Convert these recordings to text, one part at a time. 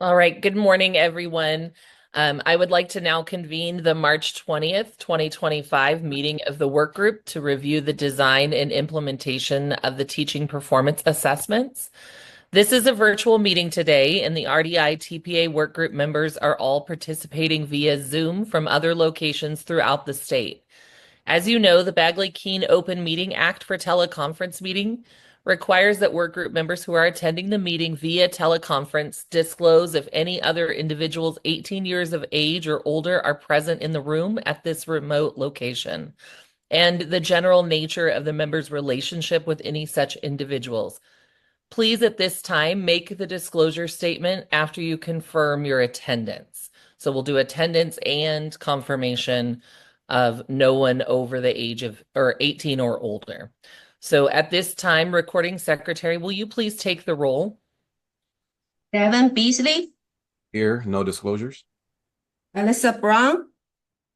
All right, good morning, everyone. I would like to now convene the March 20th, 2025 meeting of the work group to review the design and implementation of the teaching performance assessments. This is a virtual meeting today, and the RDI TPA work group members are all participating via Zoom from other locations throughout the state. As you know, the Bagley-Keene Open Meeting Act for teleconference meeting requires that workgroup members who are attending the meeting via teleconference disclose if any other individuals 18 years of age or older are present in the room at this remote location, and the general nature of the member's relationship with any such individuals. Please, at this time, make the disclosure statement after you confirm your attendance. So we'll do attendance and confirmation of no one over the age of or 18 or older. So at this time, recording secretary, will you please take the roll? Devin Beasley, Here, no disclosures. Alyssa Brown,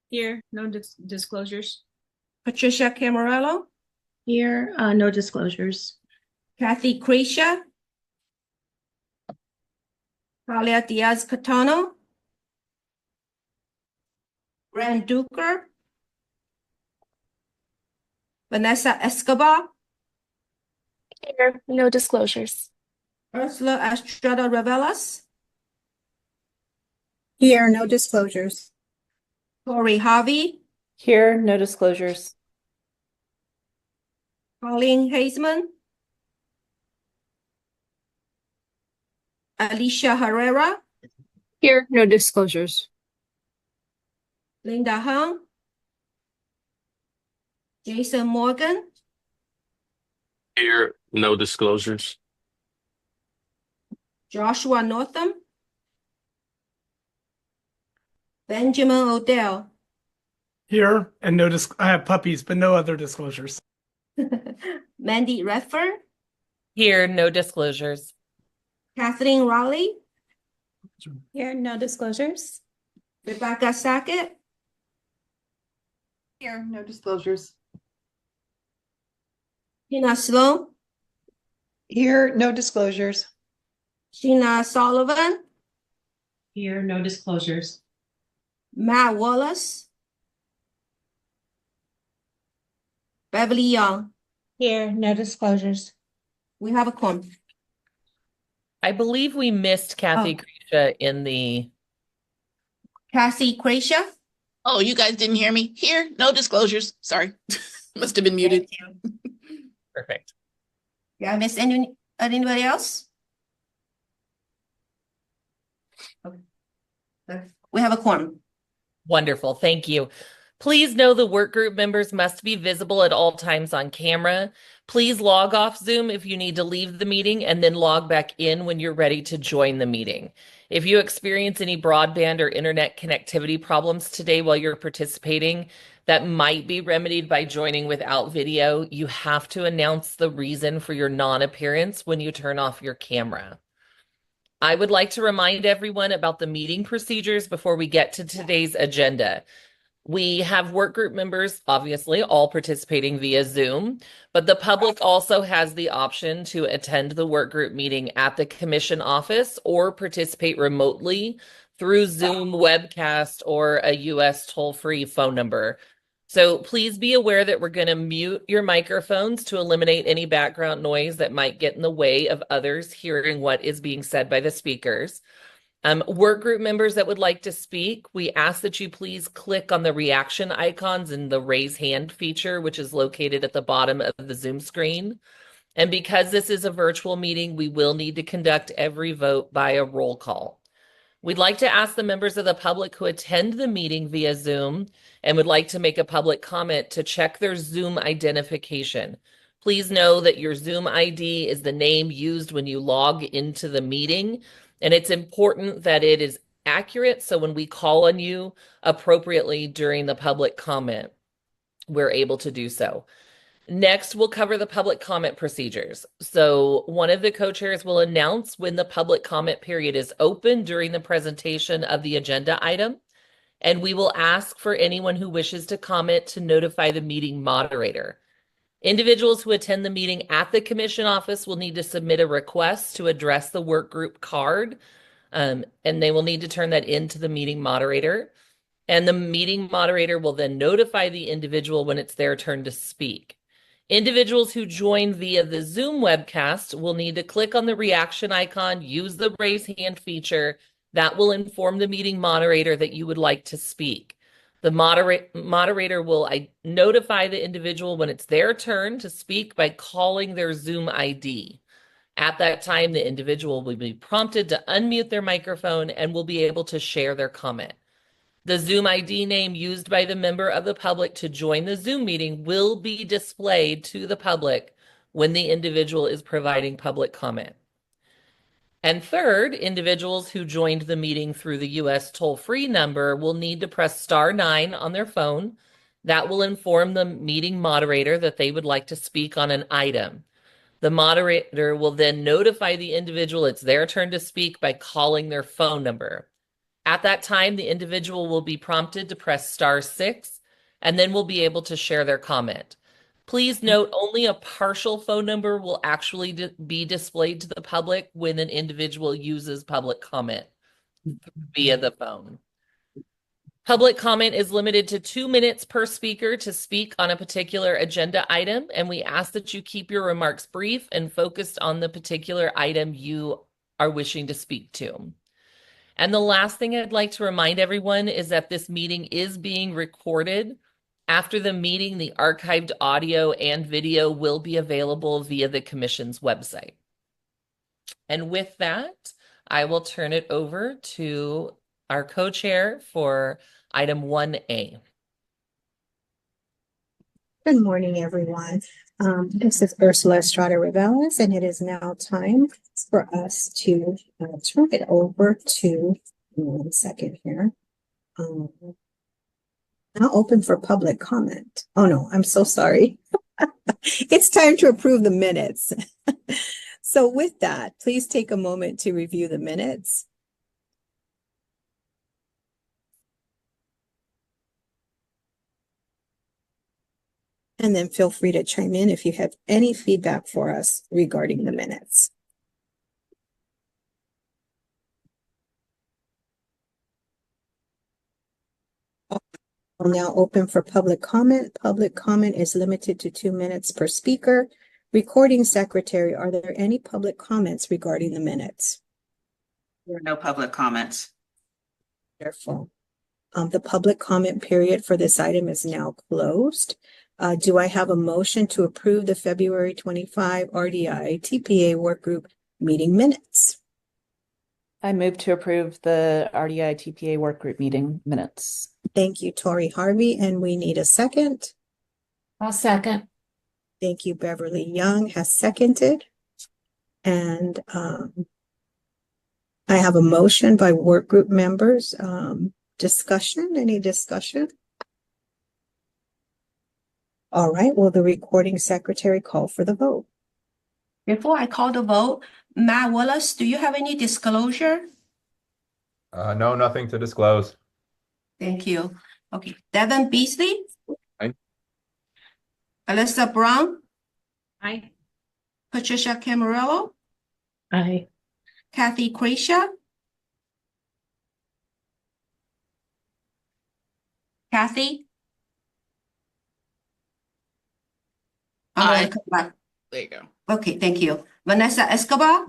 Here, no disclosures. Patricia Camarello, Here, no disclosures. Kathy Creasha, Talia Diaz-Catano, Rand Duker, Vanessa Escobar, Here, no disclosures. Ursula Estrada Revelas, Here, no disclosures. Tori Harvey, Here, no disclosures. Colleen Hazeman, Alicia Herrera, Here, no disclosures. Linda Hung, Jason Morgan, Here, no disclosures. Joshua Northam, Benjamin Odell, Here, and I have puppies, but no other disclosures. Mandy Redford, Here, no disclosures. Kathleen Raleigh, Here, no disclosures. Rebecca Sackett, Here, no disclosures. Tina Sloan, Here, no disclosures. Sheena Sullivan, Here, no disclosures. Matt Wallace, Beverly Young. Here, no disclosures. We have a quorum. I believe we missed Kathy Creasha in the. Cassie Creasha. Oh, you guys didn't hear me? Here, no disclosures. Sorry. Must have been muted. Perfect. Did I miss anybody else? Okay. We have a quorum. Wonderful. Thank you. Please know the work group members must be visible at all times on camera. Please log off Zoom if you need to leave the meeting and then log back in when you're ready to join the meeting. If you experience any broadband or internet connectivity problems today while you're participating, that might be remedied by joining without video. You have to announce the reason for your non-appearance when you turn off your camera. I would like to remind everyone about the meeting procedures before we get to today's agenda. We have work group members, obviously, all participating via Zoom, but the public also has the option to attend the work group meeting at the commission office or participate remotely through Zoom webcast or a US toll-free phone number. So please be aware that we're going to mute your microphones to eliminate any background noise that might get in the way of others hearing what is being said by the speakers. Work group members that would like to speak, we ask that you please click on the reaction icons in the raise hand feature, which is located at the bottom of the Zoom screen. And because this is a virtual meeting, we will need to conduct every vote by a roll call. We'd like to ask the members of the public who attend the meeting via Zoom and would like to make a public comment to check their Zoom identification. Please know that your Zoom ID is the name used when you log into the meeting, and it's important that it is accurate so when we call on you appropriately during the public comment, we're able to do so. Next, we'll cover the public comment procedures. So one of the co-chairs will announce when the public comment period is open during the presentation of the agenda item, and we will ask for anyone who wishes to comment to notify the meeting moderator. Individuals who attend the meeting at the commission office will need to submit a request to address the work group card. And they will need to turn that into the meeting moderator. And the meeting moderator will then notify the individual when it's their turn to speak. Individuals who join via the Zoom webcast will need to click on the reaction icon, use the raise hand feature. That will inform the meeting moderator that you would like to speak. The moderator will notify the individual when it's their turn to speak by calling their Zoom ID. At that time, the individual will be prompted to unmute their microphone and will be able to share their comment. The Zoom ID name used by the member of the public to join the Zoom meeting will be displayed to the public when the individual is providing public comment. And third, individuals who joined the meeting through the US toll-free number will need to press *9 on their phone. That will inform the meeting moderator that they would like to speak on an item. The moderator will then notify the individual it's their turn to speak by calling their phone number. At that time, the individual will be prompted to press *6 and then will be able to share their comment. Please note, only a partial phone number will actually be displayed to the public when an individual uses public comment via the phone. Public comment is limited to 2 minutes per speaker to speak on a particular agenda item, and we ask that you keep your remarks brief and focused on the particular item you are wishing to speak to. And the last thing I'd like to remind everyone is that this meeting is being recorded. After the meeting, the archived audio and video will be available via the Commission's website. And with that, I will turn it over to our co-chair for item 1A. Good morning, everyone. This is Ursula Estrada Reveles, and it is now time for us to turn it over to, 1 second here. Now open for public comment. Oh no, I'm so sorry. It's time to approve the minutes. So with that, please take a moment to review the minutes. And then feel free to chime in if you have any feedback for us regarding the minutes. I'll now open for public comment. Public comment is limited to 2 minutes per speaker. Recording secretary, are there any public comments regarding the minutes? There are no public comments. Wonderful. The public comment period for this item is now closed. Do I have a motion to approve the February 25 RDI TPA Workgroup meeting minutes? I move to approve the RDI TPA Workgroup meeting minutes. Thank you, Tori Harvey, and we need a second. I'll second. Thank you, Beverly Young has seconded. And I have a motion by workgroup members. Discussion, any discussion? All right, will the recording secretary call for the vote? Before I call the vote, Matt Willis, do you have any disclosure? No, nothing to disclose. Thank you. Okay, Devin Beasley? Aye. Alyssa Brown? Aye. Patricia Camarillo? Aye. Kathy Creasha? Kathy? I'm Aye. gonna come back. There you go. Okay, thank you. Vanessa Escobar?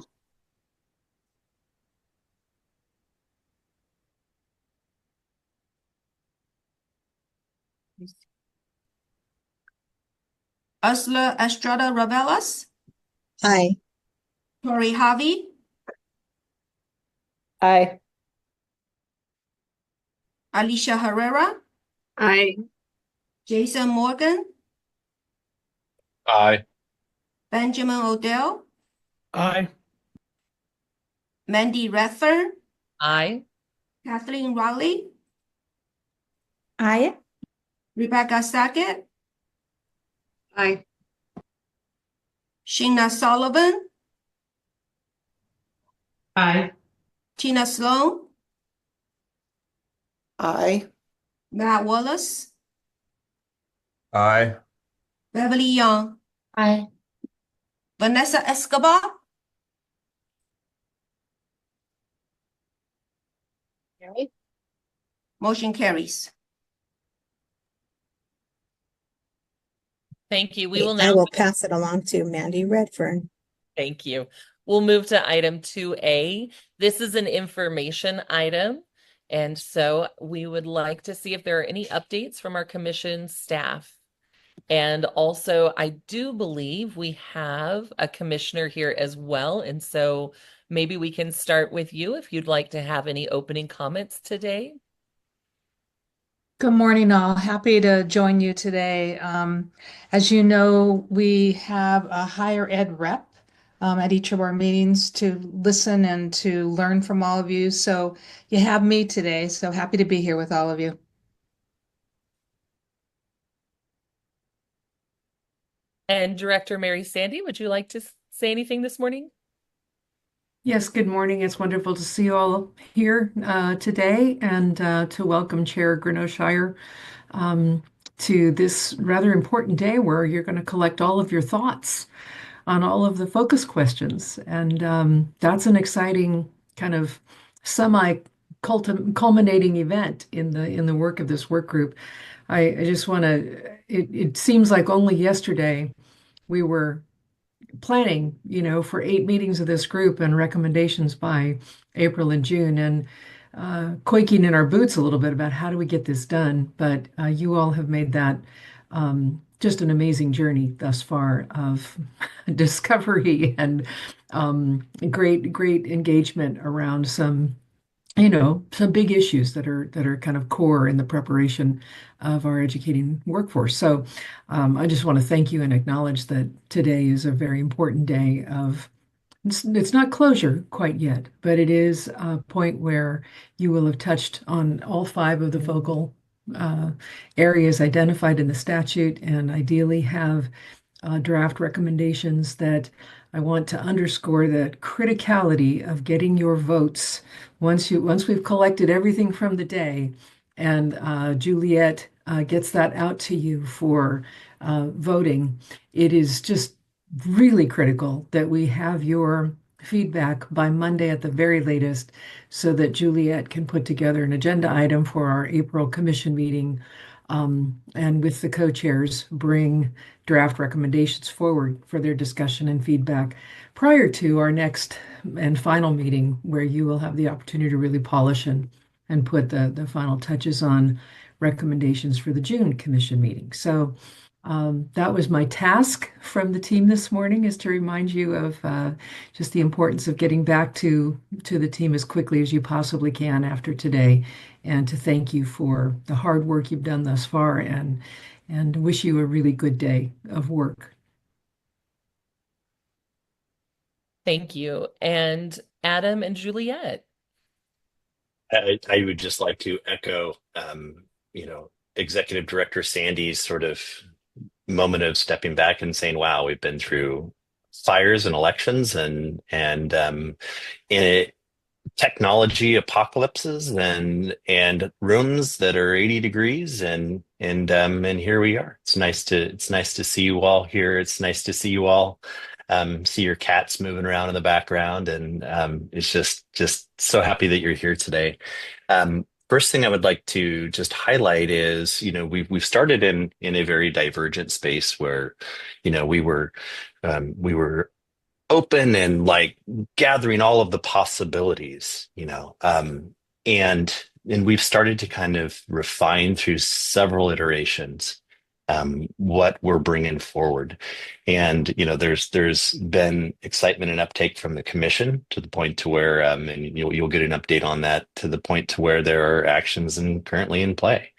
Ursula Estrada Ravelas? Aye. Tori Harvey? Aye. Alicia Herrera? Aye. Jason Morgan? Aye. Benjamin Odell? Aye. Mandy Redfern? Aye. Kathleen Riley? Aye. Rebecca Sackett? Aye. Sheena Sullivan? Aye. Tina Sloan? Aye. Matt Wallace? Aye. Beverly Young? Aye. Vanessa Escobar? Motion carries. Thank you. We will I now, will pass it along to Mandy Redfern. thank you. We'll move to item 2A. This is an information item. And so we would like to see if there are any updates from our commission staff. And also, I do believe we have a commissioner here as well. And so maybe we can start with you if you'd like to have any opening comments today. Good morning, all. Happy to join you today. As you know, we have a higher ed rep at each of our meetings to listen and to learn from all of you. So you have me today. So happy to be here with all of you. And Director Mary Sandy, would you like to say anything this morning? Yes, good morning. It's wonderful to see you all here today and to welcome Chair Grinoshire to this rather important day where you're going to collect all of your thoughts on all of the focus questions. And that's an exciting kind of culminating event in the work of this work group. I just want to, it seems like only yesterday we were planning, for 8 meetings of this group and recommendations by April and June, and quaking in our boots a little bit about how do we get this done. But you all have made that just an amazing journey thus far of discovery and great engagement around some big issues that are kind of core in the preparation of our educating workforce. So I just want to thank you and acknowledge that today is a very important day of, it's not closure quite yet, but it is a point where you will have touched on all 5 of the focal areas identified in the statute, and ideally have draft recommendations that I want to underscore the criticality of getting your votes once we've collected everything from the day, and Juliet gets that out to you for voting. It is just really critical that we have your feedback by Monday at the very latest, so that Juliet can put together an agenda item for our April commission meeting, and with the co-chairs bring draft recommendations forward for their discussion and feedback prior to our next and final meeting, where you will have the opportunity to really polish and put the final touches on recommendations for the June commission meeting. So that was my task from the team this morning, is to remind you of just the importance of getting back to the team as quickly as you possibly can after today, and to thank you for the hard work you've done thus far, and wish you a really good day of work. Thank you. And Adam and Juliet. I would just like to echo, Executive Director Sandy's sort of moment of stepping back and saying, wow, we've been through fires and elections and technology apocalypses and rooms that are 80 degrees and here we are. It's nice to see you all here. It's nice to see you all see your cats moving around in the background, and it's just so happy that you're here today. First thing I would like to just highlight is, we've started in a very divergent space where, we were open and like gathering all of the possibilities, and we've started to kind of refine through several iterations what we're bringing forward. And there's been excitement and uptake from the commission to the point to where and you'll get an update on that, to the point to where there are actions currently in play.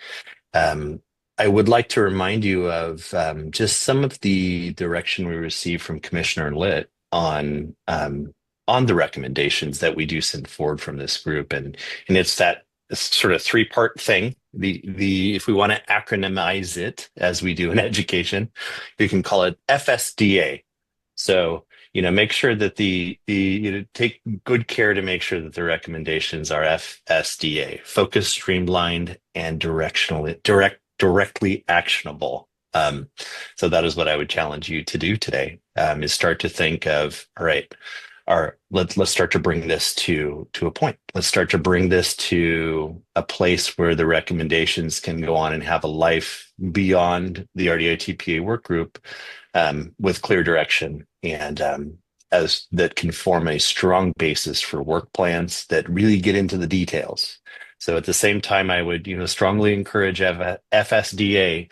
I would like to remind you of just some of the direction we received from Commissioner Litt on the recommendations that we do send forward from this group, and it's that sort of 3-part thing. If we want to acronymize it as we do in education, you can call it FSDA. So make sure that take good care to make sure that the recommendations are FSDA, focused, streamlined, and directly actionable. So that is what I would challenge you to do today, is start to think of, all right, let's start to bring this to a point. Let's start to bring this to a place where the recommendations can go on and have a life beyond the RDI TPA work group, with clear direction and as that can form a strong basis for work plans that really get into the details. So at the same time, I would strongly encourage FSDA,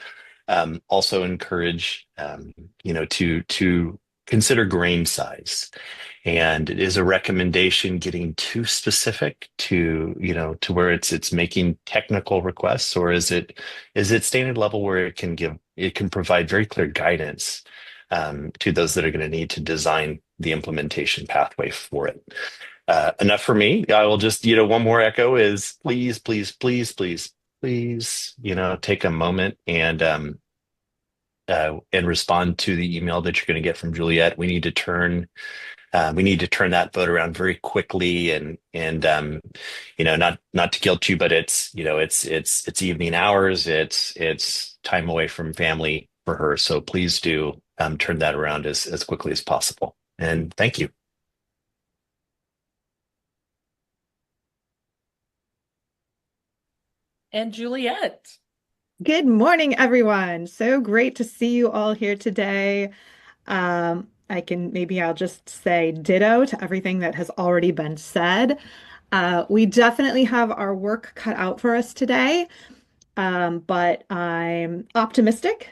also encourage to consider grain size. And it is a recommendation getting too specific to where it's making technical requests, or is it staying at a level where it can provide very clear guidance to those that are going to need to design the implementation pathway for it. Enough for me. I will just, one more echo is please, please, please, please, please, take a moment and respond to the email that you're going to get from Juliet. We need to turn that vote around very quickly, and not to guilt you, but it's evening hours, it's time away from family for her. So please do turn that around as quickly as possible. And thank you. And Juliet. Good morning, everyone. So great to see you all here today. I'll just say ditto to everything that has already been said. We definitely have our work cut out for us today, but I'm optimistic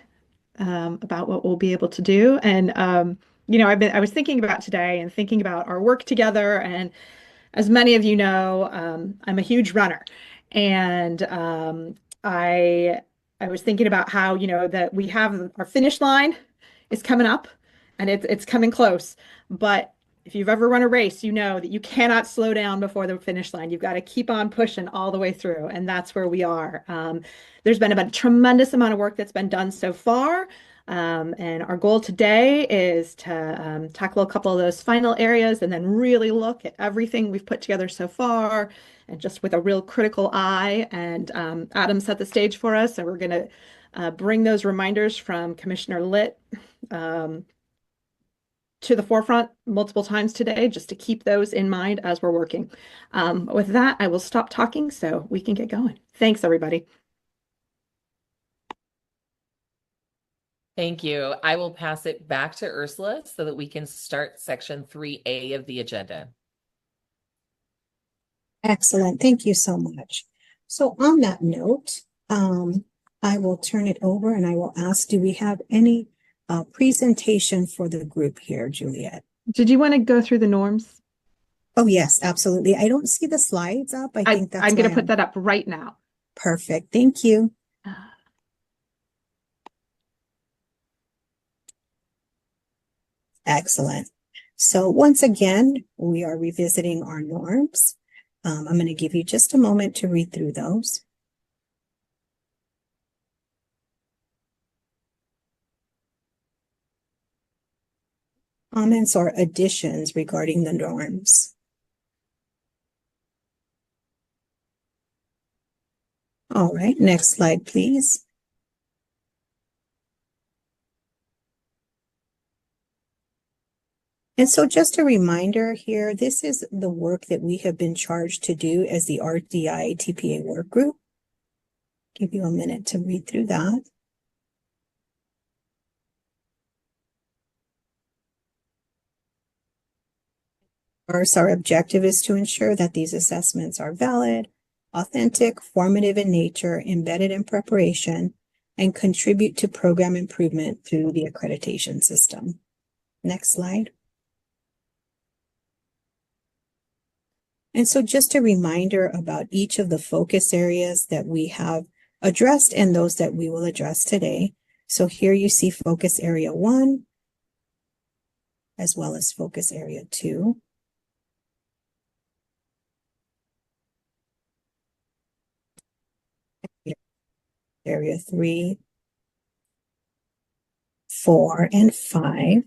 about what we'll be able to do. And I was thinking about today and thinking about our work together. And as many of you know, I'm a huge runner, and I was thinking about how that we have our finish line is coming up, and it's coming close. But if you've ever run a race, you know that you cannot slow down before the finish line. You've got to keep on pushing all the way through, and that's where we are. There's been a tremendous amount of work that's been done so far. And our goal today is to tackle a couple of those final areas and then really look at everything we've put together so far, and just with a real critical eye. And Adam set the stage for us, and we're going to bring those reminders from Commissioner Litt to the forefront multiple times today, just to keep those in mind as we're working. With that, I will stop talking so we can get going. Thanks, everybody. Thank you. I will pass it back to Ursula so that we can start section 3A of the agenda. Excellent. Thank you so much. So on that note, I will turn it over and I will ask, do we have any presentation for the group here, Juliet? Did you want to go through the norms? Oh, yes, absolutely. I don't see the slides up. I think that's I'm going to put that up right now. Perfect. Thank you. Excellent. So once again, we are revisiting our norms. I'm going to give you just a moment to read through those. Comments or additions regarding the norms? All right, next slide, please. And so just a reminder here, this is the work that we have been charged to do as the RDI TPA work group. Give you a minute to read through that. Our objective is to ensure that these assessments are valid, authentic, formative in nature, embedded in preparation, and contribute to program improvement through the accreditation system. Next slide. And so just a reminder about each of the focus areas that we have addressed and those that we will address today. So here you see focus area 1, as well as focus area 2. Area 3, 4, and 5.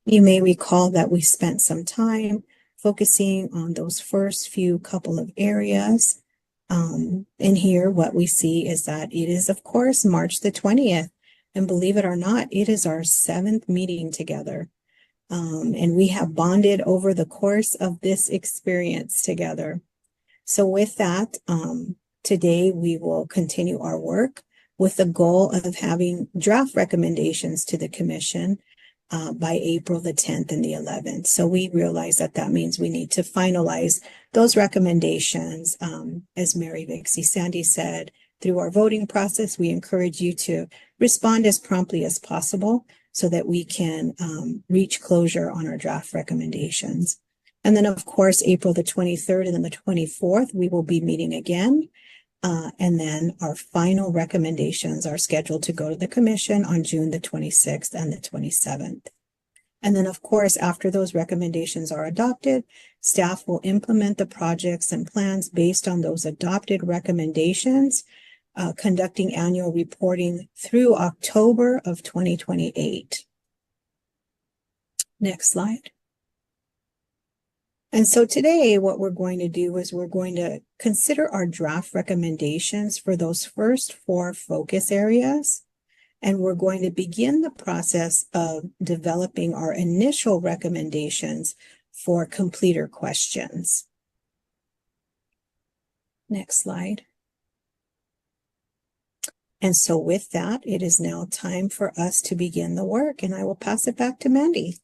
You may recall that we spent some time focusing on those first few couple of areas. And here what we see is that it is, of course, March the 20th. And believe it or not, it is our 7th meeting together. And we have bonded over the course of this experience together. So with that, today we will continue our work with the goal of having draft recommendations to the commission by April the 10th and the 11th. So we realize that that means we need to finalize those recommendations. As Mary Vixie Sandy said, through our voting process, we encourage you to respond as promptly as possible so that we can reach closure on our draft recommendations. And then, of course, April the 23rd and then the 24th, we will be meeting again. And then our final recommendations are scheduled to go to the commission on June the 26th and the 27th. And then, of course, after those recommendations are adopted, staff will implement the projects and plans based on those adopted recommendations, conducting annual reporting through October of 2028. Next slide. And so today what we're going to do is we're going to consider our draft recommendations for those first 4 focus areas. And we're going to begin the process of developing our initial recommendations for completer questions. Next slide. And so with that, it is now time for us to begin the work, and I will pass it back to Mandy.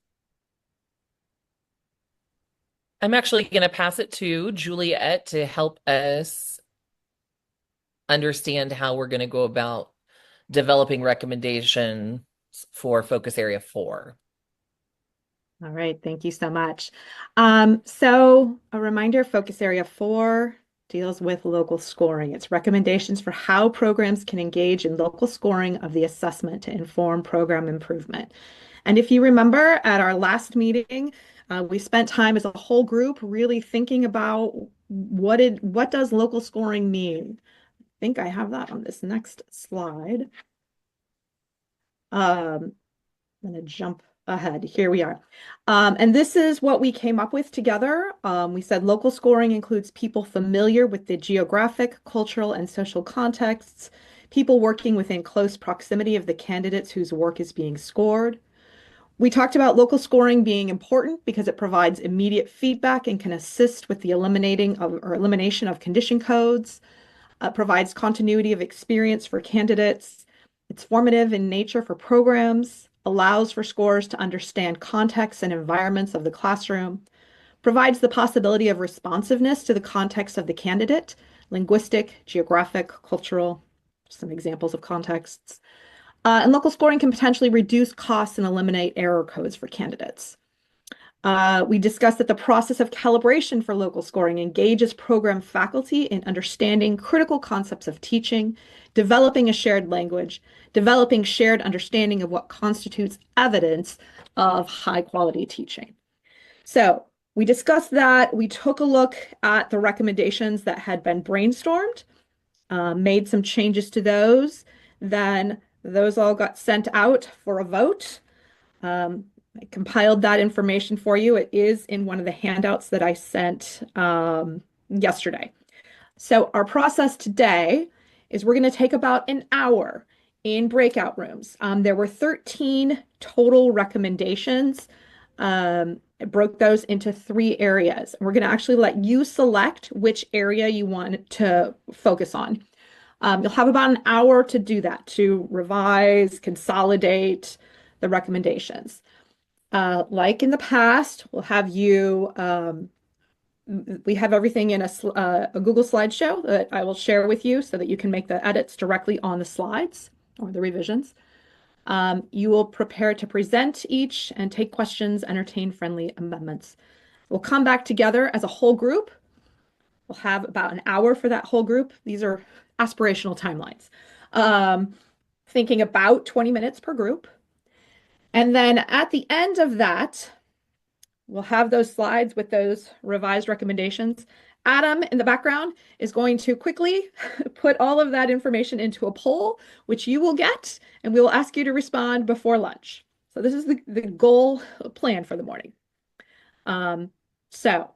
I'm actually going to pass it to Juliet to help us understand how we're going to go about developing recommendations for focus area 4. All right, thank you so much. So a reminder, focus area 4 deals with local scoring. It's recommendations for how programs can engage in local scoring of the assessment to inform program improvement. And if you remember at our last meeting, we spent time as a whole group really thinking about what does local scoring mean? I think I have that on this next slide. I'm going to jump ahead. Here we are. And this is what we came up with together. We said local scoring includes people familiar with the geographic, cultural, and social contexts, people working within close proximity of the candidates whose work is being scored. We talked about local scoring being important because it provides immediate feedback and can assist with the elimination of condition codes, provides continuity of experience for candidates. It's formative in nature for programs, allows for scores to understand contexts and environments of the classroom, provides the possibility of responsiveness to the context of the candidate, linguistic, geographic, cultural, some examples of contexts. And local scoring can potentially reduce costs and eliminate error codes for candidates. We discussed that the process of calibration for local scoring engages program faculty in understanding critical concepts of teaching, developing a shared language, developing shared understanding of what constitutes evidence of high quality teaching. So we discussed that. We took a look at the recommendations that had been brainstormed, made some changes to those. Then those all got sent out for a vote. I compiled that information for you. It is in one of the handouts that I sent yesterday. So our process today is we're going to take about an hour in breakout rooms. There were 13 total recommendations. I broke those into 3 areas. We're going to actually let you select which area you want to focus on. You'll have about an hour to do that, to revise, consolidate the recommendations. Like in the past, we'll have you, we have everything in a Google slideshow that I will share with you so that you can make the edits directly on the slides or the revisions. You will prepare to present each and take questions, entertain friendly amendments. We'll come back together as a whole group. We'll have about an hour for that whole group. These are aspirational timelines. Thinking about 20 minutes per group. And then at the end of that, we'll have those slides with those revised recommendations. Adam in the background is going to quickly put all of that information into a poll, which you will get, and we will ask you to respond before lunch. So this is the goal plan for the morning. So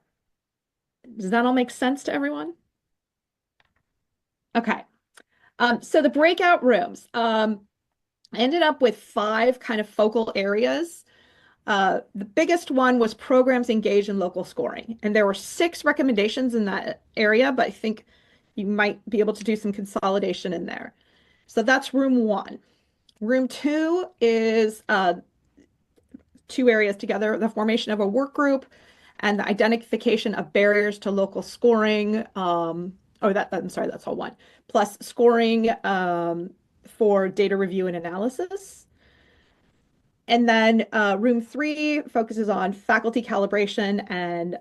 does that all make sense to everyone? Okay. So the breakout rooms. I ended up with 5 kind of focal areas. The biggest one was programs engaged in local scoring. And there were 6 recommendations in that area, but I think you might be able to do some consolidation in there. So that's room 1. Room 2 is 2 areas together, the formation of a work group and the identification of barriers to local scoring. I'm sorry, that's all 1. Plus scoring for data review and analysis. And then room 3 focuses on faculty calibration and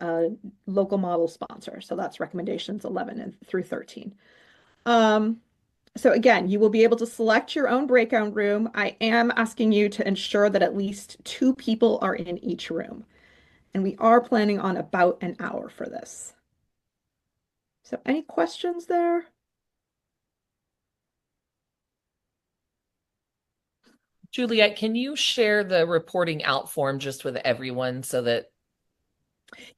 local model sponsor. So that's recommendations 11 through 13. So again, you will be able to select your own breakout room. I am asking you to ensure that at least 2 people are in each room. And we are planning on about an hour for this. So any questions there? Juliet, can you share the reporting out form just with everyone so that?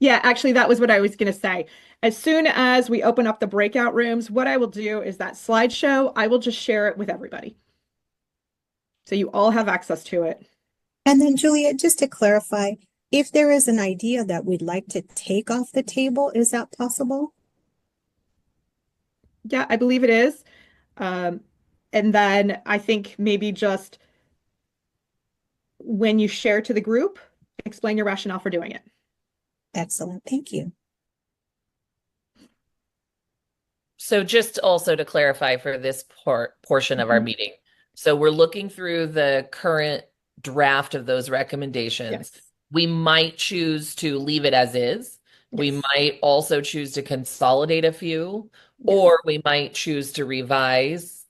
Yeah, actually, that was what I was going to say. As soon as we open up the breakout rooms, what I will do is that slideshow, I will just share it with everybody. So you all have access to it. And then Juliet, just to clarify, if there is an idea that we'd like to take off the table, is that possible? Yeah, I believe it is. And then I think maybe just when you share to the group, explain your rationale for doing it. Excellent. Thank you. So just also to clarify for this portion of our meeting. So we're looking through the current draft of those recommendations. Yes. We might choose to leave it as is. We Yes. might also choose to consolidate a few, Yes. or we might choose to revise.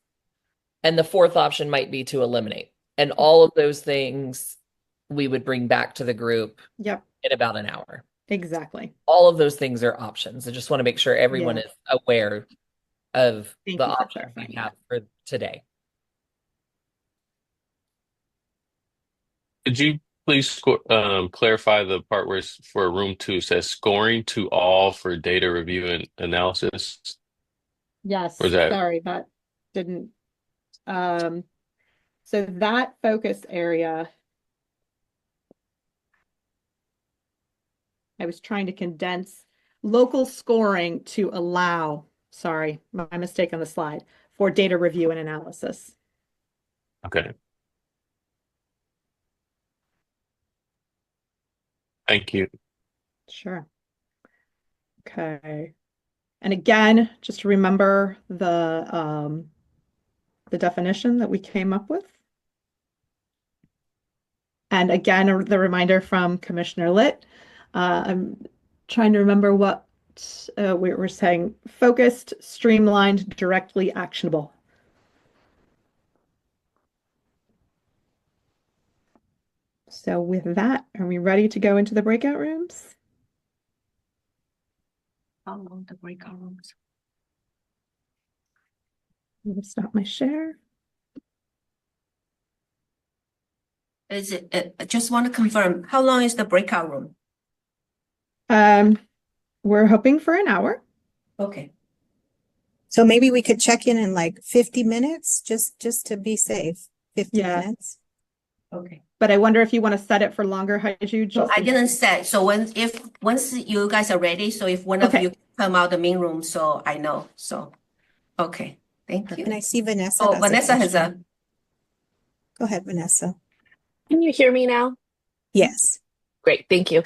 And the 4th option might be to eliminate. And all of those things we would bring back to the group Yep. in about an hour. Exactly. All of those things are options. I just want to make sure everyone Yeah. is aware of Thank the you for options we clarifying have for today. Could you please clarify the part where it's for room 2 says scoring to all for data review and analysis? Yes. Or is that Sorry, that didn't. So that focus area, I was trying to condense local scoring to allow, sorry, my mistake on the slide, for data review and analysis. okay? Thank you. Sure. Okay. And again, just remember the definition that we came up with. And again, the reminder from Commissioner Litt. I'm trying to remember what we were saying. Focused, streamlined, directly actionable. So with that, are we ready to go into the breakout rooms? How long the breakout rooms? I'm going to stop my share. Is it, I just want to confirm, how long is the breakout room? We're hoping for an hour. Okay. So maybe we could check in like 50 minutes, just to be safe. 50 minutes. Okay. But I wonder if you want to set it for longer, Haiju. So I didn't set. So once you guys are ready, so if one of you come out the main room, so I know. So okay. Thank you. And I see Vanessa. Oh, Vanessa has a. Go ahead, Vanessa. Can you hear me now? Yes. Great, thank you.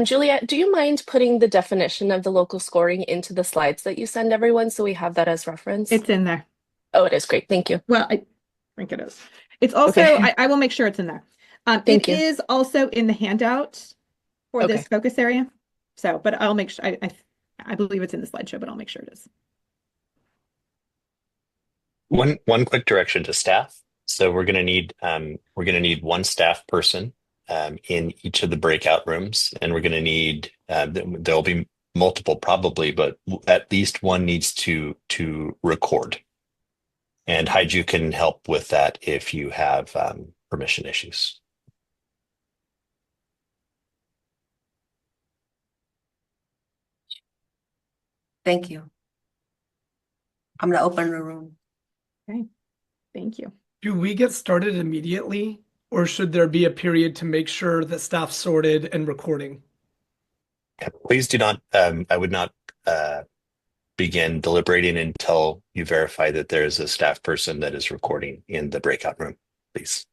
Juliet, do you mind putting the definition of the local scoring into the slides that you send everyone so we have that as reference? It's in there. Oh, it is great. Thank you. Well, I think it is. It's also, Okay. I will make sure it's in there. Thank It you. is also in the handout for Okay. this focus area. So, but I'll make sure, I believe it's in the slideshow, but I'll make sure it is. One quick direction to staff. So we're gonna need 1 staff person in each of the breakout rooms, and we're gonna need there'll be multiple probably, but at least one needs to record. And Haiju can help with that if you have permission issues. Thank you. I'm gonna open the room. Okay. Thank you. Do we get started immediately, or should there be a period to make sure that staff sorted and recording? Yeah, please do not, I would not begin deliberating until you verify that there is a staff person that is recording in the breakout room, please.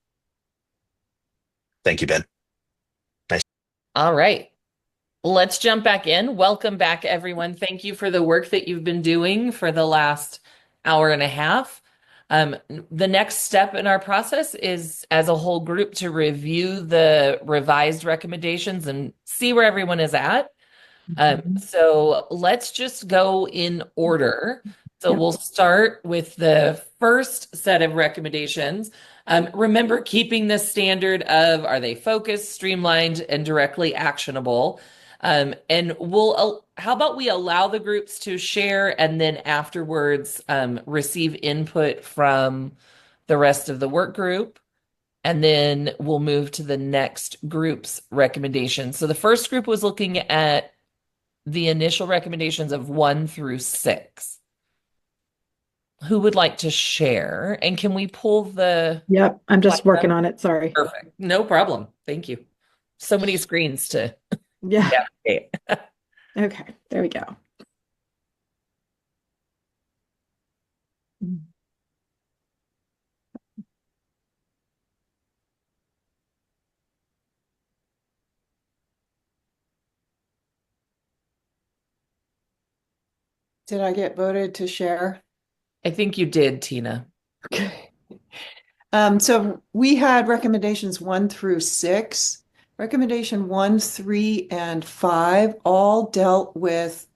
Thank you, Ben. Nice. All right. Let's jump back in. Welcome back, everyone. Thank you for the work that you've been doing for the last hour and a half. The next step in our process is, as a whole group, to review the revised recommendations and see where everyone is at. So let's just go in order. So we'll start with the first set of recommendations. Remember, keeping the standard of, are they focused, streamlined, and directly actionable? And how about we allow the groups to share and then afterwards receive input from the rest of the work group. And then we'll move to the next group's recommendations. So the first group was looking at the initial recommendations of 1 through 6. Who would like to share? And can we pull the... Yep, I'm just working on it. Sorry. Perfect. No problem. Thank you. So many screens to navigate. Okay, there we go. Did I get voted to share? I think you did, Tina. Okay. So we had recommendations 1 through 6. Recommendation 1, 3, and 5 all dealt with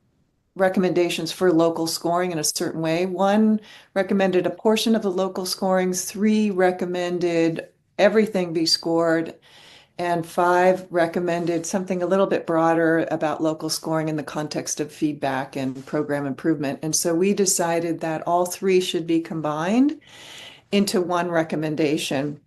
recommendations for local scoring in a certain way. 1 recommended a portion of the local scorings, 3 recommended everything be scored, and 5 recommended something a little bit broader about local scoring in the context of feedback and program improvement. And so we decided that all 3 should be combined into 1 recommendation.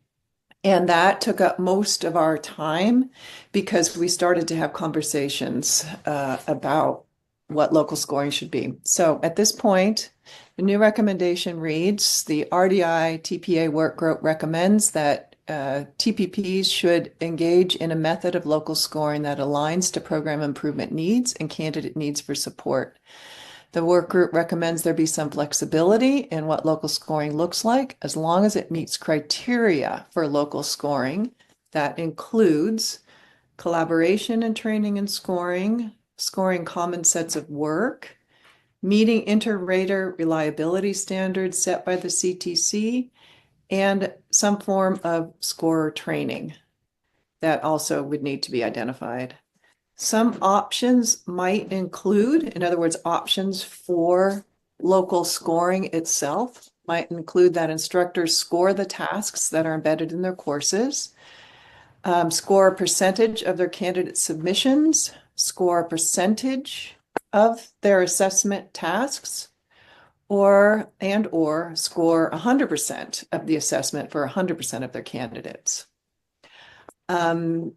And that took up most of our time because we started to have conversations about what local scoring should be. So at this point, the new recommendation reads, the RDI TPA Workgroup recommends that TPPs should engage in a method of local scoring that aligns to program improvement needs and candidate needs for support. The work group recommends there be some flexibility in what local scoring looks like, as long as it meets criteria for local scoring. That includes collaboration and training and scoring, scoring common sets of work, meeting inter-rater reliability standards set by the CTC, and some form of scorer training that also would need to be identified. Some options might include, in other words, options for local scoring itself might include that instructors score the tasks that are embedded in their courses, score a percentage of their candidate submissions, score a percentage of their assessment tasks, or score 100% of the assessment for 100% of their candidates.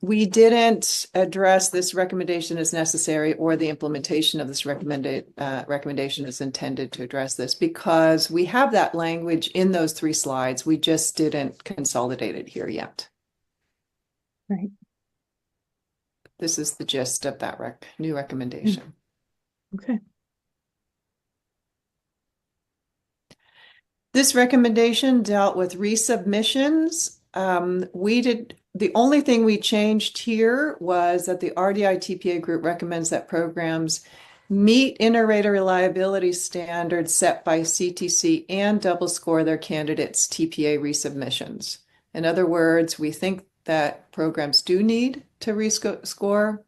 We didn't address this recommendation as necessary or the implementation of this recommendation is intended to address this because we have that language in those 3 slides. We just didn't consolidate it here yet. Right. This is the gist of that new recommendation. Okay. This recommendation dealt with resubmissions. The only thing we changed here was that the RDI TPA group recommends that programs meet inter-rater reliability standards set by CTC and double score their candidates' TPA resubmissions. In other words, we think that programs do need to score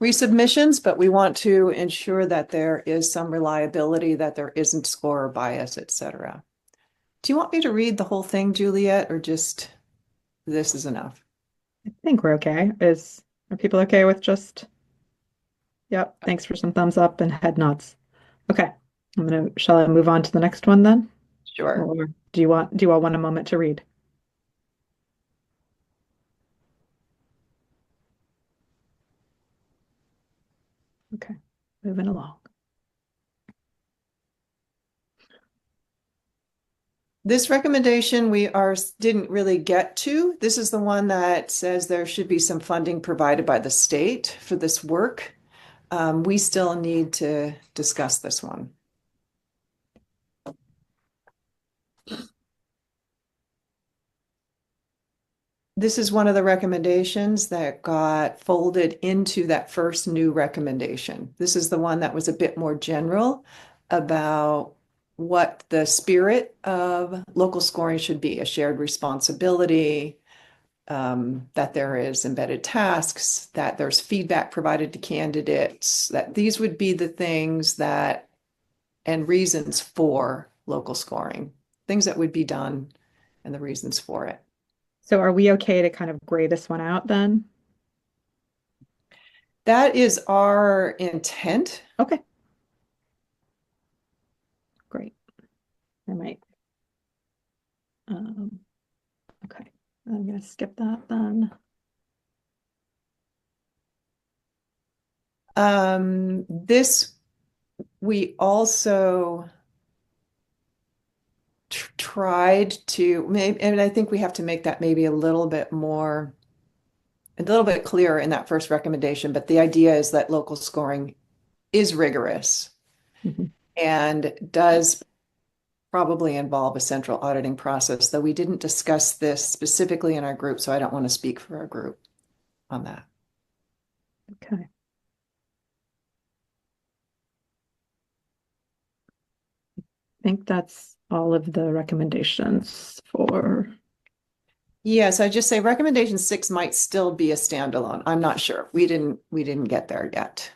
resubmissions, but we want to ensure that there is some reliability, that there isn't scorer bias, etc. Do you want me to read the whole thing, Juliet, or just this is enough? I think we're okay. Are people okay with just... Yep, thanks for some thumbs up and head nods. Okay, shall I move on to the next one then? Sure. Or do you all want a moment to read? Okay, moving along. This recommendation didn't really get to. This is the one that says there should be some funding provided by the state for this work. We still need to discuss this one. This is one of the recommendations that got folded into that first new recommendation. This is the one that was a bit more general about what the spirit of local scoring should be, a shared responsibility, that there is embedded tasks, that there's feedback provided to candidates, that these would be the things that and reasons for local scoring, things that would be done and the reasons for it. So are we okay to kind of gray this one out then? That is our intent. Okay. Great. I might. Okay. I'm going to skip that then. This, we also tried to, and I think we have to make that maybe a little bit clearer in that first recommendation, but the idea is that local scoring is rigorous and does probably involve a central auditing process, though we didn't discuss this specifically in our group, so I don't want to speak for our group on that. Okay. I think that's all of the recommendations for. Yes, I just say recommendation 6 might still be a standalone. I'm not sure. We didn't get there yet.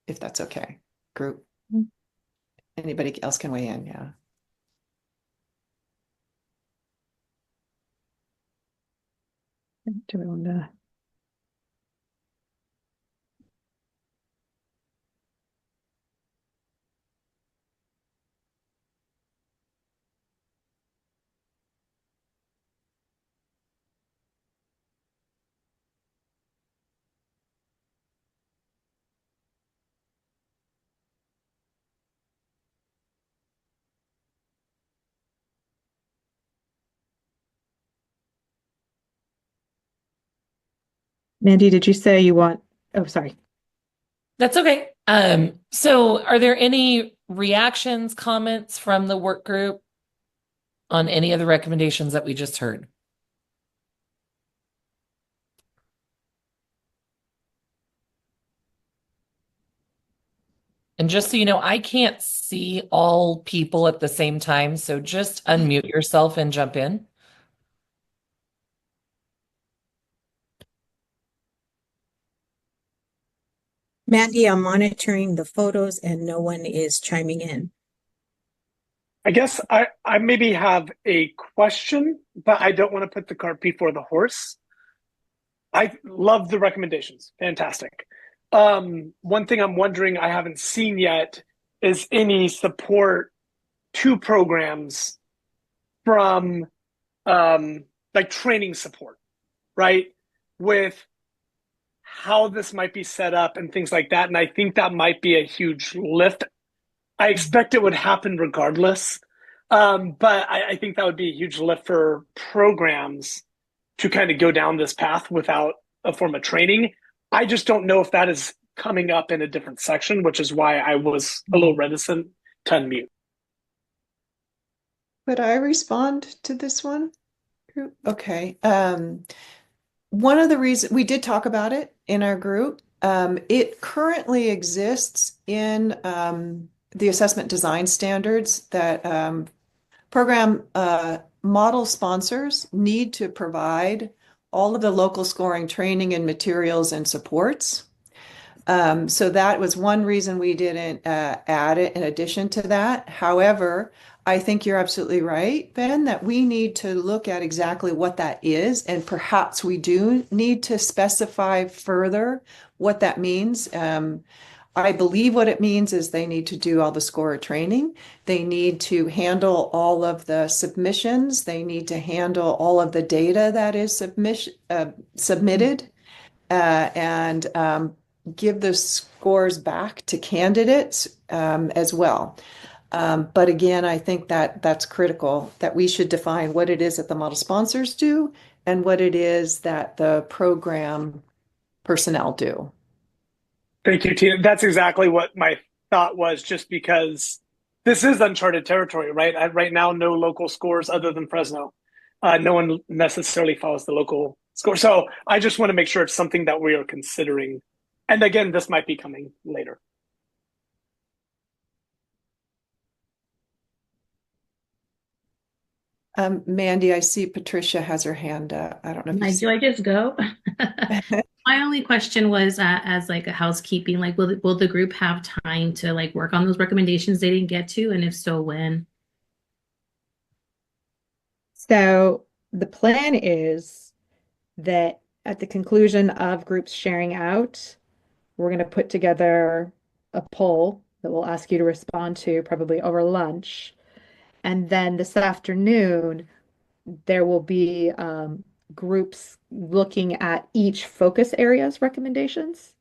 If that's okay, group. Anybody else can weigh in, yeah. Do we want to? Mandy, did you say you want? Oh, sorry. That's okay. So are there any reactions, comments from the work group on any of the recommendations that we just heard? And just so you know, I can't see all people at the same time, so just unmute yourself and jump in. Mandy, I'm monitoring the photos and no one is chiming in. I guess I maybe have a question, but I don't want to put the cart before the horse. I love the recommendations. Fantastic. One thing I'm wondering I haven't seen yet is any support to programs from like training support, right? With how this might be set up and things like that. And I think that might be a huge lift. I expect it would happen regardless. But I think that would be a huge lift for programs to kind of go down this path without a form of training. I just don't know if that is coming up in a different section, which is why I was a little reticent to unmute. Could I respond to this one? Okay. One of the reasons we did talk about it in our group, it currently exists in the assessment design standards that program model sponsors need to provide all of the local scoring training and materials and supports. So that was one reason we didn't add it in addition to that. However, I think you're absolutely right, Ben, that we need to look at exactly what that is, and perhaps we do need to specify further what that means. I believe what it means is they need to do all the scorer training. They need to handle all of the submissions. They need to handle all of the data that is submitted and give the scores back to candidates as well. But again, I think that that's critical, that we should define what it is that the model sponsors do and what it is that the program personnel do. Thank you, Tina. That's exactly what my thought was, just because this is uncharted territory, right? Right now, no local scores other than Fresno. No one necessarily follows the local score. So I just want to make sure it's something that we are considering. And again, this might be coming later. Mandy, I see Patricia has her hand up. I don't know if you see. Do I just go? My only question was, as like a housekeeping, like will the group have time to like work on those recommendations they didn't get to, and if so, when? So the plan is that at the conclusion of groups sharing out, we're going to put together a poll that we'll ask you to respond to probably over lunch. And then this afternoon, there will be groups looking at each focus area's recommendations.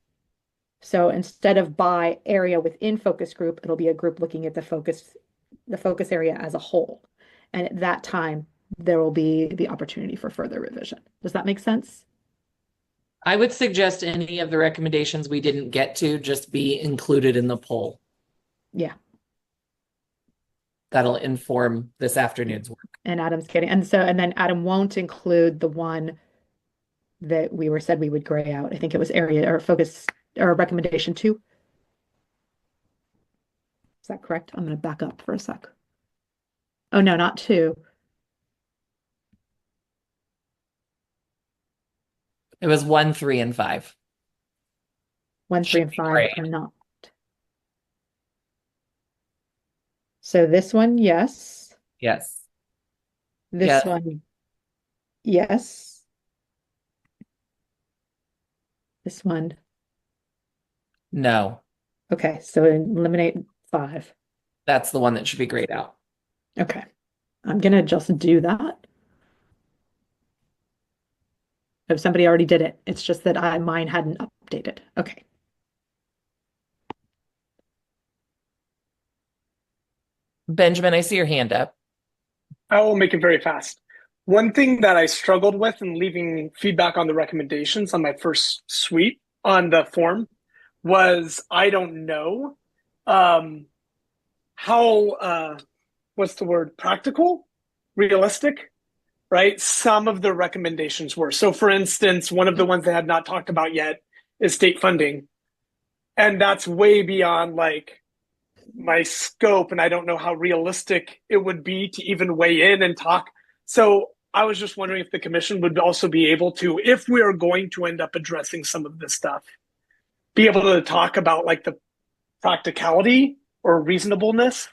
So instead of by area within focus group, it'll be a group looking at the focus area as a whole. And at that time, there will be the opportunity for further revision. Does that make sense? I would suggest any of the recommendations we didn't get to just be included in the poll. Yeah. That'll inform this afternoon's work. And Adam's getting, and then Adam won't include the one that we said we would gray out. I think it was area or focus or recommendation 2. Is that correct? I'm going to back up for a sec. Oh, no, not 2. It was 1, 3, and 5. 1, 3, and 5 are not. So this one, yes. Yes. This one, yes. This one, no. Okay, so eliminate 5. That's the one that should be grayed out. Okay, I'm gonna just do that. If somebody already did it, it's just that mine hadn't updated. Okay. Benjamin, I see your hand up. I will make it very fast. One thing that I struggled with in leaving feedback on the recommendations on my first suite on the form was I don't know how, what's the word, practical, realistic, right? Some of the recommendations were. So for instance, one of the ones they had not talked about yet is state funding. And that's way beyond like my scope, and I don't know how realistic it would be to even weigh in and talk. So I was just wondering if the commission would also be able to, if we are going to end up addressing some of this stuff, be able to talk about like the practicality or reasonableness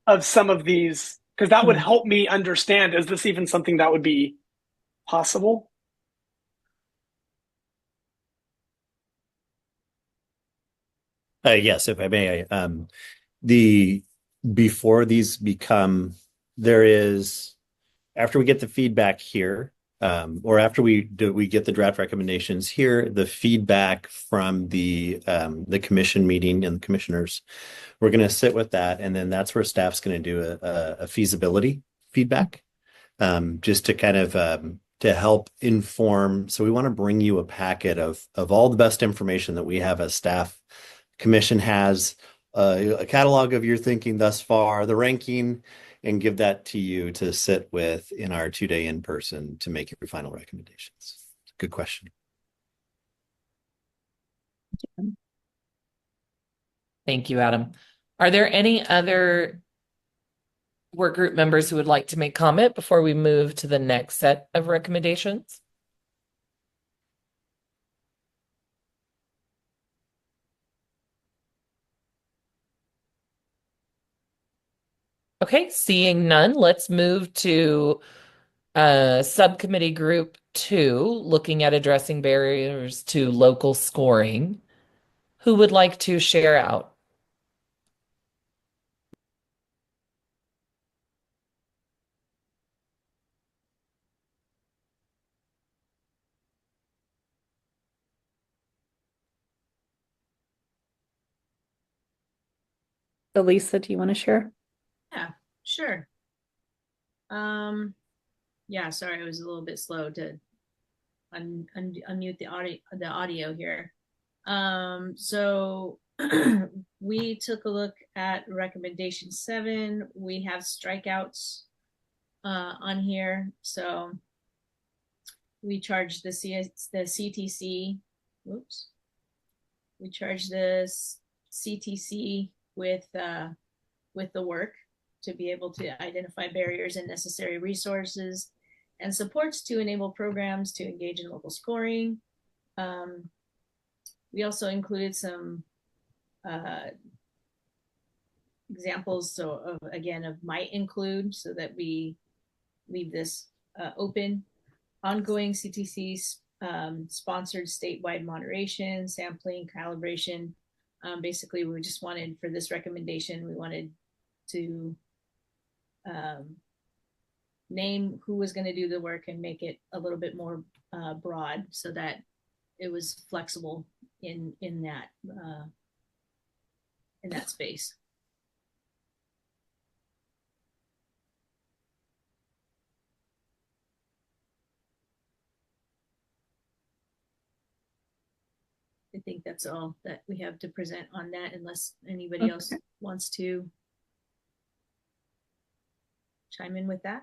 of some of these, because that would help me understand, is this even something that would be possible? Yes, if I may, before these become, there is, after we get the feedback here, or after we get the draft recommendations here, the feedback from the commission meeting and the commissioners, we're going to sit with that, and then that's where staff's going to do a feasibility feedback, just to kind of to help inform. So we want to bring you a packet of all the best information that we have as staff. Commission has a catalog of your thinking thus far, the ranking, and give that to you to sit with in our 2-day in-person to make your final recommendations. Good question. Thank you, Adam. Are there any other work group members who would like to make comment before we move to the next set of recommendations? Okay, seeing none, let's move to subcommittee group 2, looking at addressing barriers to local scoring. Who would like to share out? Elisa, do you want to share? Yeah, sure. Yeah, sorry, I was a little bit slow to unmute the audio here. So we took a look at recommendation 7. We have strikeouts on here. So we charge the CTC. Whoops. We charge the CTC with the work to be able to identify barriers and necessary resources and supports to enable programs to engage in local scoring. We also included some examples, so of might include, so that we leave this open. Ongoing CTC sponsored statewide moderation, sampling, calibration. Basically, we just wanted, for this recommendation, we wanted to name who was going to do the work and make it a little bit more broad, so that it was flexible in that space. I think that's all that we have to present on that, unless anybody else wants to chime in with that.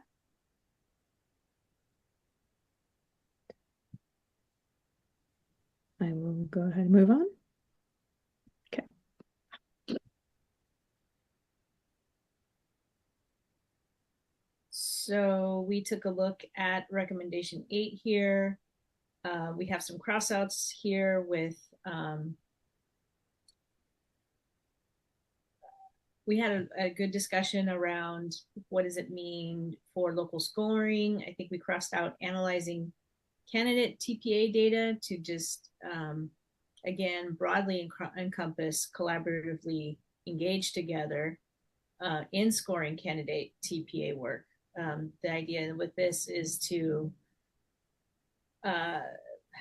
I will go ahead and move on. Okay. So we took a look at recommendation 8 here. We have some crossouts here with we had a good discussion around what does it mean for local scoring. I think we crossed out analyzing candidate TPA data to just, again, broadly encompass collaboratively engage together in scoring candidate TPA work. The idea with this is to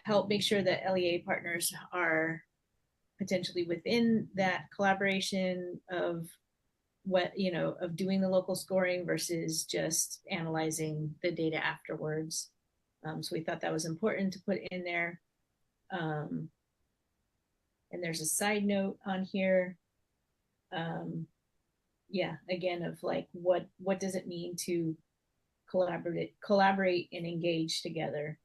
help make sure that LEA partners are potentially within that collaboration of of doing the local scoring versus just analyzing the data afterwards. So we thought that was important to put in there. And there's a side note on here. Yeah, again, of like, what does it mean to collaborate and engage together?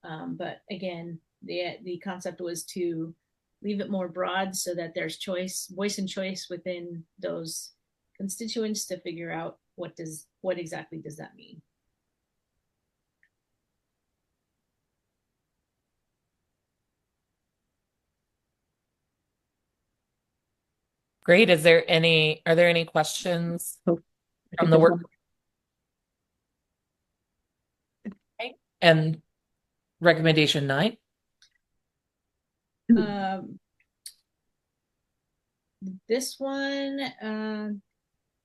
But again, the concept was to leave it more broad so that there's voice and choice within those constituents to figure out what exactly does that mean. Great. Are there any questions from the work? Okay. And recommendation 9? This one,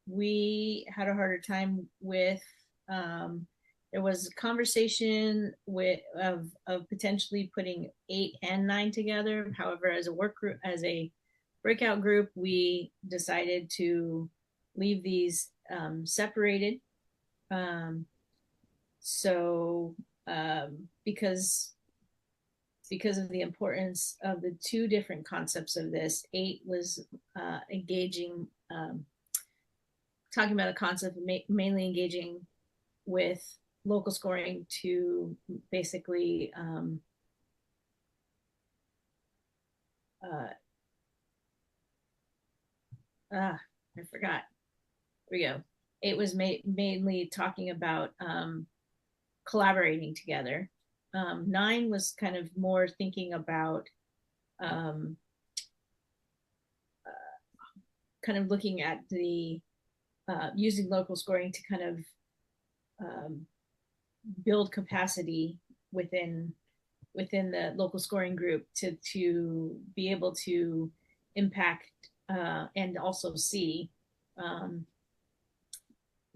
we had a harder time with. There was a conversation of potentially putting 8 and 9 together. However, as a work group, as a breakout group, we decided to leave these separated. Because of the importance of the 2 different concepts of this, 8 was talking about a concept of mainly engaging with local scoring to basically I forgot. Here we go. 8 was mainly talking about collaborating together. 9 was kind of more thinking about kind of looking at the using local scoring to kind of build capacity within the local scoring group to be able to impact and also see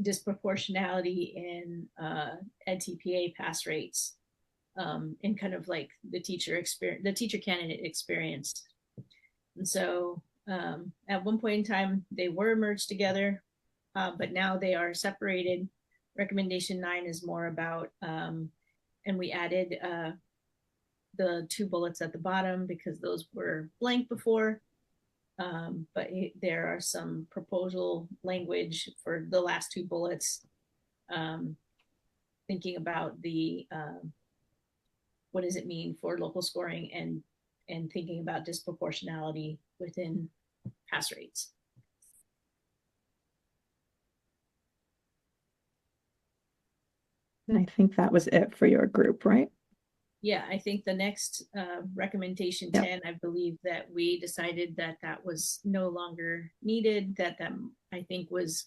disproportionality in TPA pass rates in kind of like the teacher candidate experience. And so At one point in time, they were merged together, but now they are separated. Recommendation 9 is more about, and we added the 2 bullets at the bottom because those were blank before. But there are some proposal language for the last 2 bullets, thinking about the what does it mean for local scoring and thinking about disproportionality within pass rates. And I think that was it for your group, right? Yeah, I think the next recommendation 10, I believe that we decided that that was no longer needed, that I think was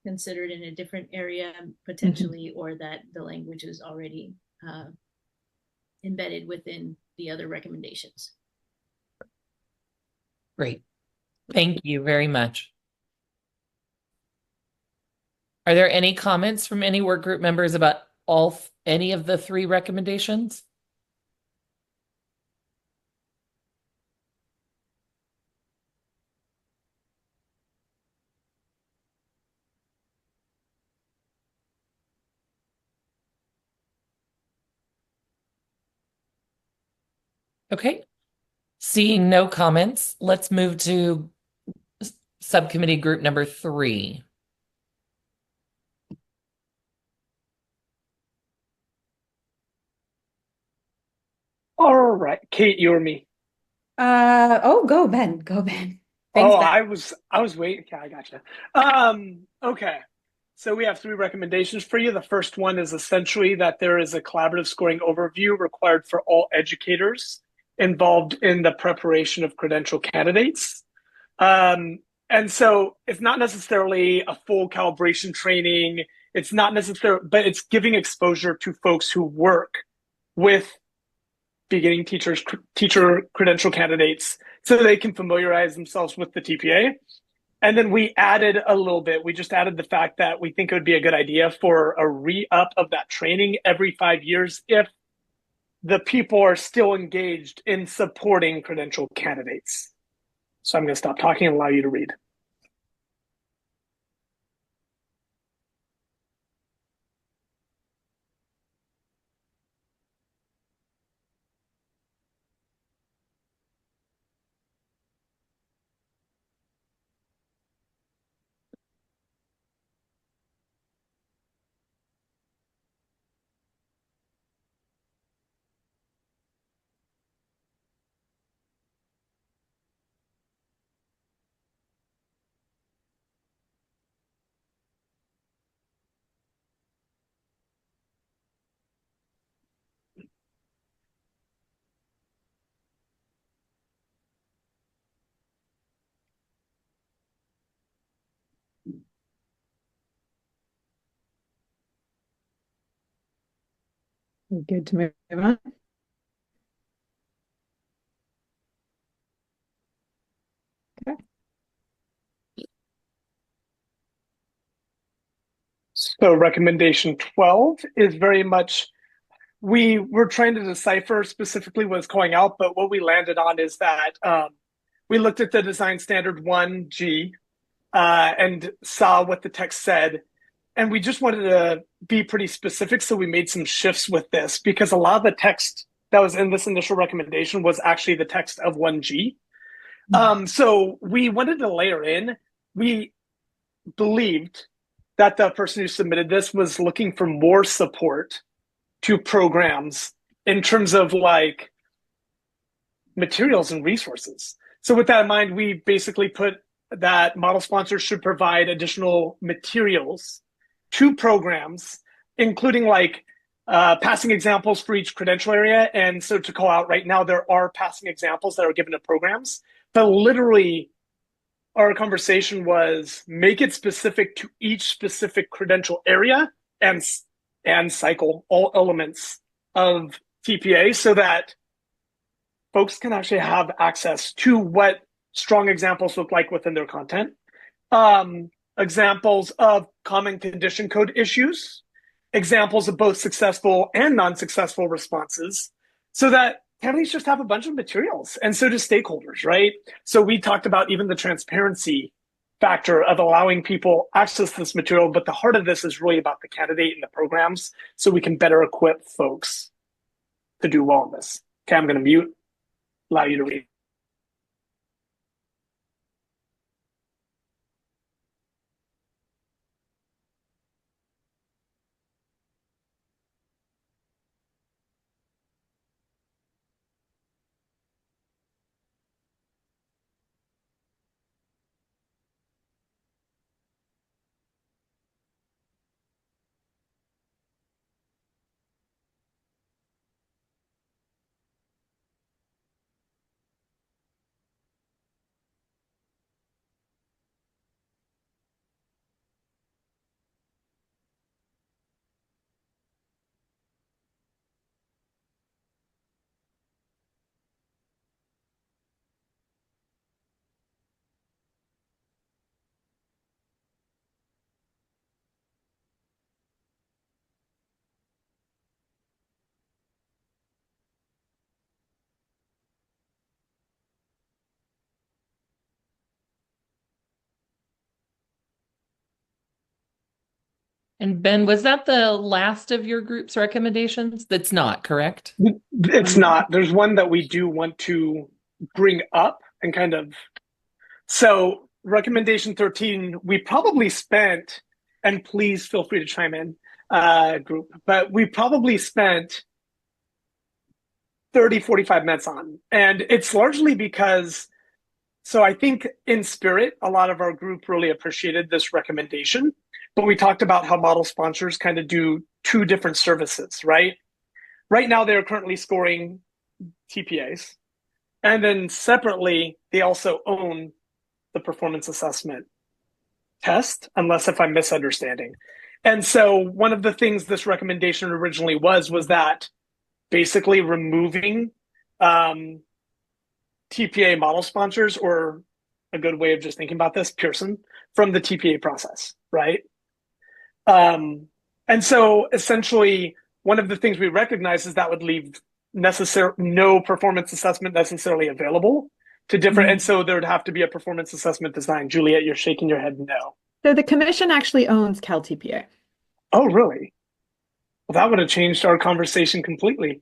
considered in a different area potentially, or that the language is already embedded within the other recommendations. Great. Thank you very much. Are there any comments from any work group members about any of the 3 recommendations? Okay. Seeing no comments, let's move to subcommittee group number 3. All right, Kate, you or me? Go Ben. Go Ben. Thanks, Ben. I was waiting. Okay, I gotcha. Okay. So we have 3 recommendations for you. The first one is essentially that there is a collaborative scoring overview required for all educators involved in the preparation of credential candidates. And so it's not necessarily a full calibration training. It's not necessarily, but it's giving exposure to folks who work with beginning teacher credential candidates so they can familiarize themselves with the TPA. And then we added a little bit. We just added the fact that we think it would be a good idea for a re-up of that training every 5 years if the people are still engaged in supporting credential candidates. So I'm going to stop talking and allow you to read. Good to move on. Okay. So recommendation 12 is very much, we were trying to decipher specifically what's calling out, but what we landed on is that we looked at the design standard 1G and saw what the text said. And we just wanted to be pretty specific. So we made some shifts with this because a lot of the text that was in this initial recommendation was actually the text of 1G. So we wanted to layer in, we believed that the person who submitted this was looking for more support to programs in terms of like materials and resources. So with that in mind, we basically put that model sponsors should provide additional materials to programs, including like passing examples for each credential area. And so to call out right now, there are passing examples that are given to programs, but literally our conversation was make it specific to each specific credential area and cycle all elements of TPA so that folks can actually have access to what strong examples look like within their content. Examples of common condition code issues, examples of both successful and non-successful responses, so that counties just have a bunch of materials, and so do stakeholders, right? So we talked about even the transparency factor of allowing people access to this material, but the heart of this is really about the candidate and the programs, so we can better equip folks to do well in this. Okay, I'm going to mute, allow you to read. And Ben, was that the last of your group's recommendations? That's not correct. It's not. There's one that we do want to bring up and kind of. So, recommendation 13, we probably spent, and please feel free to chime in, group, but we probably spent 30, 45 minutes on. And it's largely because, so I think in spirit, a lot of our group really appreciated this recommendation. But we talked about how model sponsors kind of do two different services, right? Right now, they're currently scoring TPAs. And then separately, they also own the performance assessment test, unless if I'm misunderstanding. And so one of the things this recommendation originally was that basically removing TPA model sponsors, or a good way of just thinking about this, Pearson, from the TPA process, right? And so essentially, one of the things we recognize is that would leave no performance assessment necessarily available to different, and so there would have to be a performance assessment design. Juliet, you're shaking your head no. So the commission actually owns Cal TPA. Oh, really? Well, that would have changed our conversation completely.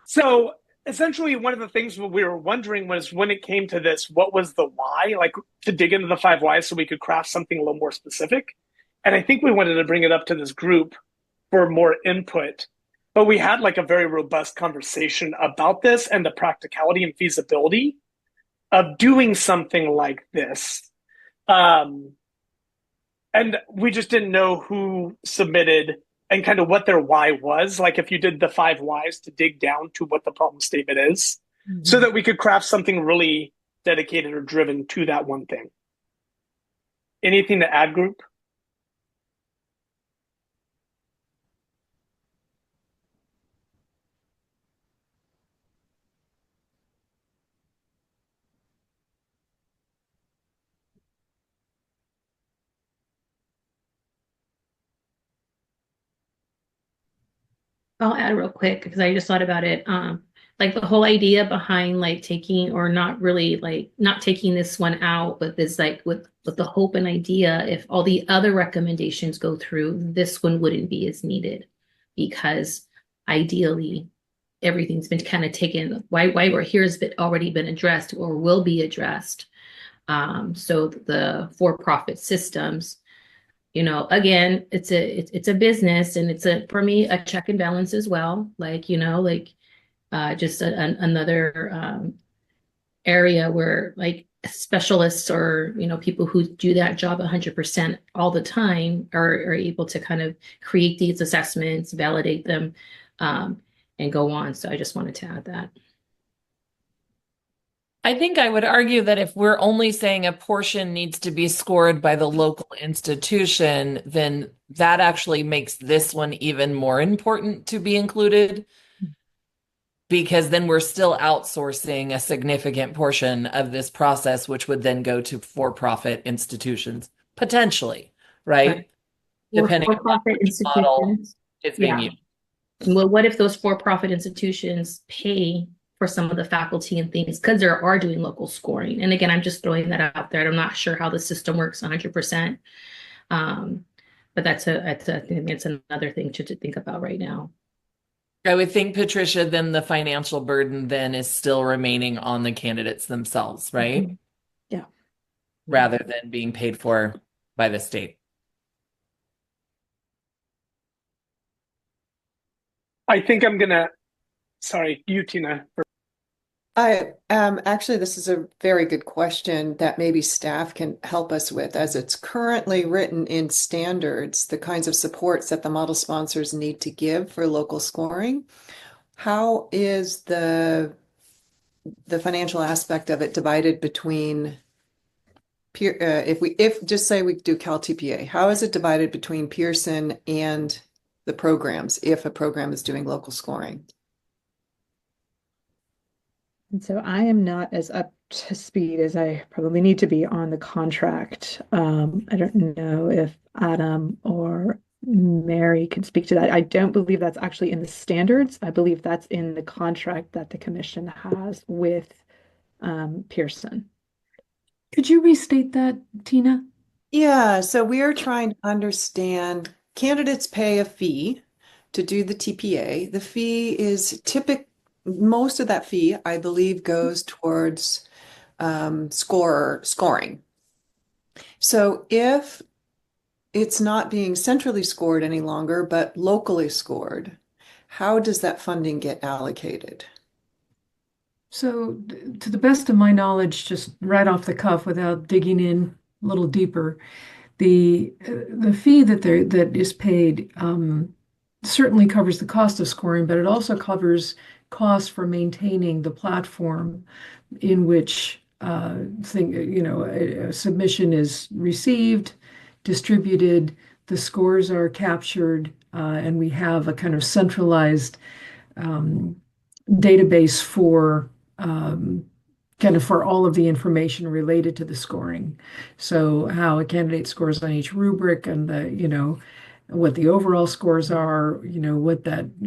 So essentially, one of the things we were wondering was, when it came to this, what was the why? Like, to dig into the 5 whys so we could craft something a little more specific. And I think we wanted to bring it up to this group for more input. But we had like a very robust conversation about this and the practicality and feasibility of doing something like this. And we just didn't know who submitted and kind of what their why was. Like, if you did the 5 whys to dig down to what the problem statement is, so that we could craft something really dedicated or driven to that one thing. Anything to add, group? I'll add real quick because I just thought about it. Like the whole idea behind like taking or not really like not taking this one out, but this like with the hope and idea, if all the other recommendations go through, this one wouldn't be as needed, because ideally everything's been kind of taken. Why we're here has already been addressed or will be addressed. So the for-profit systems, you know, again, it's a business, and it's for me a check and balance as well. Like, you know, like just another area where like specialists or, you know, people who do that job 100% all the time are able to kind of create these assessments, validate them, and go on. So I just wanted to add that. I think I would argue that if we're only saying a portion needs to be scored by the local institution, then that actually makes this one even more important to be included, because then we're still outsourcing a significant portion of this process, which would then go to for-profit institutions, potentially, right? Or Depending on for-profit which model institutions. is being Yeah. used. Well, what if those for-profit institutions pay for some of the faculty and things because they are doing local scoring? And again, I'm just throwing that out there. I'm not sure how the system works 100%. But I think it's another thing to think about right now. I would think, Patricia, then the financial burden then is still remaining on the candidates themselves, right? Yeah. Rather than being paid for by the state. I think I'm gonna, sorry, you, Tina. Actually, this is a very good question that maybe staff can help us with. As it's currently written in standards, the kinds of supports that the model sponsors need to give for local scoring, how is the financial aspect of it divided between peer, if just say we do Cal TPA, how is it divided between Pearson and the programs if a program is doing local scoring? And so I am not as up to speed as I probably need to be on the contract. I don't know if Adam or Mary can speak to that. I don't believe that's actually in the standards. I believe that's in the contract that the commission has with Pearson. Could you restate that, Tina? Yeah, so we are trying to understand candidates pay a fee to do the TPA. The fee is most of that fee, I believe, goes towards scoring. So if it's not being centrally scored any longer, but locally scored, how does that funding get allocated? So, to the best of my knowledge, just right off the cuff without digging in a little deeper, the fee that is paid certainly covers the cost of scoring, but it also covers costs for maintaining the platform in which a submission is received, distributed, the scores are captured, and we have a kind of centralized database for kind of for all of the information related to the scoring. So how a candidate scores on each rubric and what the overall scores are,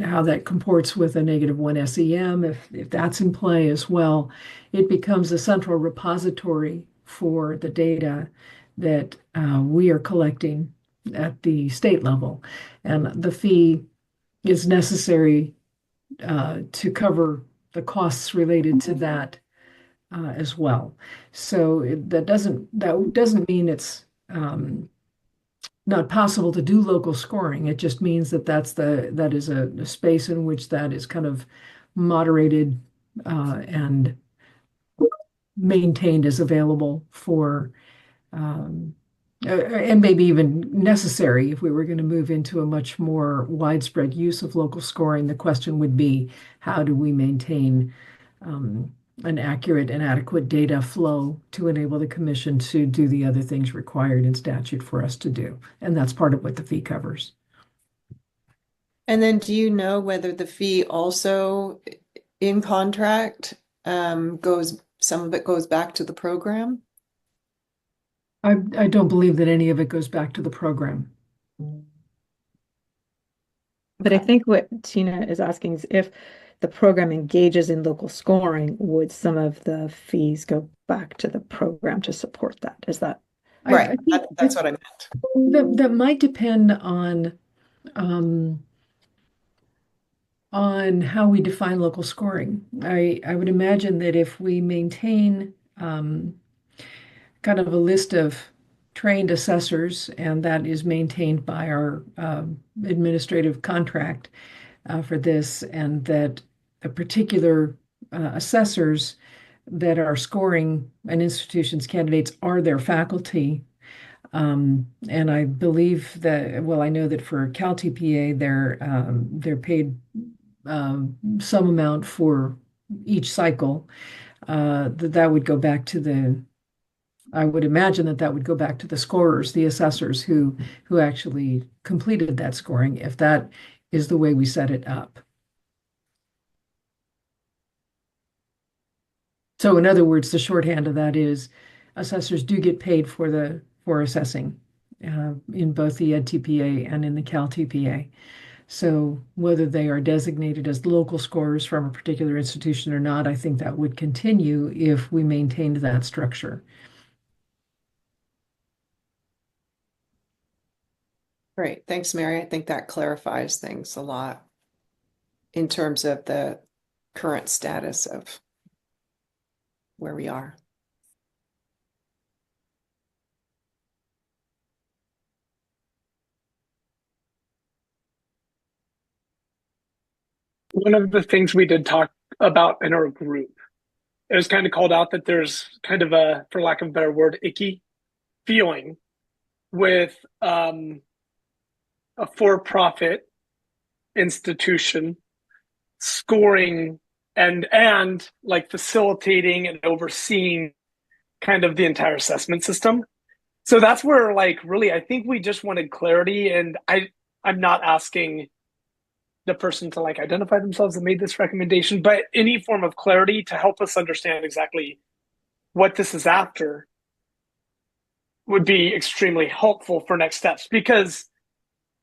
how that comports with a -1 SEM, if that's in play as well. It becomes a central repository for the data that we are collecting at the state level. And the fee is necessary to cover the costs related to that as well. So that doesn't mean it's not possible to do local scoring. It just means that that is a space in which that is kind of moderated and maintained as available for and maybe even necessary if we were going to move into a much more widespread use of local scoring. The question would be, how do we maintain an accurate and adequate data flow to enable the commission to do the other things required in statute for us to do? And that's part of what the fee covers. And then do you know whether the fee also in contract some of it goes back to the program? I don't believe that any of it goes back to the program. But I think what Tina is asking is if the program engages in local scoring, would some of the fees go back to the program to support that? Is that right? That's what I meant. That might depend on how we define local scoring. I would imagine that if we maintain kind of a list of trained assessors, and that is maintained by our administrative contract for this, and that a particular assessors that are scoring an institution's candidates are their faculty. And I believe that, well, I know that for Cal TPA, they're paid some amount for each cycle. That would go back to I would imagine that would go back to the scorers, the assessors who actually completed that scoring, if that is the way we set it up. So in other words, the shorthand of that is assessors do get paid for assessing in both the Ed TPA and in the Cal TPA. So whether they are designated as local scorers from a particular institution or not, I think that would continue if we maintained that structure. Great. Thanks, Mary. I think that clarifies things a lot in terms of the current status of where we are. One of the things we did talk about in our group, it was kind of called out that there's kind of a, for lack of a better word, icky feeling with a for-profit institution scoring and like facilitating and overseeing kind of the entire assessment system. So that's where like really I think we just wanted clarity, and I'm not asking the person to like identify themselves and made this recommendation, but any form of clarity to help us understand exactly what this is after would be extremely helpful for next steps. Because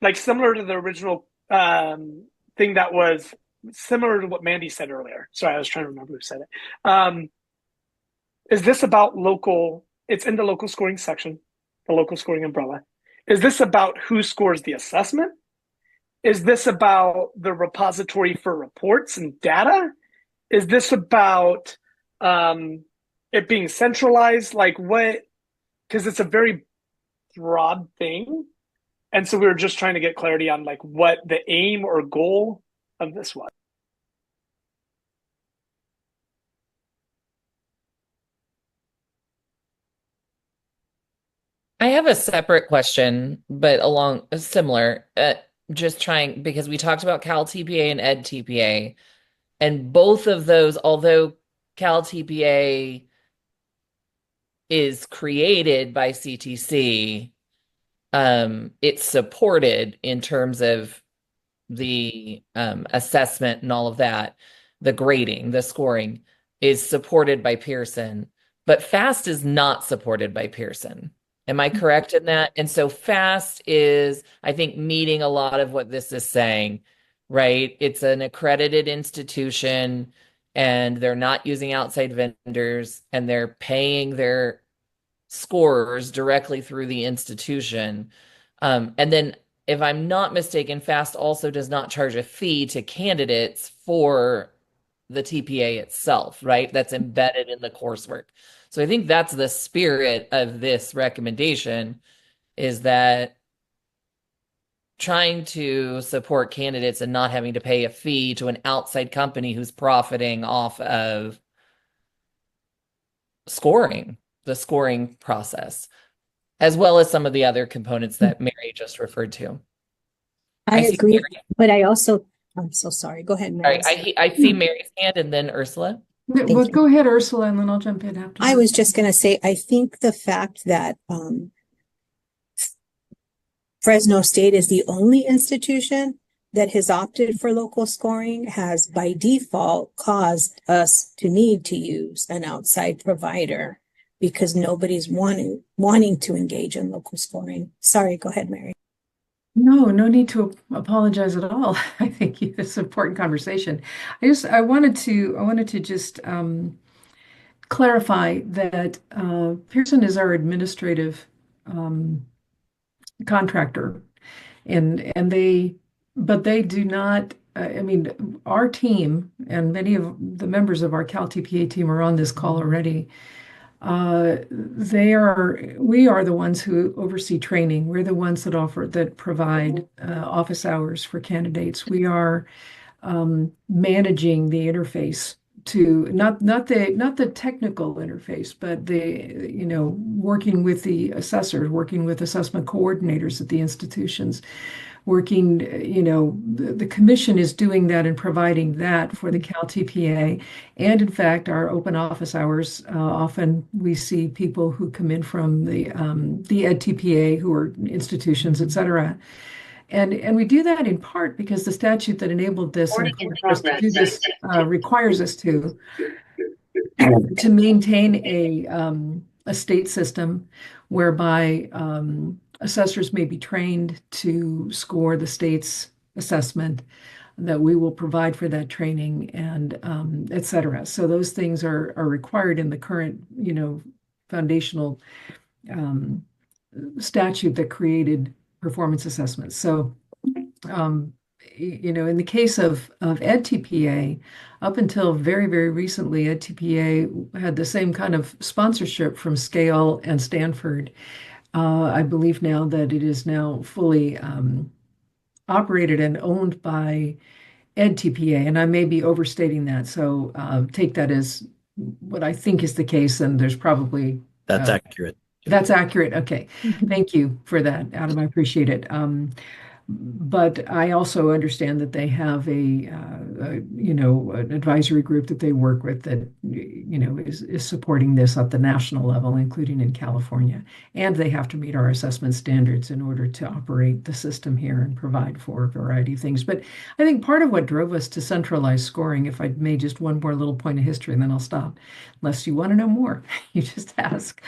like similar to the original thing that was similar to what Mandy said earlier. Sorry, I was trying to remember who said it. Is this about local, it's in the local scoring section, the local scoring umbrella. Is this about who scores the assessment? Is this about the repository for reports and data? Is this about it being centralized? Like what? Because it's a very broad thing. And so we were just trying to get clarity on like what the aim or goal of this was. I have a separate question, but along similar, just trying because we talked about Cal TPA and Ed TPA, and both of those, although Cal TPA is created by CTC, it's supported in terms of the assessment and all of that. The grading, the scoring is supported by Pearson, but FAST is not supported by Pearson. Am I correct in that? And so FAST is, I think, meeting a lot of what this is saying, right? It's an accredited institution and they're not using outside vendors and they're paying their scorers directly through the institution. And then, if I'm not mistaken, FAST also does not charge a fee to candidates for the TPA itself, right? That's embedded in the coursework. So I think that's the spirit of this recommendation, is that trying to support candidates and not having to pay a fee to an outside company who's profiting off of scoring, the scoring process, as well as some of the other components that Mary just referred to. I see agree, Mary. but I'm so sorry. Go ahead, Mary. I see Mary's hand and then Ursula. Well, go ahead, Ursula, and then I'll jump in after. I was just going to say, I think the fact that Fresno State is the only institution that has opted for local scoring has by default caused us to need to use an outside provider because nobody's wanting to engage in local scoring. Sorry, go ahead, Mary. No need to apologize at all. I think it's an important conversation. I wanted to just clarify that Pearson is our administrative contractor, but they do not. I mean, our team and many of the members of our Cal TPA team are on this call already. We are the ones who oversee training. We're the ones that provide office hours for candidates. We are managing the interface to not the technical interface, but working with the assessors, working with assessment coordinators at the institutions, working, the commission is doing that and providing that for the Cal TPA. And in fact, our open office hours, often we see people who come in from the Ed TPA, who are institutions, et cetera. And we do that in part because the statute that enabled this and us to do this requires us to maintain a state system whereby assessors may be trained to score the state's assessment that we will provide for that training and et cetera. So those things are required in the current, foundational statute that created performance assessments. So, in the case of EdTPA, up until very, very recently, EdTPA had the same kind of sponsorship from Scale and Stanford. I believe now that it is now fully operated and owned by EdTPA, and I may be overstating that. So take that as what I think is the case, and there's probably That's accurate. That's accurate. Okay. Thank you for that, Adam. I appreciate it. But I also understand that they have an advisory group that they work with that, is supporting this at the national level, including in California. And they have to meet our assessment standards in order to operate the system here and provide for a variety of things. But I think part of what drove us to centralize scoring, if I may just one more little point of history, and then I'll stop, unless you want to know more, you just ask.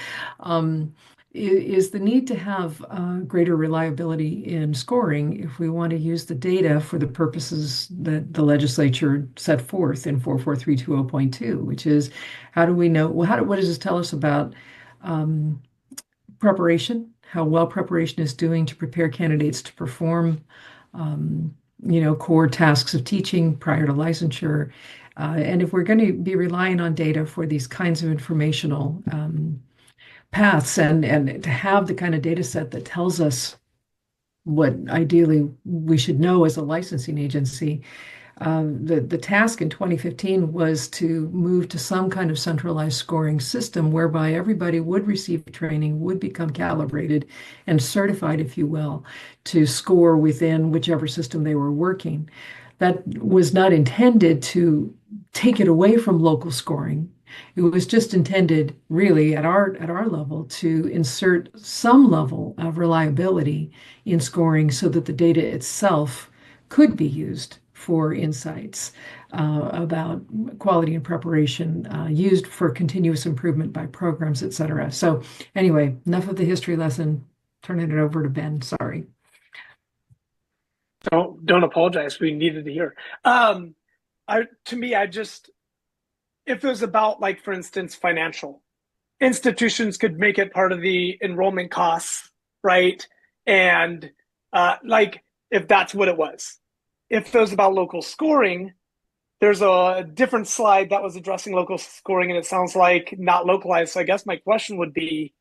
Is the need to have greater reliability in scoring if we want to use the data for the purposes that the legislature set forth in 44320.2, which is how do we know, what does this tell us about preparation, how well preparation is doing to prepare candidates to perform, core tasks of teaching prior to licensure. And if we're going to be relying on data for these kinds of informational paths and to have the kind of data set that tells us what ideally we should know as a licensing agency. The task in 2015 was to move to some kind of centralized scoring system whereby everybody would receive training, would become calibrated and certified, if you will, to score within whichever system they were working. That was not intended to take it away from local scoring. It was just intended really at our level to insert some level of reliability in scoring so that the data itself could be used for insights about quality and preparation, used for continuous improvement by programs, et cetera. So anyway, enough of the history lesson. Turning it over to Ben. Sorry. Don't apologize. We needed to hear. If it was about, like, for instance, financial institutions could make it part of the enrollment costs, right? And if that's what it was. If it was about local scoring, there's a different slide that was addressing local scoring, and it sounds like not localized. So I guess my question would be,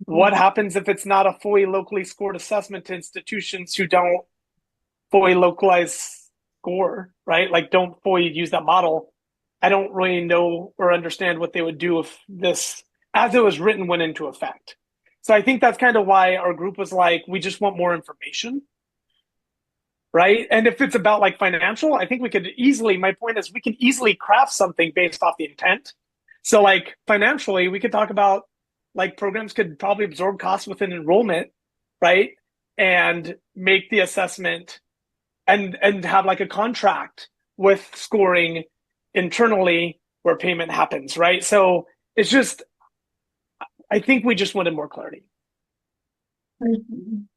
what happens if it's not a fully locally scored assessment to institutions who don't fully localize score, right? Like, don't fully use that model. I don't really know or understand what they would do if this, as it was written, went into effect. So I think that's kind of why our group was like, we just want more information, right? And if it's about like financial, I think we could easily, my point is we can easily craft something based off the intent. So like financially, we could talk about like programs could probably absorb costs within enrollment, right? And make the assessment and have like a contract with scoring internally where payment happens, right? So it's just, I think we just wanted more clarity.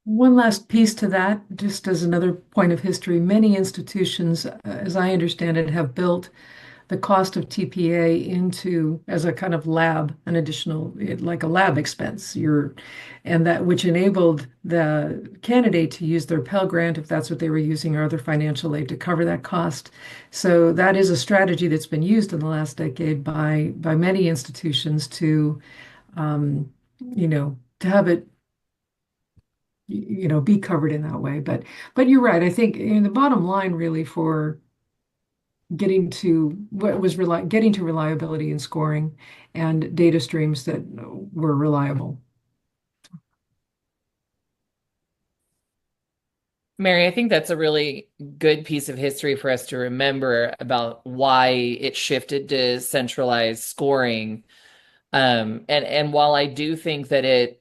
One last piece to that, just as another point of history, many institutions, as I understand it, have built the cost of TPA into as a kind of lab, an additional, like a lab expense. And that which enabled the candidate to use their Pell Grant, if that's what they were using, or other financial aid to cover that cost. So that is a strategy that's been used in the last decade by many institutions to, to have it, be covered in that way. But you're right. I think the bottom line really for getting to reliability in scoring and data streams that were reliable. Mary, I think that's a really good piece of history for us to remember about why it shifted to centralized scoring. And while I do think that it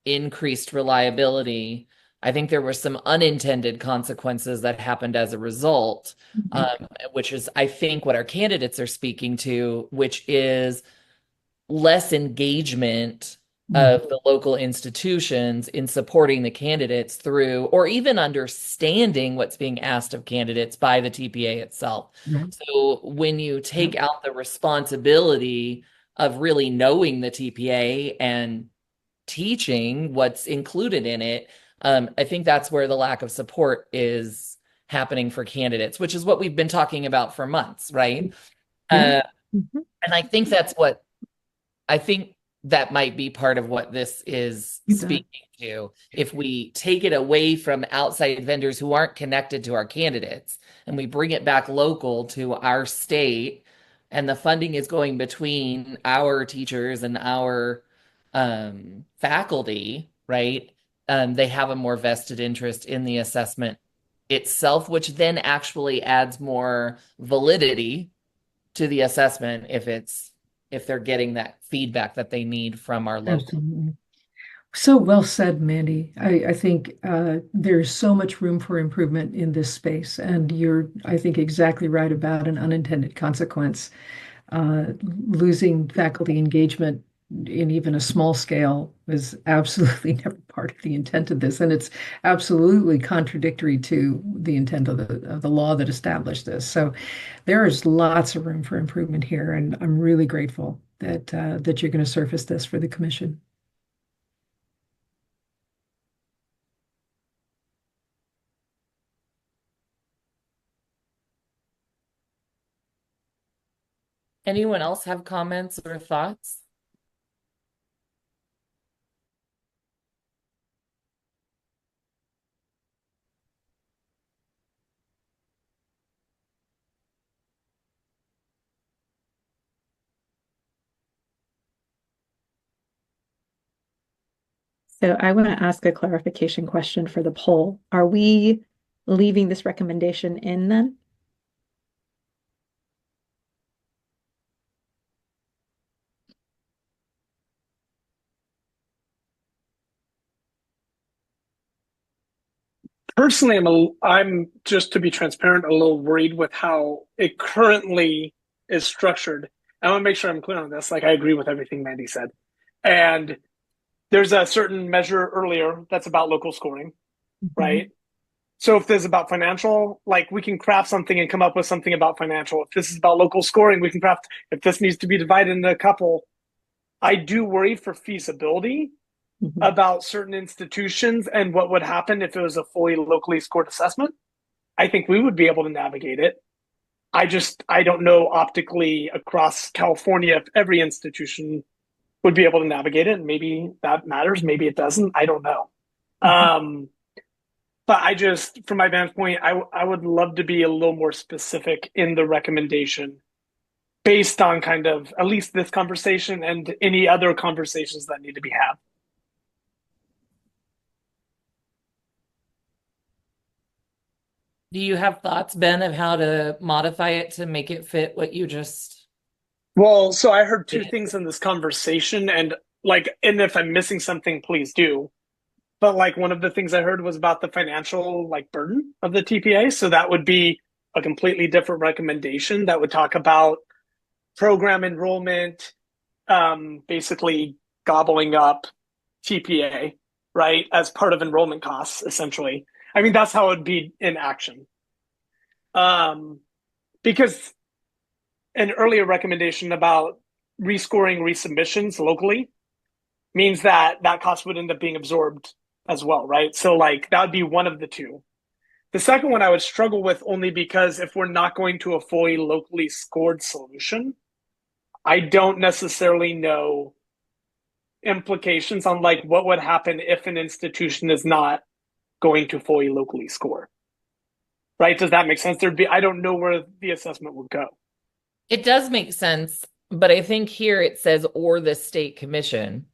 increased reliability, I think there were some unintended consequences that happened as a result, which is, I think, what our candidates are speaking to, which is less engagement of the local institutions in supporting the candidates through, or even understanding what's being asked of candidates by the TPA itself. Right. So when you take out the responsibility of really knowing the TPA and teaching what's included in it, I think that's where the lack of support is happening for candidates, which is what we've been talking about for months, right? Yeah. And I think I think that might be part of what this is You bet. speaking to. If we take it away from outside vendors who aren't connected to our candidates and we bring it back local to our state, and the funding is going between our teachers and our faculty, right? They have a more vested interest in the assessment itself, which then actually adds more validity to the assessment if they're getting that feedback that they need from our local. Absolutely. So well said, Mandy. I think there's so much room for improvement in this space, and you're, I think, exactly right about an unintended consequence. Losing faculty engagement in even a small scale was absolutely never part of the intent of this, and it's absolutely contradictory to the intent of the law that established this. So there is lots of room for improvement here, and I'm really grateful that that you're going to surface this for the commission. Anyone else have comments or thoughts? So I want to ask a clarification question for the poll. Are we leaving this recommendation in then? Personally, I'm just to be transparent, a little worried with how it currently is structured. I want to make sure I'm clear on this. Like, I agree with everything Mandy said. And there's a certain measure earlier that's about local scoring, right? So if this is about financial, like we can craft something and come up with something about financial. If this is about local scoring, we can craft, if this needs to be divided into a couple. I do worry for feasibility about certain institutions and what would happen if it was a fully locally scored assessment. I think we would be able to navigate it. I don't know optically across California if every institution would be able to navigate it. Maybe that matters. Maybe it doesn't. I don't know. But I just, from my vantage point, I would love to be a little more specific in the recommendation based on kind of at least this conversation and any other conversations that need to be had. Do you have thoughts, Ben, of how to modify it to make it fit what you just... Well, so I heard two things in this conversation, and if I'm missing something, please do. But like one of the things I heard was about the financial burden of the TPA. So that would be a completely different recommendation that would talk about program enrollment, basically gobbling up TPA, right, as part of enrollment costs, essentially. I mean, that's how it would be in action. Because an earlier recommendation about rescoring resubmissions locally means that cost would end up being absorbed as well, right? So that would be one of the two. The second one I would struggle with only because if we're not going to a fully locally scored solution, I don't necessarily know implications on what would happen if an institution is not going to fully locally score. Right? Does that make sense? I don't know where the assessment would go. It does make sense, but I think here it says or the state commission.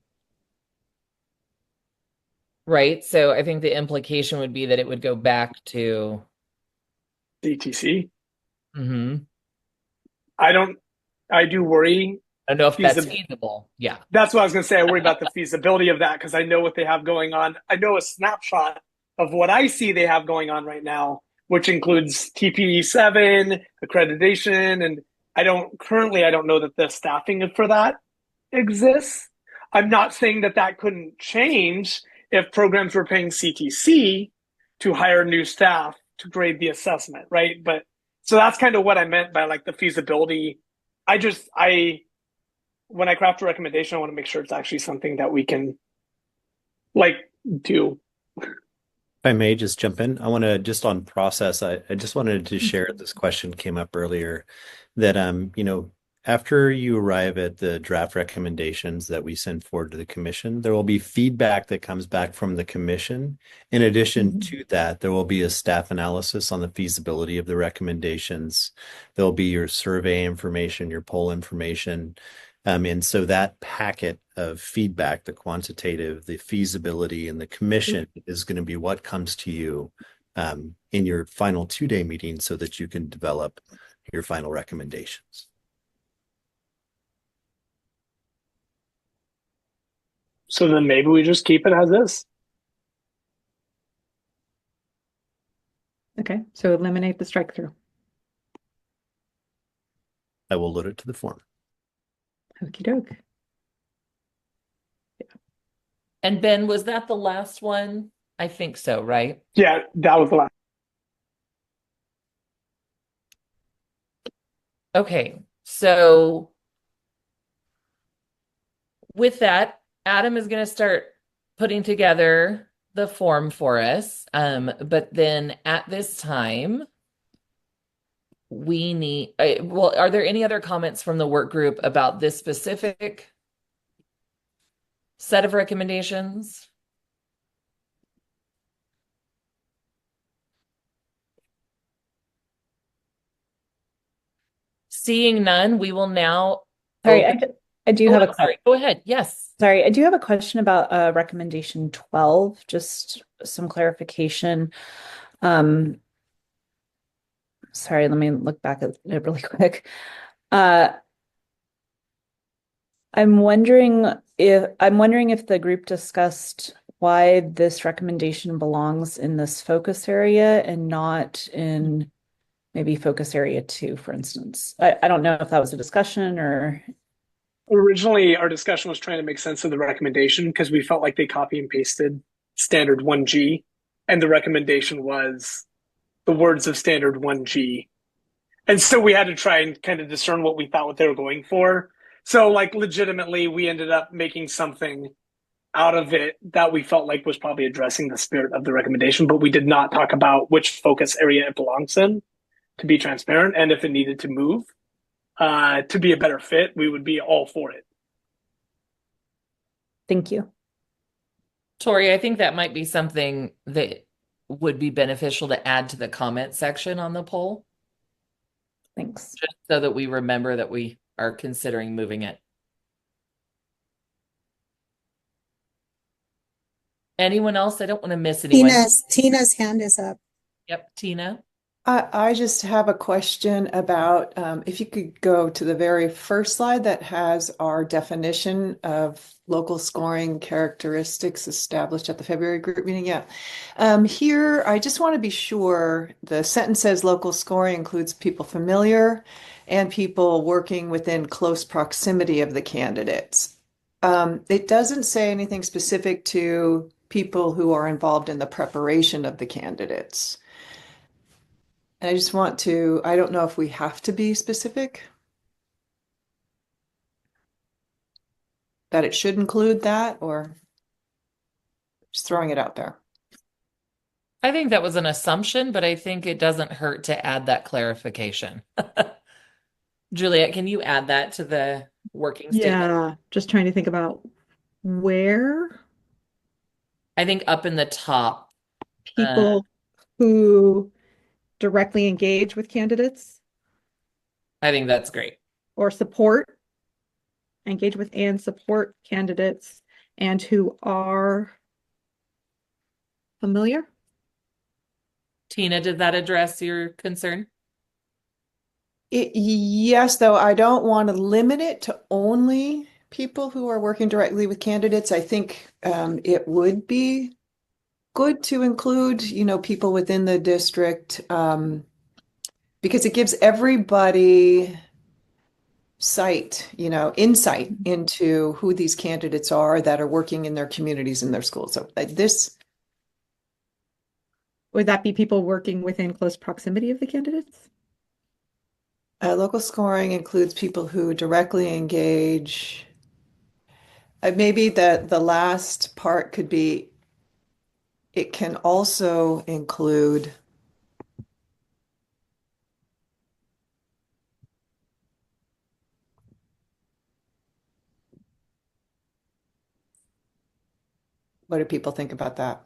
Right? So I think the implication would be that it would go back to DTC. Mm-hmm. I do worry. I don't know if that's feasible. Yeah. That's what I was going to say. I worry about the feasibility of that because I know what they have going on. I know a snapshot of what I see they have going on right now, which includes TPE7, accreditation, and I don't know that the staffing for that exists. I'm not saying that that couldn't change if programs were paying CTC to hire new staff to grade the assessment, right? But so that's kind of what I meant by like the feasibility. When I craft a recommendation, I want to make sure it's actually something that we can like do. If I may just jump in, I want to just on process, I just wanted to share this question came up earlier that, after you arrive at the draft recommendations that we send forward to the commission, there will be feedback that comes back from the commission. In addition to that, there will be a staff analysis on the feasibility of the recommendations. There'll be your survey information, your poll information. And so that packet of feedback, the quantitative, the feasibility, and the commission is going to be what comes to you in your final 2-day meeting so that you can develop your final recommendations. So then maybe we just keep it as is. Okay, so eliminate the strike through. I will load it to the form. Okie doke. And Ben, was that the last one? I think so, right? Yeah, that was the last. Okay, so with that, Adam is going to start putting together the form for us. But then at this time, we need, well, are there any other comments from the work group about this specific set of recommendations? Seeing none, we will now. Sorry, I do have a sorry. Go ahead. Yes. Sorry, I do have a question about recommendation 12, just some clarification. Sorry, let me look back at it really quick. I'm wondering if the group discussed why this recommendation belongs in this focus area and not in maybe focus area 2, for instance. I don't know if that was a discussion or. Originally, our discussion was trying to make sense of the recommendation because we felt like they copy and pasted standard 1G, and the recommendation was the words of standard 1G. And so we had to try and kind of discern what we thought what they were going for. So like legitimately, we ended up making something out of it that we felt like was probably addressing the spirit of the recommendation, but we did not talk about which focus area it belongs in, to be transparent, and if it needed to move. To be a better fit, we would be all for it. Thank you. Tori, I think that might be something that would be beneficial to add to the comment section on the poll. Thanks. Just so that we remember that we are considering moving it. Anyone else? I don't want to miss anyone. Tina's hand is up. Yep, Tina. I just have a question about if you could go to the very first slide that has our definition of local scoring characteristics established at the February group meeting. Yeah. Here, I just want to be sure the sentence says local scoring includes people familiar and people working within close proximity of the candidates. It doesn't say anything specific to people who are involved in the preparation of the candidates. And I just want to, I don't know if we have to be specific, that it should include that, or just throwing it out there. I think that was an assumption, but I think it doesn't hurt to add that clarification. Juliet, can you add that to the working statement? Yeah, just trying to think about where I think up in the top. people who directly engage with candidates I think that's great. or engage with and support candidates and who are familiar. Tina, did that address your concern? Yes, though I don't want to limit it to only people who are working directly with candidates. I think it would be good to include, people within the district because it gives everybody insight into who these candidates are that are working in their communities and their schools. So this. Would that be people working within close proximity of the candidates? Local scoring includes people who directly engage. Maybe the last part could be, it can also include what do people think about that?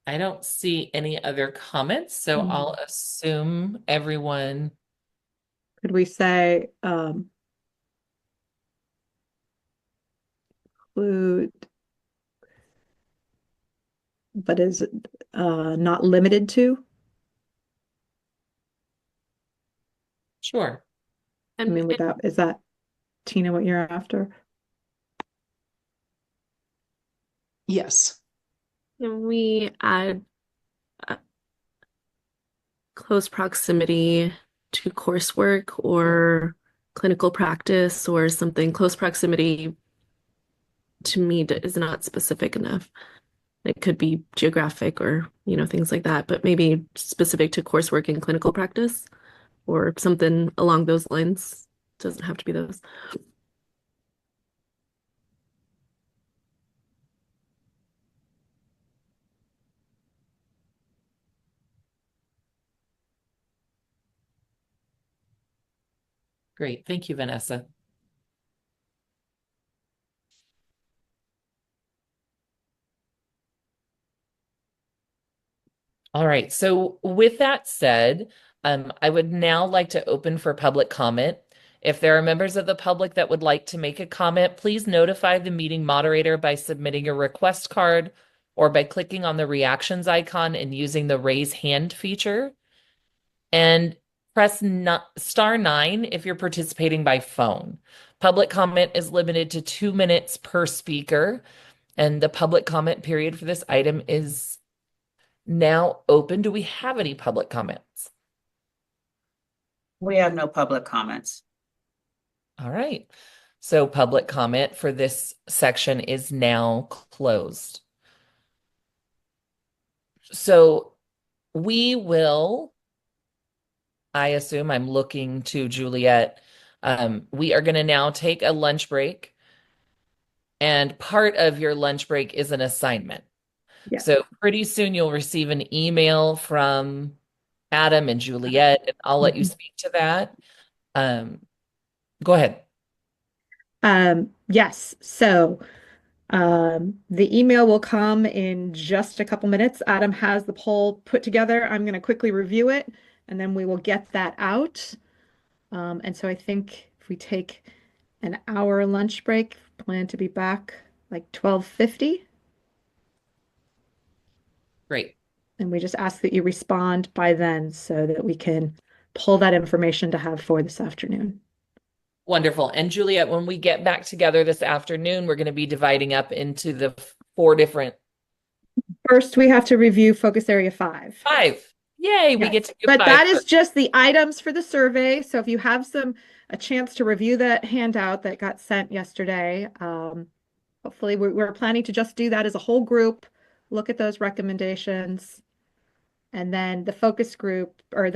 I don't see any other comments, so I'll assume everyone. Could we say include, but is it not limited to? Sure. I mean, is that, Tina, what you're after? Yes. Can we add close proximity to coursework or clinical practice or something? Close proximity to me is not specific enough. It could be geographic or, things like that, but maybe specific to coursework and clinical practice or something along those lines. Doesn't have to be those. Great. Thank you, Vanessa. All right. So with that said, I would now like to open for public comment. If there are members of the public that would like to make a comment, please notify the meeting moderator by submitting a request card or by clicking on the reactions icon and using the raise hand feature. And press *9 if you're participating by phone. Public comment is limited to 2 minutes per speaker, and the public comment period for this item is now open. Do we have any public comments? We have no public comments. All right. So public comment for this section is now closed. So we will, I assume, I'm looking to Juliet. We are going to now take a lunch break. And part of your lunch break is an assignment. Yeah. So pretty soon you'll receive an email from Adam and Juliet, and I'll let you speak to that. Go ahead. Yes. So the email will come in just a couple minutes. Adam has the poll put together. I'm going to quickly review it, and then we will get that out. And so I think if we take an hour lunch break, plan to be back like 12:50. Great. And we just ask that you respond by then so that we can pull that information to have for this afternoon. Wonderful. And Juliet, when we get back together this afternoon, we're going to be dividing up into the 4 different. First, we have to review focus area 5. 5. Yay, we Yes. get to do But 5 that is first. just the items for the survey. So if you have a chance to review that handout that got sent yesterday, hopefully we're planning to just do that as a whole group, look at those recommendations. And then the focus group or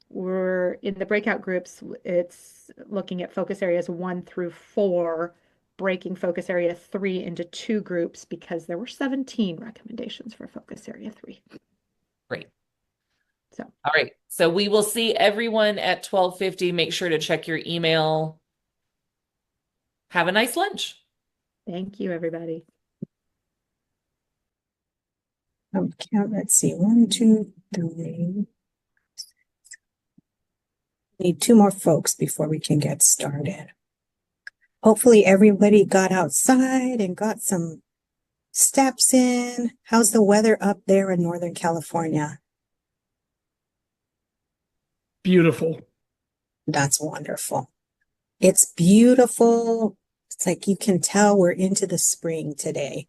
we're in the breakout groups, it's looking at focus areas 1 through 4, breaking focus area 3 into 2 groups because there were 17 recommendations for focus area 3. Great. So, all right. So we will see everyone at 12:50. Make sure to check your email. Have a nice lunch. Thank you, everybody. Okay, let's see. 1, 2, 3. Need 2 more folks before we can get started. Hopefully everybody got outside and got some steps in. How's the weather up there in Northern California? Beautiful. That's wonderful. It's beautiful It's like you can tell we're into the spring today.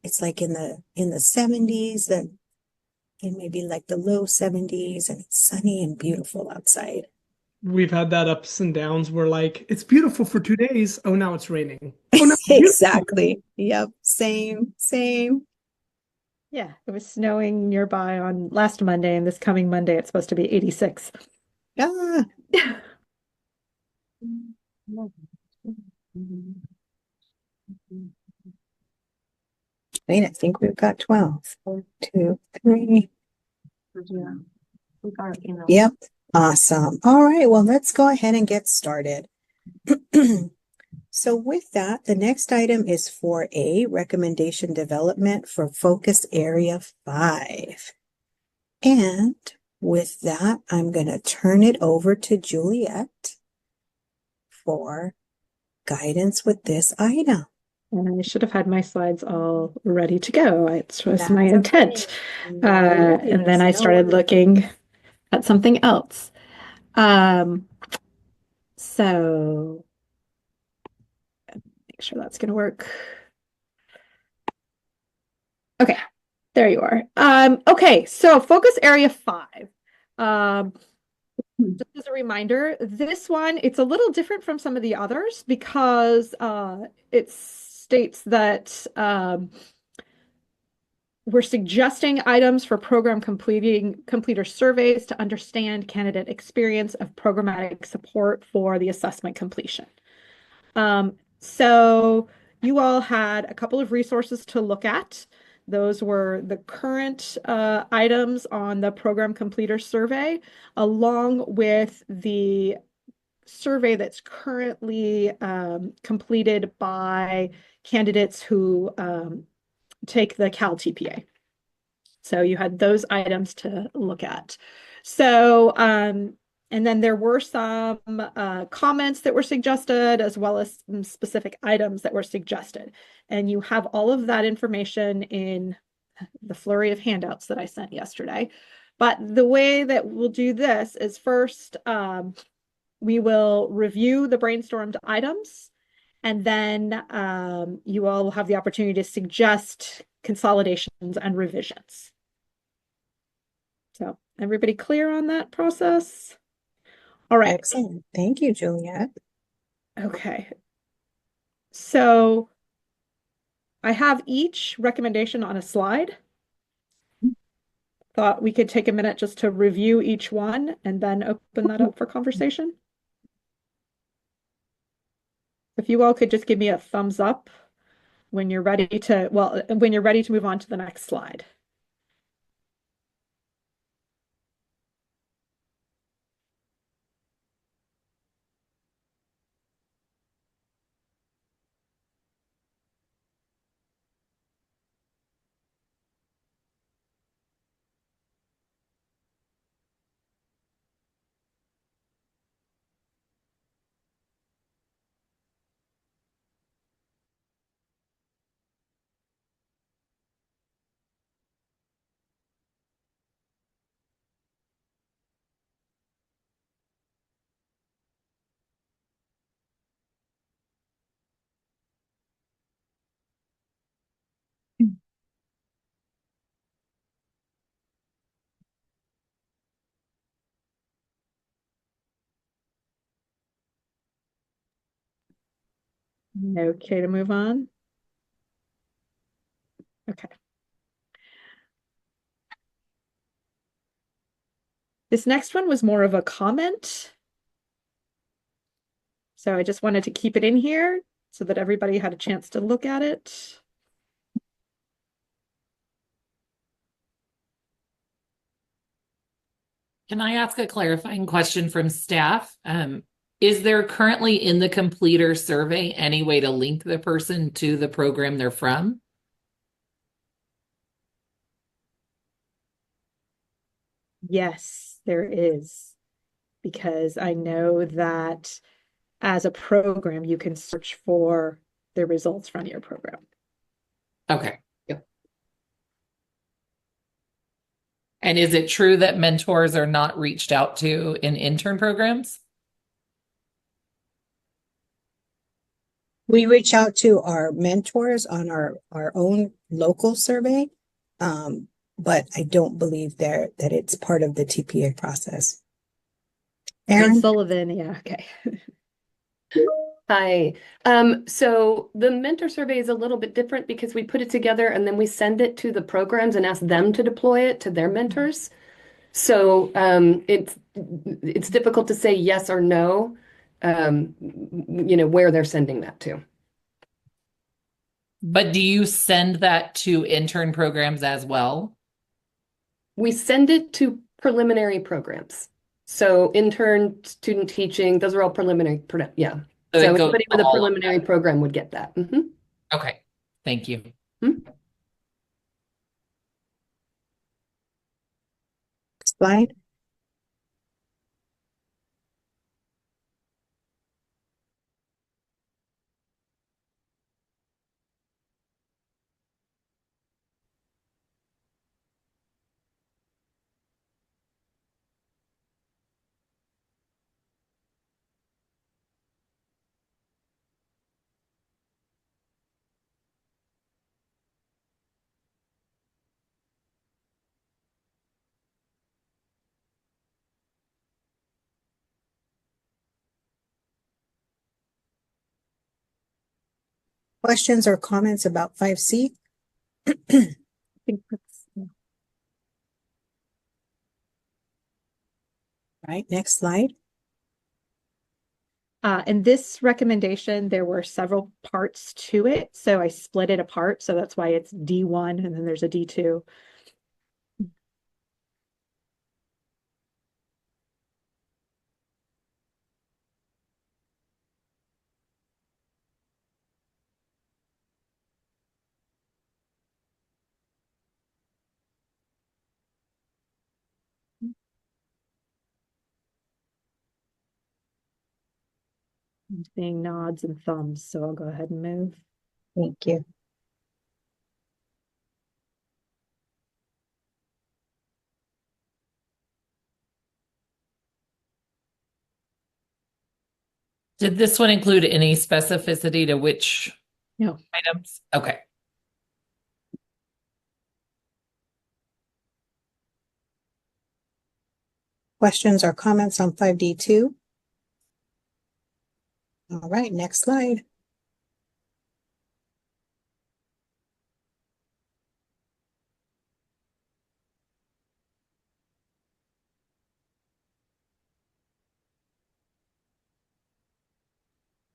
It's like in the 70s, then in maybe like the low 70s, and it's sunny and beautiful outside. We've had that ups and downs. We're like, it's beautiful for 2 days. Oh, now it's raining. Oh, no, it's beautiful. Exactly. Yep. Same. Yeah, it was snowing nearby on last Monday, and this coming Monday it's supposed to be 86. Ah. Wait, I think we've got 12. 1, 2, 3. Yeah, we got it, Yep. Awesome. All right. Well, let's go ahead and get started. So with that, the next item is 4A, recommendation development for focus area 5. And with that, I'm going to turn it over to Juliet for guidance with this item. And I should have had my slides all ready to go. It was That's my okay. intent. And then I started looking at something else. So make sure that's going to work. Okay, there you are. Okay, so focus area 5. Just as a reminder, this one, it's a little different from some of the others because it states that we're suggesting items for program completer surveys to understand candidate experience of programmatic support for the assessment completion. So you all had a couple of resources to look at. Those were the current items on the program completer survey, along with the survey that's currently completed by candidates who take the Cal TPA. So you had those items to look at. So, and then there were some comments that were suggested, as well as some specific items that were suggested. And you have all of that information in the flurry of handouts that I sent yesterday. But the way that we'll do this is first, we will review the brainstormed items, and then you all will have the opportunity to suggest consolidations and revisions. So everybody clear on that process? All right. Excellent. Thank you, Juliet. Okay. So I have each recommendation on a slide. Thought we could take a minute just to review each one and then open that up for conversation. If you all could just give me a thumbs up when you're ready to, well, when you're ready to move on to the next slide. Okay to move on? Okay. This next one was more of a comment. So I just wanted to keep it in here so that everybody had a chance to look at it. Can I ask a clarifying question from staff? Is there currently in the completer survey any way to link the person to the program they're from? Yes, there is, because I know that as a program, you can search for the results from your program. Okay. Yep. And is it true that mentors are not reached out to in intern programs? We reach out to our mentors on our own local survey, but I don't believe that it's part of the TPA process. Aaron? Sullivan, yeah, okay. Hi. So the mentor survey is a little bit different because we put it together and then we send it to the programs and ask them to deploy it to their mentors. So it's difficult to say yes or no, where they're sending that to. But do you send that to intern programs as well? We send it to preliminary programs. So intern, student teaching, those are all preliminary, yeah. So So it goes anybody with to a all of preliminary program would get that. Okay, thank you. Slide. Questions or comments about 5C? Right, next slide. In this recommendation, there were several parts to it, so I split it apart. So that's why it's D1 and then there's a D2. I'm seeing nods and thumbs, so I'll go ahead and move. Thank you. Did this one include any specificity to which No items? Okay. Questions or comments on 5D2? All right, next slide.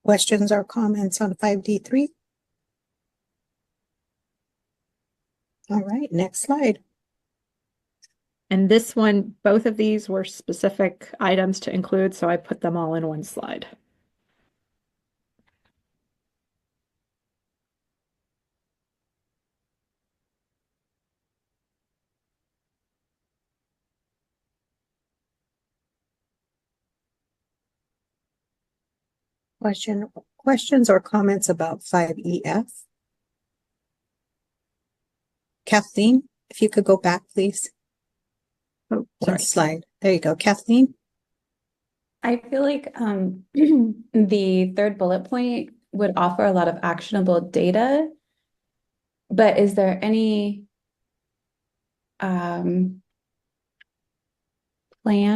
Questions or comments on 5D3? All right, next slide. And this one, both of these were specific items to include, so I put them all in one slide. Questions or comments about 5EF? Kathleen, if you could go back, please. Oh, one slide. There you go. Kathleen? I feel like the third bullet point would offer a lot of actionable data, but is there any plan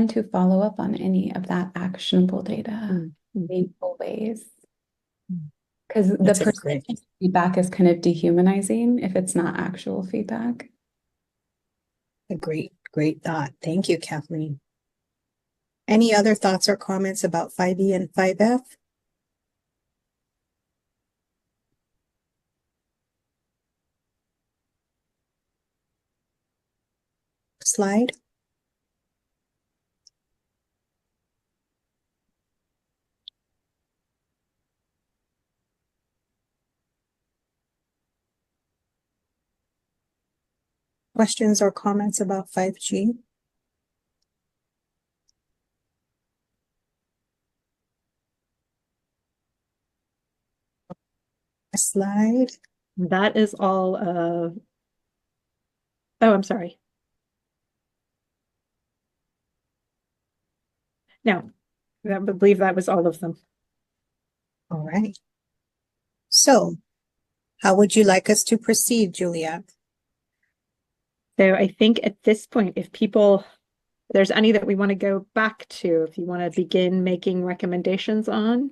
to follow up on any of that actionable data in meaningful ways? Because the percentage feedback is kind of dehumanizing if it's not actual feedback. A great thought. Thank you, Kathleen. Any other thoughts or comments about 5E and 5F? Slide. Questions or comments about 5G? Slide. That is all of, oh, I'm sorry. No, I believe that was all of them. All right. So how would you like us to proceed, Julia? So I think at this point, if there's any that we want to go back to, if you want to begin making recommendations on,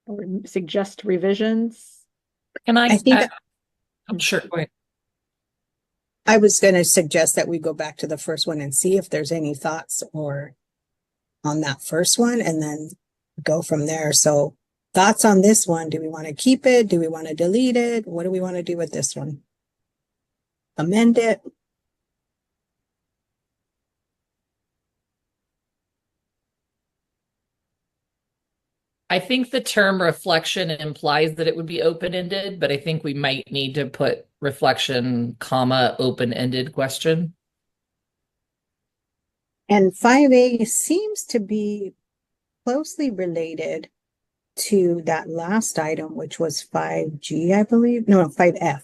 or suggest revisions. Can I think I'm sure. Go ahead. I was going to suggest that we go back to the first one and see if there's any thoughts or on that first one, and then go from there. So thoughts on this one? Do we want to keep it? Do we want to delete it? What do we want to do with this one? Amend it? I think the term reflection implies that it would be open-ended, but I think we might need to put reflection, comma, open-ended question. And 5A seems to be closely related to that last item, which was 5G, I believe. No, 5F.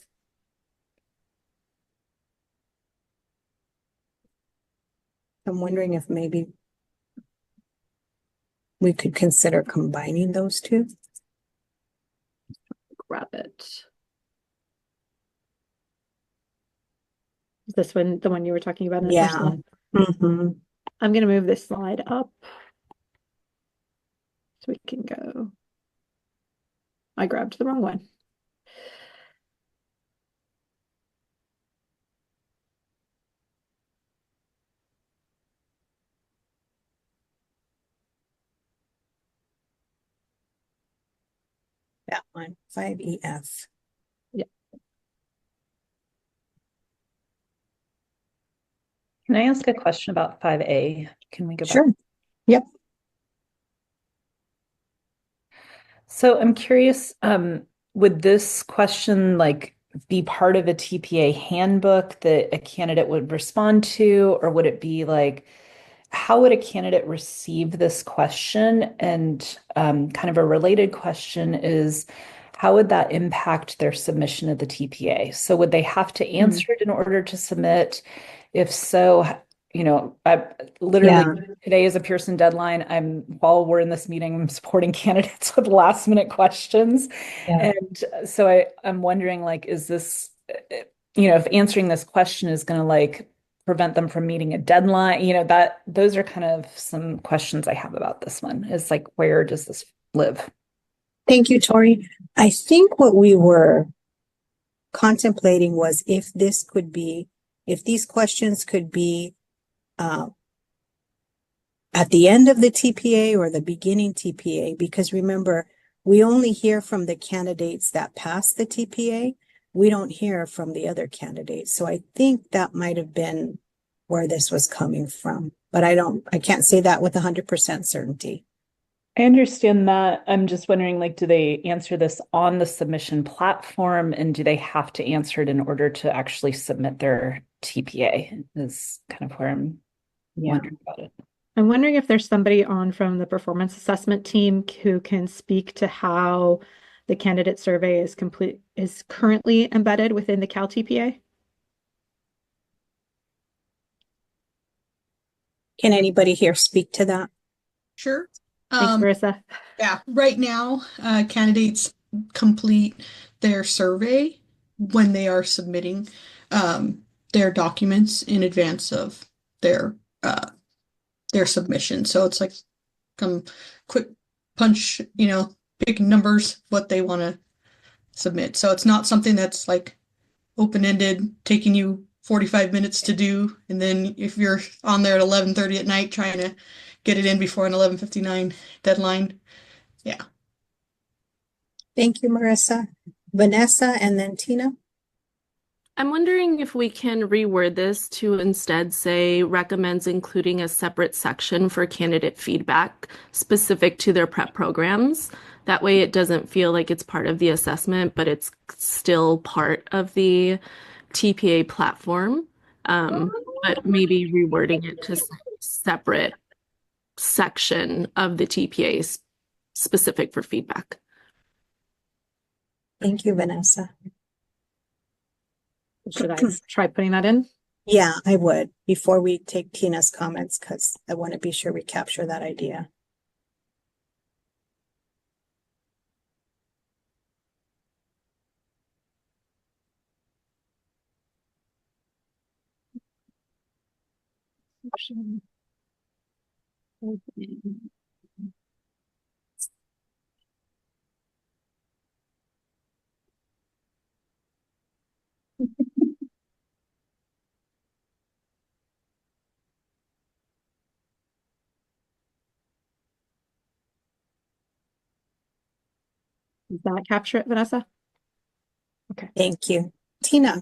I'm wondering if maybe we could consider combining those two. Grab it. Is this one the one you were talking about in the first one? Mm-hmm. I'm going to move this slide up so we can go. I grabbed the wrong one. That one, 5EF. Yeah. Can I ask a question about 5A? Can we go back? Sure. Yep. So I'm curious, would this question like be part of a TPA handbook that a candidate would respond to, or would it be like, how would a candidate receive this question? And kind of a related question is, how would that impact their submission of the TPA? So would they have to answer it in order to submit? If so, I literally today is a Pearson deadline. While we're in this meeting, I'm supporting candidates with last minute questions. Yeah. And so I'm wondering, like, is this, if answering this question is going to like prevent them from meeting a deadline, those are kind of some questions I have about this one. Is like, where does this live? Thank you, Tori. I think what we were contemplating was if these questions could be at the end of the TPA or the beginning TPA, because remember, we only hear from the candidates that pass the TPA. We don't hear from the other candidates. So I think that might have been where this was coming from, but I can't say that with 100% certainty. I understand that. I'm just wondering, like, do they answer this on the submission platform, and do they have to answer it in order to actually submit their TPA? Is kind of where I'm wondering about it. I'm wondering if there's somebody on from the performance assessment team who can speak to how the candidate survey is currently embedded within the Cal TPA. Can anybody here speak to that? Sure. Thanks, Marissa. Yeah, right now, candidates complete their survey when they are submitting their documents in advance of their submission. So it's like quick punch, big numbers, what they want to submit. So it's not something that's like open-ended, taking you 45 minutes to do, and then if you're on there at 11:30 at night trying to get it in before an 11:59 deadline. Yeah. Thank you, Marissa. Vanessa and then Tina. I'm wondering if we can reword this to instead say recommends including a separate section for candidate feedback specific to their prep programs. That way it doesn't feel like it's part of the assessment, but it's still part of the TPA platform. But maybe rewording it to separate section of the TPA specific for feedback. Thank you, Vanessa. Should I try putting that in? Yeah, I would, before we take Tina's comments, because I want to be sure we capture that idea. Does that capture it, Vanessa? Okay. Thank you. Tina.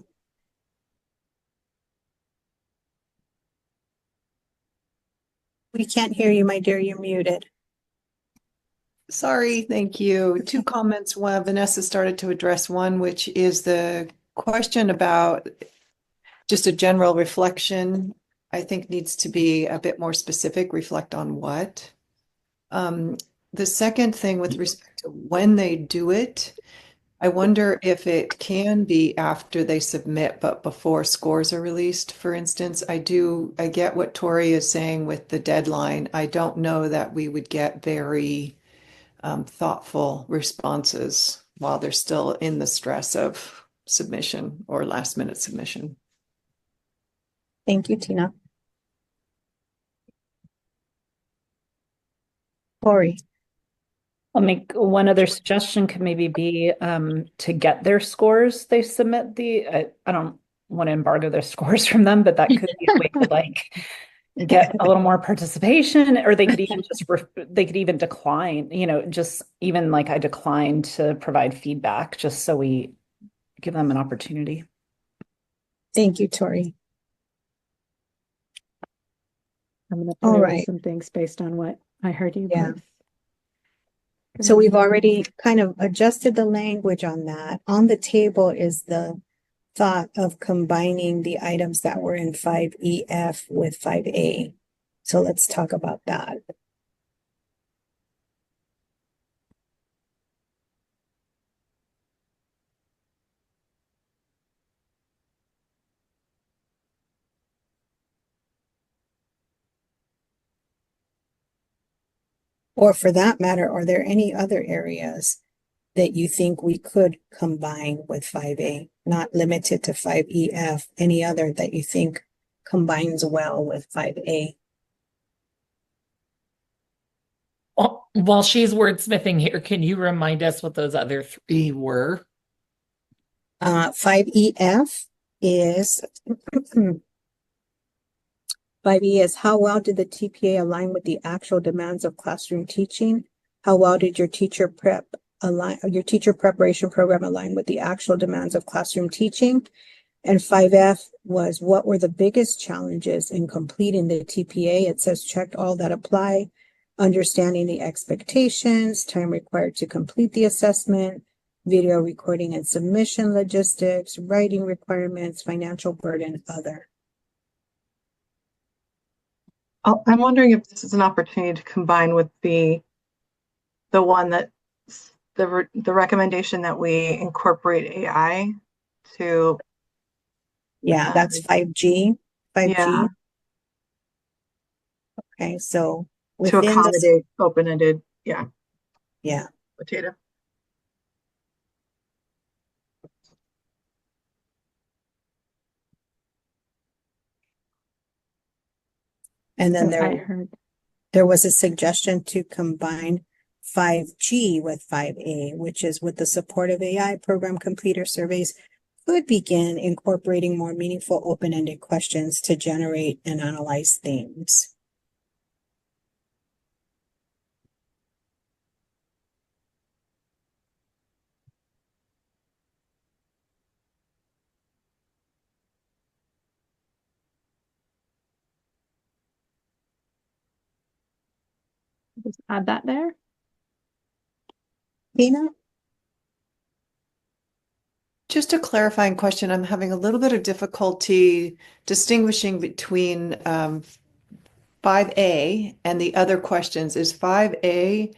We can't hear you, my dear. You're muted. Sorry, thank you. Two comments. One, Vanessa started to address one, which is the question about just a general reflection. I think needs to be a bit more specific, reflect on what. The second thing with respect to when they do it, I wonder if it can be after they submit, but before scores are released, for instance. I get what Tori is saying with the deadline. I don't know that we would get very thoughtful responses while they're still in the stress of submission or last minute submission. Thank you, Tina. Tori. I'll make one other suggestion could maybe be to get their scores they submit I don't want to embargo their scores from them, but that could be a way to like get a little more participation, or they could even just they could even decline, just even like I declined to provide feedback just so we give them an opportunity. Thank you, Tori. I'm going to put away some things based on what I heard you both. So we've already kind of adjusted the language on that. On the table is the thought of combining the items that were in 5EF with 5A. So let's talk about that. Or for that matter, are there any other areas that you think we could combine with 5A, not limited to 5EF, any other that you think combines well with 5A? While she's wordsmithing here, can you remind us what those other three were? 5EF is 5E is how well did the TPA align with the actual demands of classroom teaching? How well did your teacher preparation program align with the actual demands of classroom teaching? And 5F was what were the biggest challenges in completing the TPA? It says checked all that apply, understanding the expectations, time required to complete the assessment, video recording and submission logistics, writing requirements, financial burden, other. I'm wondering if this is an opportunity to combine with the one that the recommendation that we incorporate AI to. Yeah, that's 5G. 5G. Yeah. Okay, so to accommodate open-ended, yeah. Potato. And then there was a suggestion to combine 5G with 5A, which is with the support of AI, program completer surveys could begin incorporating more meaningful open-ended questions to generate and analyze themes. Just add that there. Tina? Just a clarifying question. I'm having a little bit of difficulty distinguishing between 5A and the other questions. Is 5A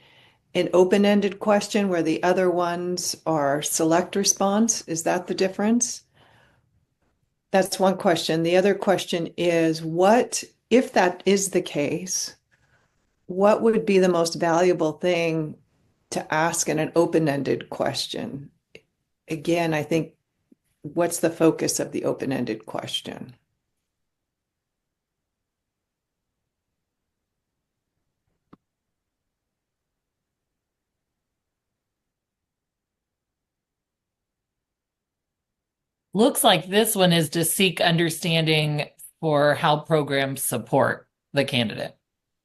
an open-ended question where the other ones are select response? Is that the difference? That's one question. The other question is, what, if that is the case, what would be the most valuable thing to ask in an open-ended question? Again, I think, what's the focus of the open-ended question? Looks like this one is to seek understanding for how programs support the candidate,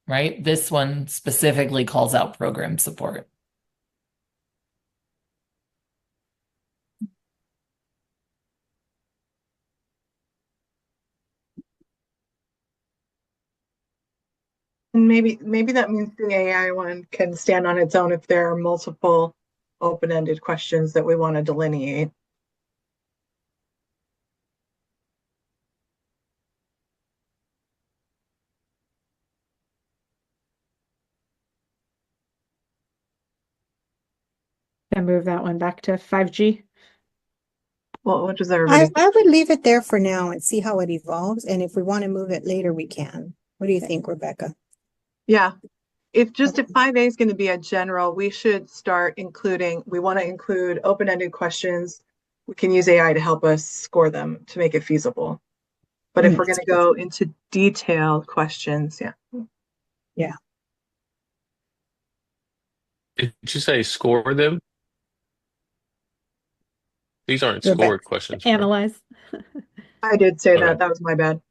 right? This one specifically calls out program support. And maybe that means the AI one can stand on its own if there are multiple open-ended questions that we want to delineate. And move that one back to 5G. Well, what does everybody? I would leave it there for now and see how it evolves. And if we want to move it later, we can. What do you think, Rebecca? Yeah. If 5A is going to be a general, we should start including, we want to include open-ended questions. We can use AI to help us score them to make it feasible. But if we're going to go into detailed questions, yeah. Yeah. Did you say score them? These aren't Rebecca. scored questions. right? Analyze. I did say Okay. that. That was my bad.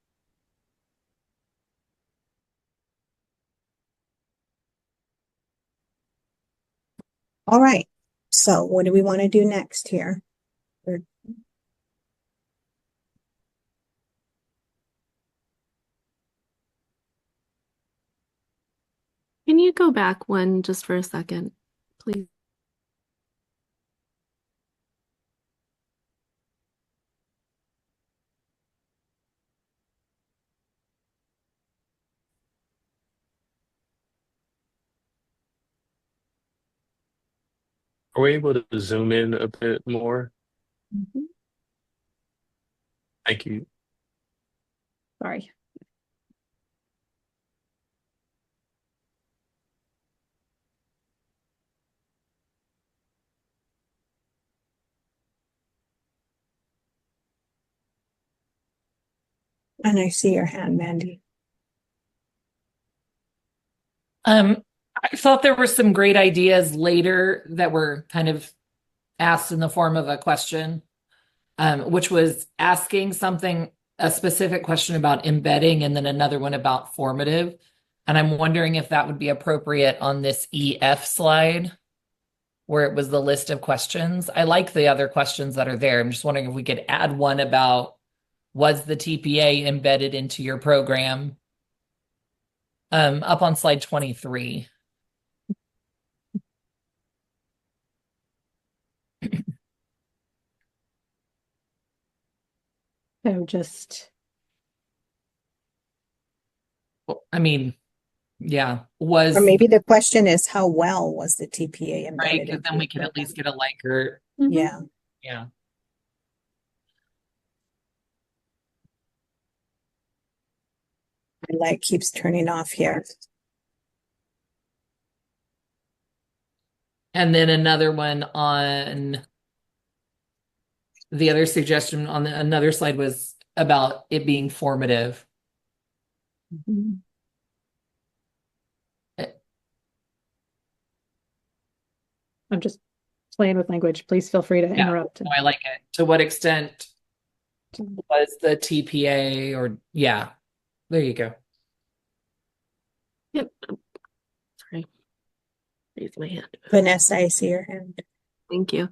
All right. So what do we want to do next here? Can you go back one just for a second, please? Are we able to zoom in a bit more? Thank you. Sorry. And I see your hand, Mandy. I thought there were some great ideas later that were kind of asked in the form of a question, which was asking a specific question about embedding and then another one about formative. And I'm wondering if that would be appropriate on this EF slide where it was the list of questions. I like the other questions that are there. I'm just wondering if we could add one about, was the TPA embedded into your program? Up on slide 23. So just, I mean, yeah, Or maybe the question is, how well was the TPA right, embedded? because then we can at least get a like or Yeah. yeah. My light keeps turning off here. And then another one on the other suggestion on another slide was about it being formative. I'm just playing with language. Please feel free to interrupt. I like it. To what extent was the TPA or yeah, there you go. Yep. Sorry. Raise my hand. Vanessa, I see your hand. Thank you.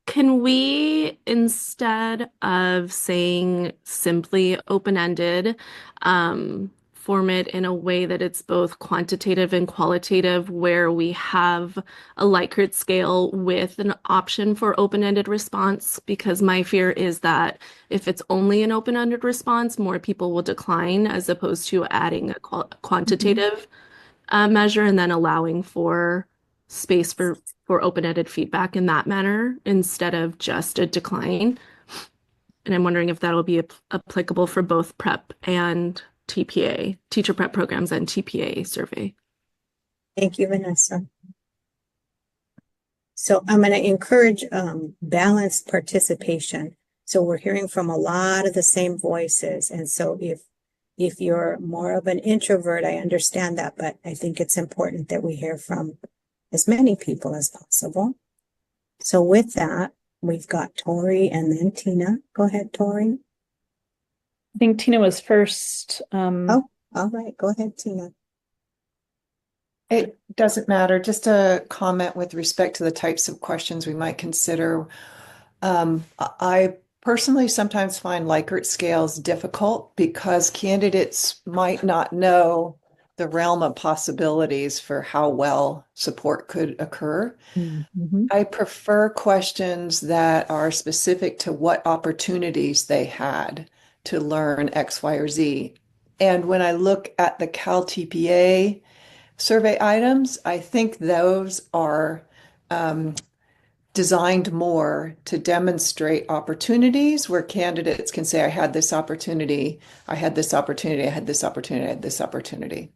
Can we, instead of saying simply open-ended, form it in a way that it's both quantitative and qualitative, where we have a Likert scale with an option for open-ended response? Because my fear is that if it's only an open-ended response, more people will decline, as opposed to adding a quantitative measure and then allowing for space for open-ended feedback in that manner instead of just a decline. And I'm wondering if that'll be applicable for both prep and TPA, teacher prep programs and TPA survey. Thank you, Vanessa. So I'm going to encourage balanced participation. So we're hearing from a lot of the same voices. And so if you're more of an introvert, I understand that, but I think it's important that we hear from as many people as possible. So with that, We've got Tori and then Tina. Go ahead, Tori. I think Tina was first. Oh, all right. Go ahead, Tina. It doesn't matter. Just a comment with respect to the types of questions we might consider. I personally sometimes find Likert scales difficult because candidates might not know the realm of possibilities for how well support could occur. I prefer questions that are specific to what opportunities they had to learn X, Y, or Z. And when I look at the Cal TPA survey items, I think those are designed more to demonstrate opportunities where candidates can say, I had this opportunity, I had this opportunity, I had this opportunity, I had this opportunity.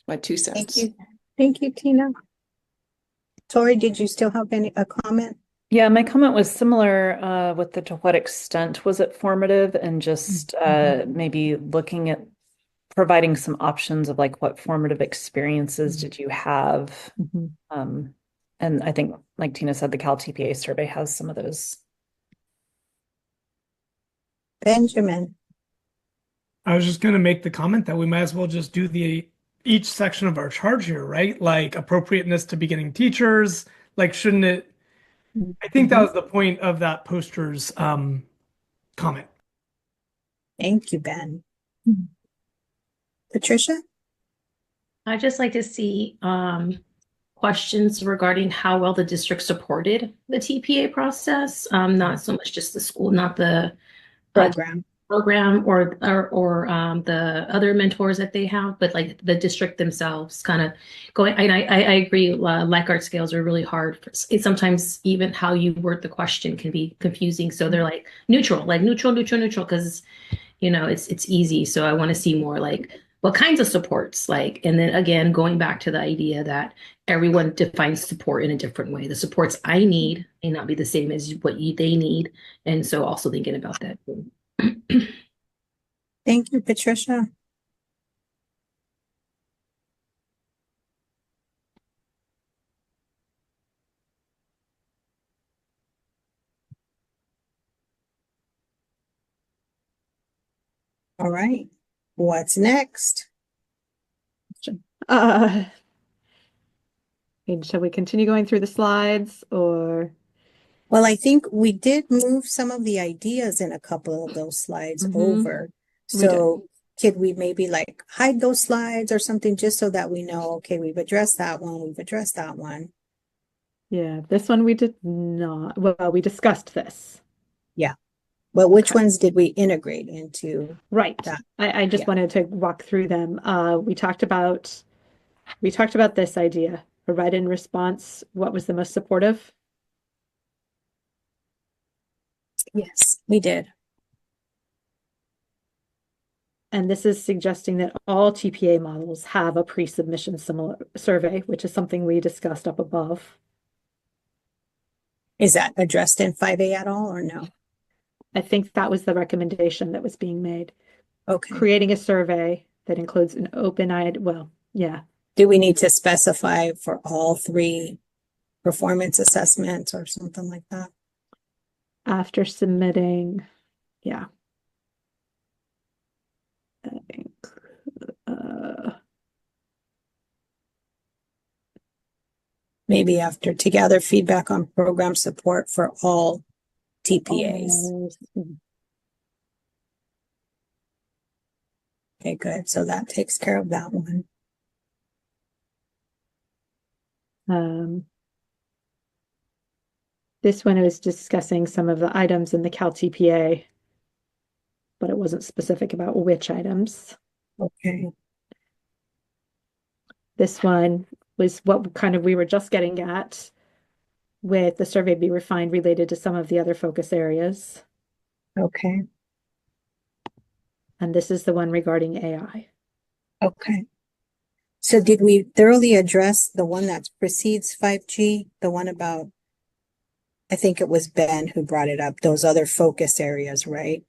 My 2 cents. Thank you. Thank you, Tina. Tori, did you still have a comment? Yeah, my comment was similar with the to what extent was it formative, and just maybe looking at providing some options of like what formative experiences did you have? And I think, like Tina said, the Cal TPA survey has some of those. Benjamin. I was just going to make the comment that we might as well just do each section of our charge here, right? Like appropriateness to beginning teachers. Like, shouldn't it? I think that was the point of that poster's comment. Thank you, Ben. Patricia? I'd just like to see questions regarding how well the district supported the TPA process, not so much just the school, not the program or the other mentors that they have, but like the district themselves kind of going. And I agree, Likert scales are really hard. Sometimes even how you word the question can be confusing. So they're like neutral, because it's easy. So I want to see more like what kinds of supports, like, and then again, going back to the idea that everyone defines support in a different way. The supports I need may not be the same as what they need. And so also thinking about that. Thank you, Patricia. All right. What's next? Shall we continue going through the slides or? Well, I think we did move some of the ideas in a couple of those slides over. So could we maybe like hide those slides or something just so that we know, okay, we've addressed that one, we've addressed that one. Yeah, this one we did not. Well, we discussed this. Yeah. But which ones did we integrate into? Right. I just wanted to walk through them. We talked about this idea, provide in response. What was the most supportive? Yes, we did. And this is suggesting that all TPA models have a pre-submission similar survey, which is something we discussed up above. Is that addressed in 5A at all or no? I think that was the recommendation that was being made. Okay. Creating a survey that includes an open-eyed, well, yeah. Do we need to specify for all 3 performance assessments or something like that? After submitting, yeah. I think, maybe after to gather feedback on program support for all TPAs. Okay, good. So that takes care of that one. This one was discussing some of the items in the Cal TPA, but it wasn't specific about which items. Okay. This one was what kind of we were just getting at with the survey be refined related to some of the other focus areas. Okay. And this is the one regarding AI. Okay. So did we thoroughly address the one that precedes 5G, the one about, I think it was Ben who brought it up, those other focus areas, right?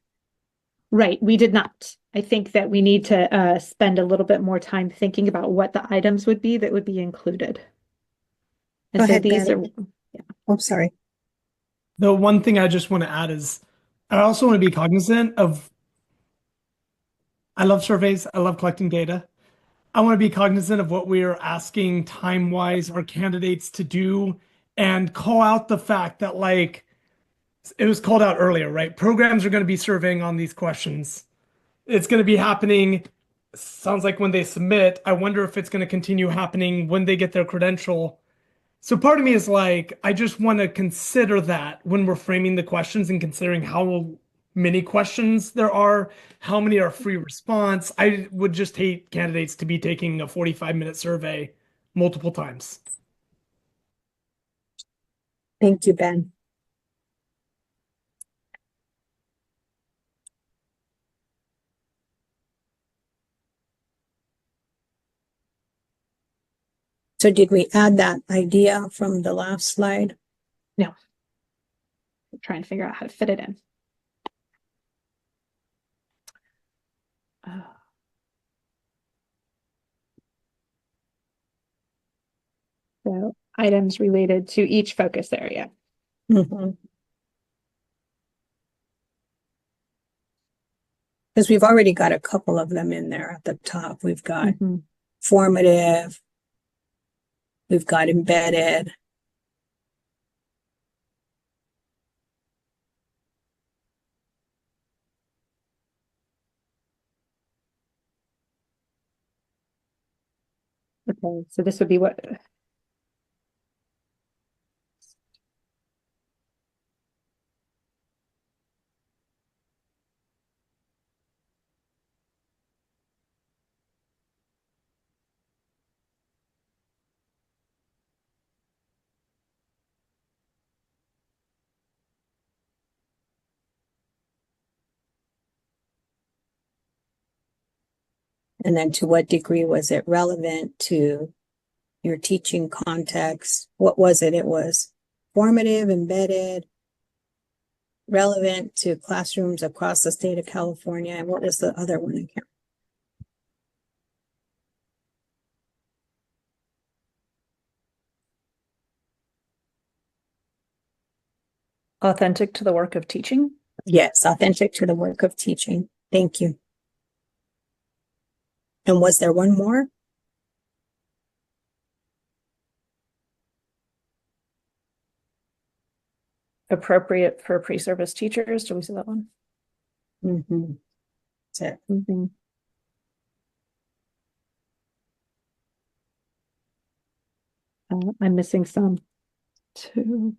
Right, we did not. I think that we need to spend a little bit more time thinking about what the items would be that would be included. And Go so ahead, these Ben. are, Oh, sorry. The one thing I just want to add is I also want to be cognizant of, I love surveys, I love collecting data. I want to be cognizant of what we are asking time-wise our candidates to do and call out the fact that, like, it was called out earlier, right? Programs are going to be surveying on these questions. It's going to be happening, sounds like when they submit. I wonder if it's going to continue happening when they get their credential. So part of me is like, I just want to consider that when we're framing the questions and considering how many questions there are, how many are free response. I would just hate candidates to be taking a 45-minute survey multiple times. Thank you, Ben. So did we add that idea from the last slide? no. I'm trying to figure out how to fit it in. So items related to each focus area. Because we've already got a couple of them in there at the top. We've got formative, we've got embedded. Okay, so this would be what? And then to what degree was it relevant to your teaching context? What was it? It was formative, embedded, relevant to classrooms across the state of California. And what was the other one? I can't. Authentic to the work of teaching? Yes, authentic to the work of teaching. Thank you. And was there one more? Appropriate for pre-service teachers. Do we see that one? That's it. I'm missing some. Two.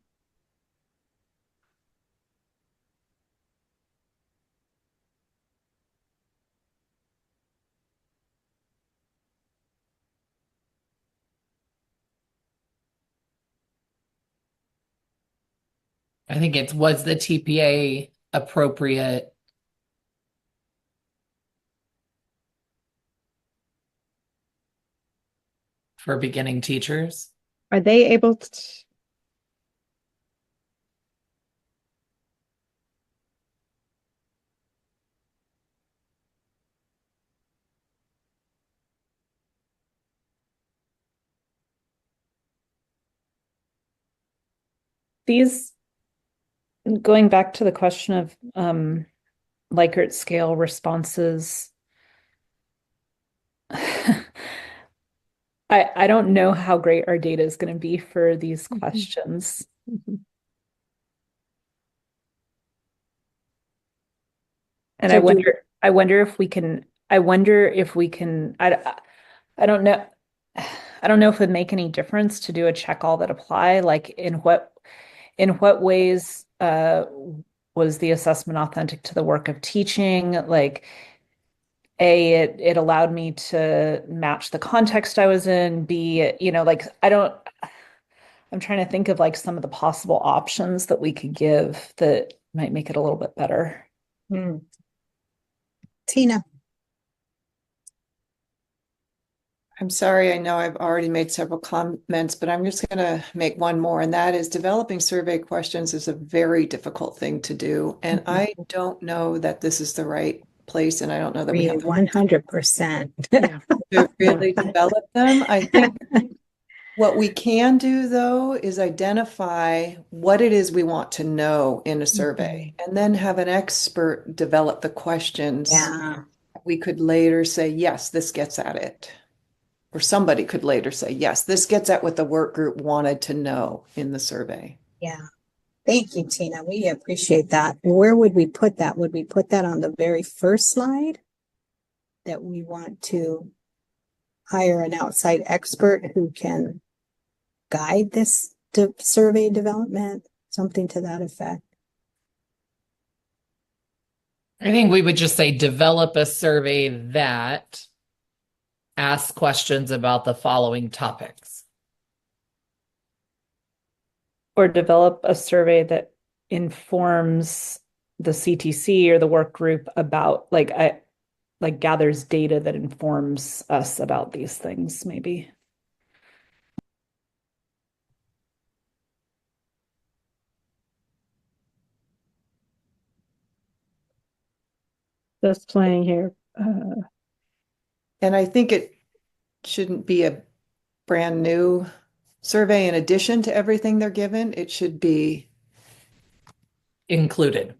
I think it's, was the TPA appropriate for beginning teachers? Are they able to? These, going back to the question of Likert scale responses, I don't know how great our data is going to be for these questions. And So I wonder if we can, I don't know. I don't know if it would make any difference to do a check all that apply. Like in what ways was the assessment authentic to the work of teaching? Like it allowed me to match the context I was in. B, like I'm trying to think of like some of the possible options that we could give that might make it a little bit better. Tina. I'm sorry, I know I've already made several comments, but I'm just going to make one more, and that is developing survey questions is a very difficult thing to do. And I don't know that this is the right place, and I don't know that we have 100%. to really develop them. I think What we can do, though, is identify what it is we want to know in a survey, and then have an expert develop the questions. Yeah. We could later say, yes, this gets at it. Or somebody could later say, yes, this gets at what the work group wanted to know in the survey. Yeah. Thank you, Tina. We appreciate that. Where would we put that? Would we put that on the very first slide? That we want to hire an outside expert who can guide this survey development, something to that effect. I think we would just say develop a survey that asks questions about the following topics. Or develop a survey that informs the CTC or the work group about like gathers data that informs us about these things, maybe. Just playing here. And I think it shouldn't be a brand new survey in addition to everything they're given. It should be included.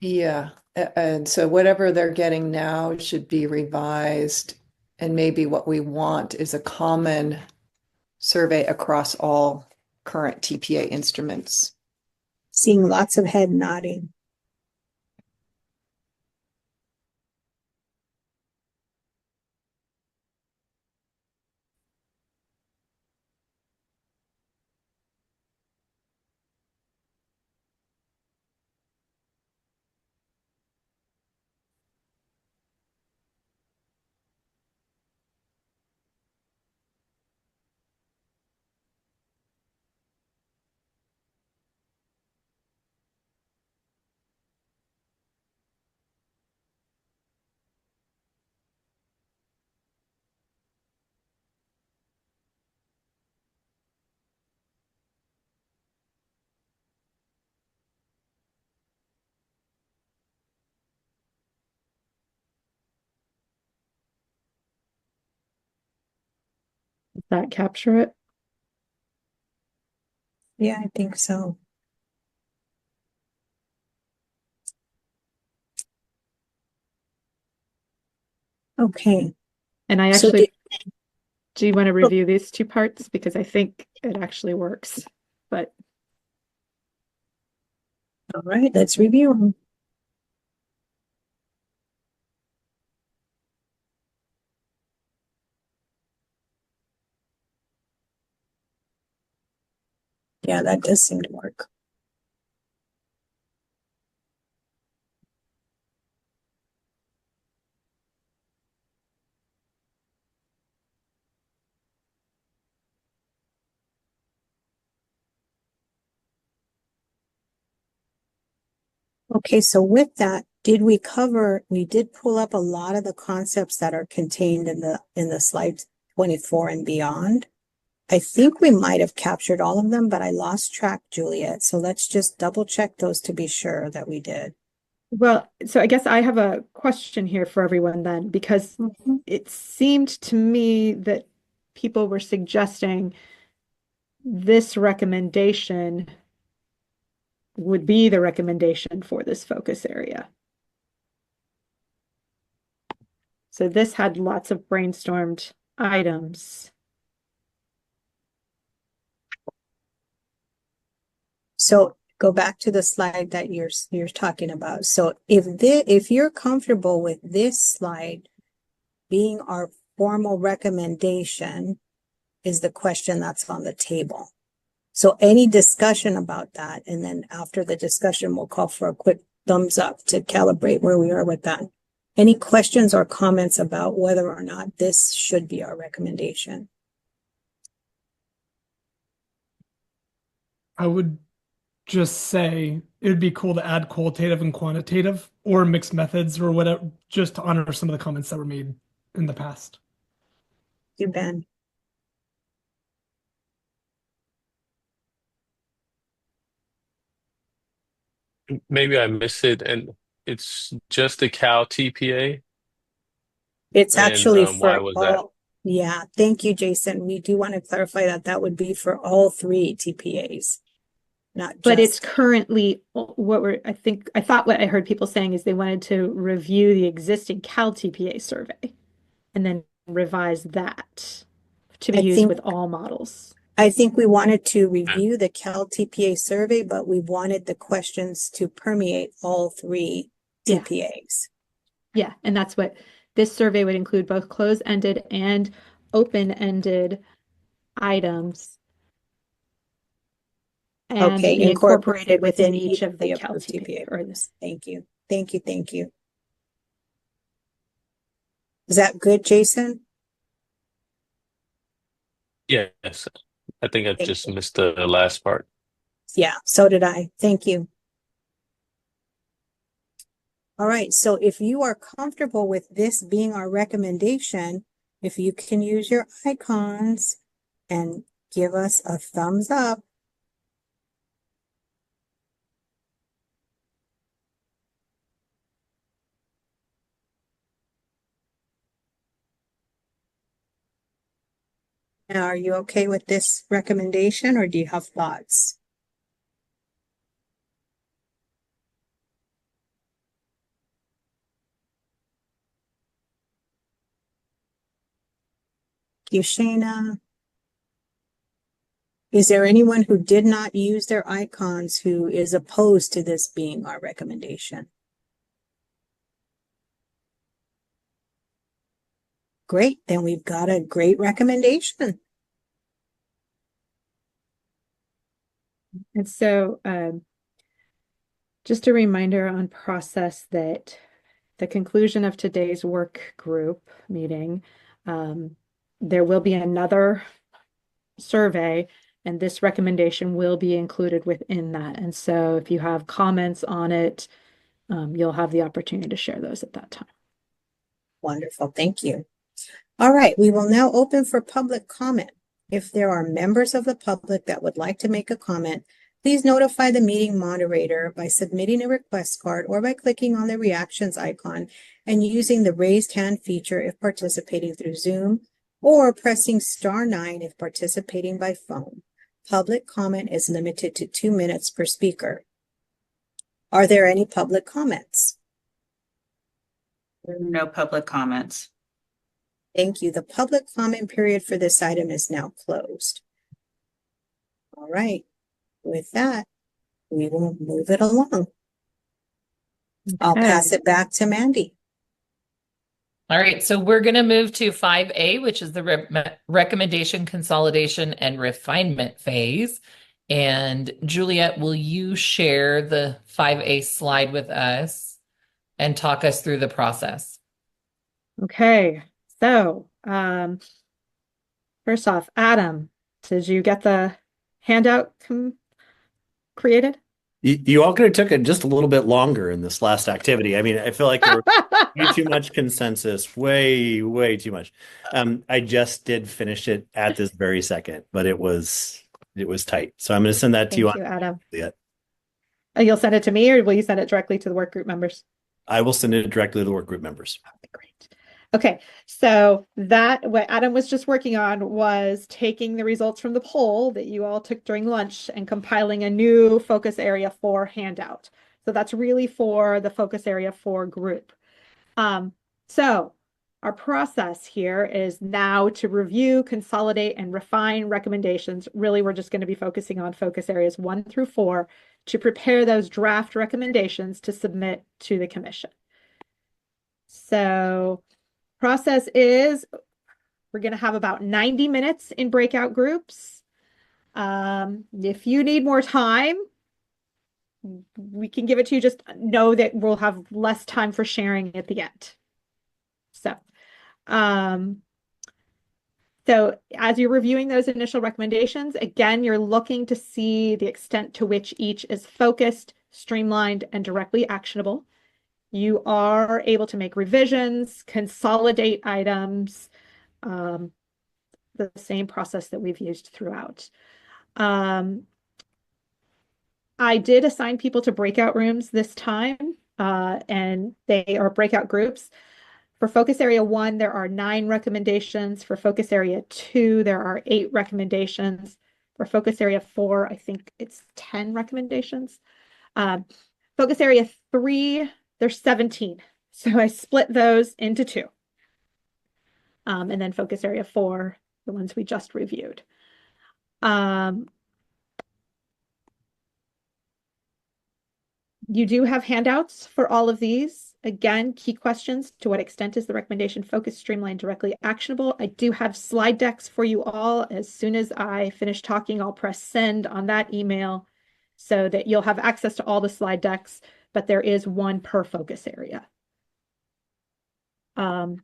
Yeah. And so whatever they're getting now should be revised. And maybe what we want is a common survey across all current TPA instruments. Seeing lots of head nodding. Does that capture it? Yeah, I think so. Okay. And I So actually, do you want to review these two parts? Because I think it actually works, but. All right, let's review them. Yeah, that does seem to work. Okay, so with that, we did pull up a lot of the concepts that are contained in the slides 24 and beyond. I think we might have captured all of them, but I lost track, Juliet. So let's just double check those to be sure that we did. Well, so I guess I have a question here for everyone then, because it seemed to me that people were suggesting this recommendation would be the recommendation for this focus area. So this had lots of brainstormed items. So go back to the slide that you're talking about. So if you're comfortable with this slide being our formal recommendation is the question that's on the table. So any discussion about that, and then after the discussion, we'll call for a quick thumbs up to calibrate where we are with that. Any questions or comments about whether or not this should be our recommendation? I would just say it would be cool to add qualitative and quantitative or mixed methods or whatever, just to honor some of the comments that were made in the past. You, Ben. Maybe I missed it, and it's just the Cal TPA. It's And actually why for was that? Yeah, thank you, Jason. We do want to clarify that that would be for all three TPAs, not But it's just. currently I thought what I heard people saying is they wanted to review the existing Cal TPA survey and then revise that to be used with all models. I think we wanted to review the Cal TPA survey, but we wanted the questions to permeate all three TPAs. Yeah, and that's what this survey would include, both closed-ended and open-ended items. And Okay, be incorporated within each of the Cal TPA. Thank you. Thank you. Thank you. Is that good, Jason? Yes. I think I just missed the last part. Yeah, so did I. Thank you. All right, so if you are comfortable with this being our recommendation, if you can use your icons and give us a thumbs up. Now, are you okay with this recommendation or do you have thoughts? Shayna. Is there anyone who did not use their icons who is opposed to this being our recommendation? Great, then we've got a great recommendation. And so just a reminder on process that the conclusion of today's work group meeting, there will be another survey and this recommendation will be included within that. And so if you have comments on it, you'll have the opportunity to share those at that time. Wonderful, thank you. All right, we will now open for public comment. If there are members of the public that would like to make a comment, please notify the meeting moderator by submitting a request card or by clicking on the reactions icon and using the raised hand feature if participating through Zoom, or pressing *9 if participating by phone. Public comment is limited to 2 minutes per speaker. Are there any public comments? There are no public comments. Thank you. The public comment period for this item is now closed. All right. With that, we will move it along. I'll pass it back to Mandy. All right, so we're going to move to 5A, which is the recommendation, consolidation, and refinement phase. And Juliet, will you share the 5A slide with us and talk us through the process? Okay, so first off, Adam, did you get the handout created? You all could have took it just a little bit longer in this last activity. I mean, I feel like there were way too much consensus, way too much. I just did finish it at this very second, but it was tight. So I'm going to send that to you. Thank you, Adam. You'll send it to me, or will you send it directly to the work group members? I will send it directly to the work group members. Okay, so what Adam was just working on was taking the results from the poll that you all took during lunch and compiling a new focus area for handout. So that's really for the focus area for group. So our process here is now to review, consolidate, and refine recommendations. Really, we're just going to be focusing on focus areas 1 through 4 to prepare those draft recommendations to submit to the commission. So process is we're going to have about 90 minutes in breakout groups. If you need more time, we can give it to you. Just know that we'll have less time for sharing at the end. So as you're reviewing those initial recommendations, again, you're looking to see the extent to which each is focused, streamlined, and directly actionable. You are able to make revisions, consolidate items, the same process that we've used throughout. I did assign people to breakout rooms this time, and they are breakout groups. For focus area 1, there are 9 recommendations. For focus area 2, there are 8 recommendations. For focus area 4, I think it's 10 recommendations. Focus area 3, there's 17. So I split those into 2. And then focus area 4, the ones we just reviewed. You do have handouts for all of these. Again, key questions: to what extent is the recommendation focused, streamlined, directly actionable? I do have slide decks for you all. As soon as I finish talking, I'll press send on that email so that you'll have access to all the slide decks, but there is one per focus area. And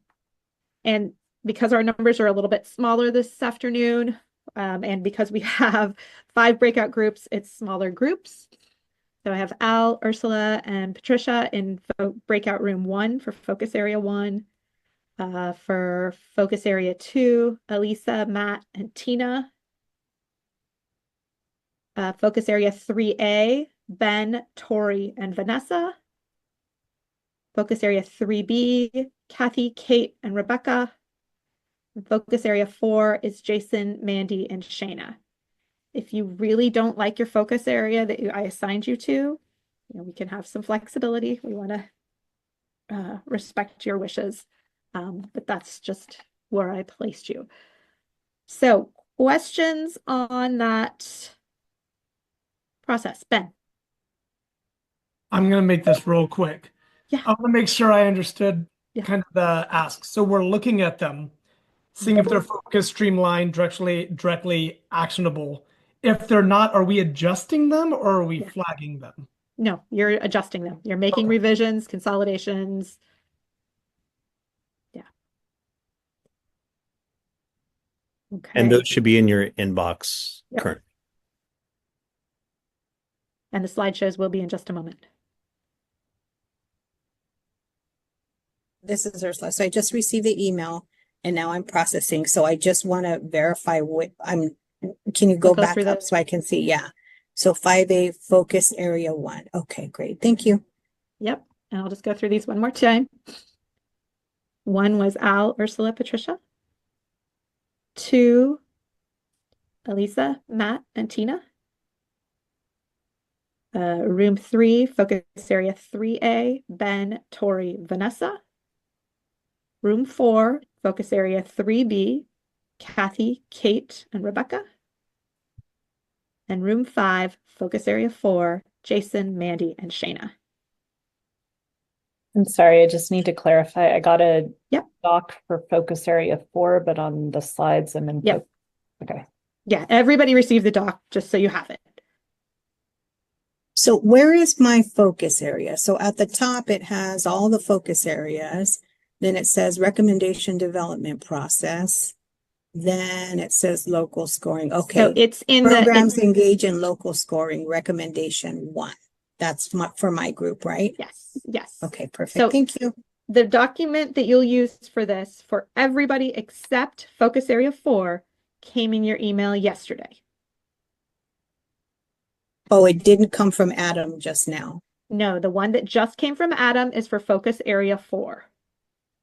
because our numbers are a little bit smaller this afternoon, and because we have 5 breakout groups, it's smaller groups. So I have Al, Ursula, and Patricia in breakout room 1 for focus area 1. For focus area 2, Elisa, Matt, and Tina. Focus area 3A, Ben, Tori, and Vanessa. Focus area 3B, Kathy, Kate, and Rebecca. And focus area 4 is Jason, Mandy, and Shayna. If you really don't like your focus area that I assigned you to, we can have some flexibility. We want to respect your wishes, but that's just where I placed you. So, questions on that process? Ben? I'm going to make this real quick. Yeah. I want to make sure I understood kind of the ask. So we're looking at them, seeing if they're focused, streamlined, directly actionable. If they're not, are we adjusting them or are we flagging them? No, you're adjusting them. You're making revisions, consolidations. Yeah. Okay. And those should be in your inbox currently. And the slideshows will be in just a moment. This is Ursula. So I just received the email and now I'm processing. So I just want to verify what can you go back up so I can see? Yeah. So 5A focus area 1. Okay, great. Thank you. Yep. And I'll just go through these one more time. 1 was Al, Ursula, Patricia. 2, Elisa, Matt, and Tina. Room 3, focus area 3A, Ben, Tori, Vanessa. Room 4, focus area 3B, Kathy, Kate, and Rebecca. And room 5, focus area 4, Jason, Mandy, and Shayna. I'm sorry, I just need to clarify. I got a doc for focus area 4, but on the slides I'm in. Okay. Yeah, everybody received the doc, just so you have it. So where is my focus area? So at the top, it has all the focus areas. Then it says recommendation development process. Then it says local scoring. Okay. So it's in programs engage in local scoring, recommendation 1. That's for my group, right? Yes. Yes. Okay, perfect. So thank you. The document that you'll use for this, for everybody except focus area 4, came in your email yesterday. Oh, it didn't come from Adam just now. No, the one that just came from Adam is for focus area 4.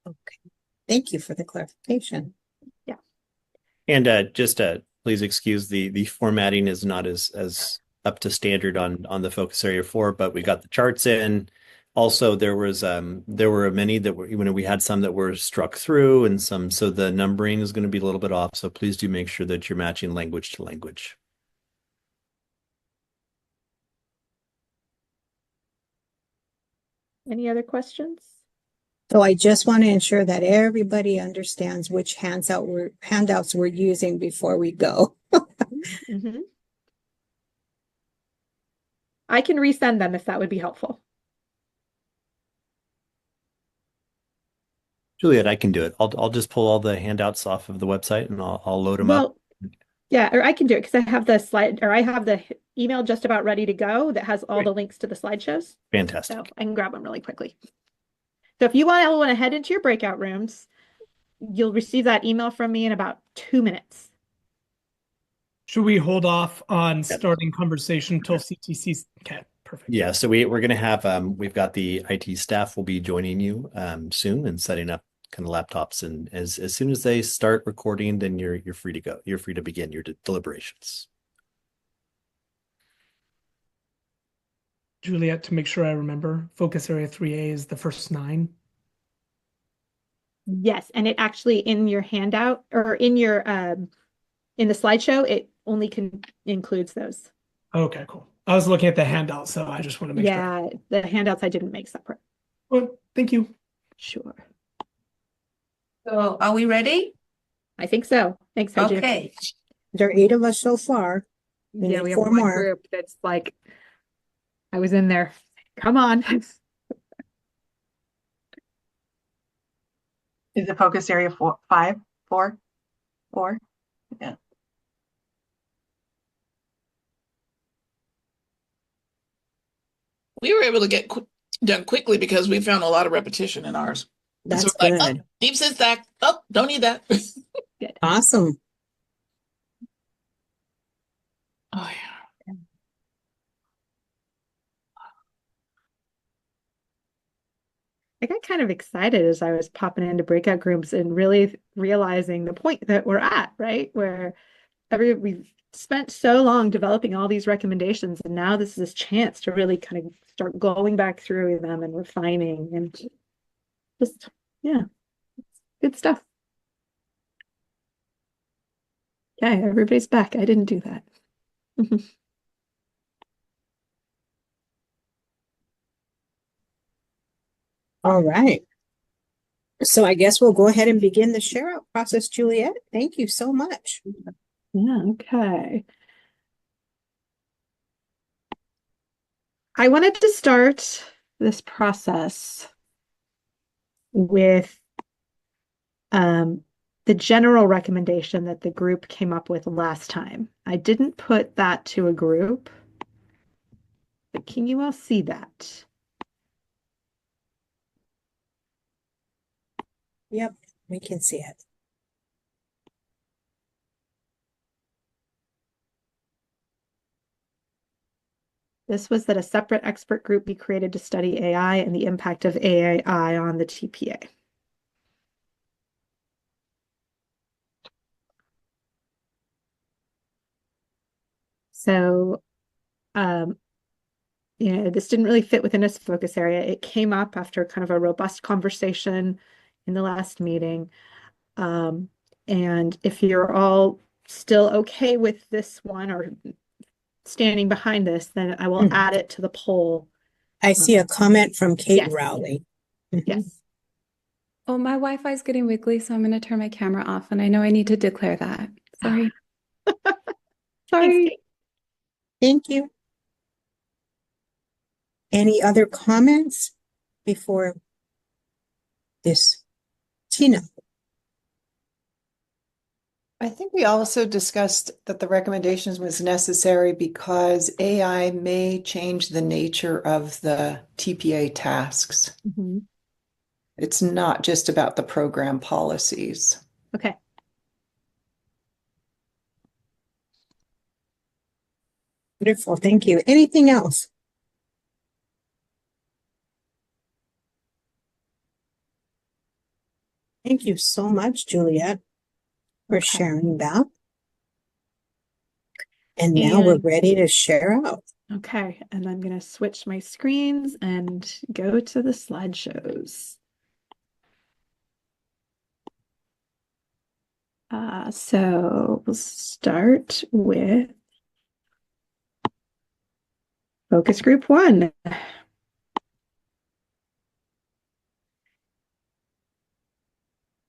Okay. Thank you for the clarification. Yeah. And just please excuse the formatting is not as up to standard on the focus area 4, but we got the charts in. Also, there were many that were, we had some that were struck through and some, so the numbering is going to be a little bit off. So please do make sure that you're matching language to language. Any other questions? So I just want to ensure that everybody understands which handouts we're using before we go. Mm-hmm. I can resend them if that would be helpful. Juliet, I can do it. I'll just pull all the handouts off of the website and I'll load them up. Yeah, or I can do it because I have the slide, or I have the email just about ready to go that has all the links to the slideshows. Fantastic. So I can grab them really quickly. So if you want to head into your breakout rooms, you'll receive that email from me in about 2 minutes. Should we hold off on starting conversation till CTC? Okay, perfect. Yeah, so we're going to have, we've got the IT staff will be joining you soon and setting up kind of laptops, and as soon as they start recording, then you're free to go. You're free to begin your deliberations. Juliet, to make sure I remember, focus area 3A is the first 9. Yes, and it actually in your handout or in your in the slideshow, it only includes those. Okay, cool. I was looking at the handout, so I just want to make sure. Yeah, the handouts I didn't make separate. Well, thank you. Sure. So are we ready? I think so. Thanks, Reggie. Okay. There are 8 of us so far. We Yeah, need we have 4 one more. group that's like, I was in there. Come on. Is it focus area 4, 5, 4, 4? Yeah. We were able to get done quickly because we found a lot of repetition in ours. That's so we're good. like, oh, deep sit stack. Oh, don't need that. Good. Awesome. Oh yeah. I got kind of excited as I was popping into breakout groups and really realizing the point that we're at, right? Where we've spent so long developing all these recommendations, and now this is this chance to really kind of start going back through them and refining and just, yeah, good stuff. Okay, everybody's back. I didn't do that. All right. So I guess we'll go ahead and begin the share out process, Juliet. Thank you so much. Yeah, okay. I wanted to start this process with the general recommendation that the group came up with last time. I didn't put that to a group, but can you all see that? Yep, we can see it. This was that a separate expert group be created to study AI and the impact of AI on the TPA. So, this didn't really fit within this focus area. It came up after kind of a robust conversation in the last meeting. And if you're all still okay with this one or standing behind this, then I will add it to the poll. I see a comment from Kate Yes. Rowley. Yes. Oh, my Wi-Fi is getting wiggly, so I'm going to turn my camera off, and I know I need to declare that. Sorry. Sorry. Thank you. Any other comments before this? Tina. I think we also discussed that the recommendations was necessary because AI may change the nature of the TPA tasks. Mm-hmm. It's not just about the program policies. Okay. Wonderful. Thank you. Anything else? Thank you so much, Juliet, for sharing that. And now we're ready to share out. Okay, and I'm going to switch my screens and go to the slideshows. So we'll start with focus group 1.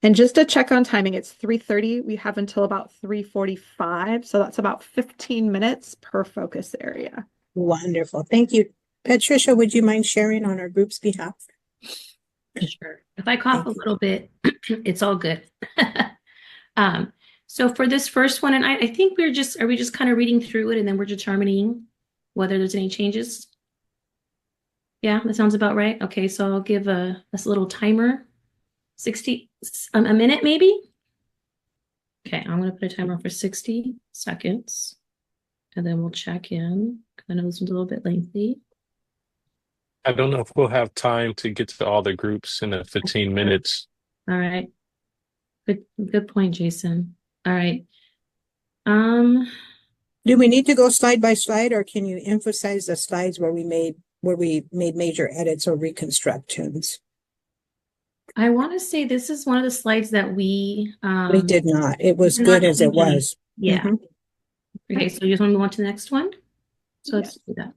And just to check on timing, it's 3:30. We have until about 3:45. So that's about 15 minutes per focus area. Wonderful. Thank you. Patricia, would you mind sharing on our group's behalf? Sure. If I cough a little bit, it's all good. So for this first one, and I think are we just kind of reading through it and then we're determining whether there's any changes? Yeah, that sounds about right. Okay, so I'll give a little timer. 60, a minute maybe? Okay, I'm gonna put a timer for 60 seconds and then we'll check in. I know this one's a little bit lengthy. I don't know if we'll have time to get to all the groups in the 15 minutes. All right. Good point, Jason. All right. Do we need to go slide by slide, or can you emphasize the slides where we made major edits or reconstructions? I want to say this is one of the slides that we did not. It was did good not as it change any. was. Yeah. Mhm. Okay, so you just want to move on to the next one? So let's do that.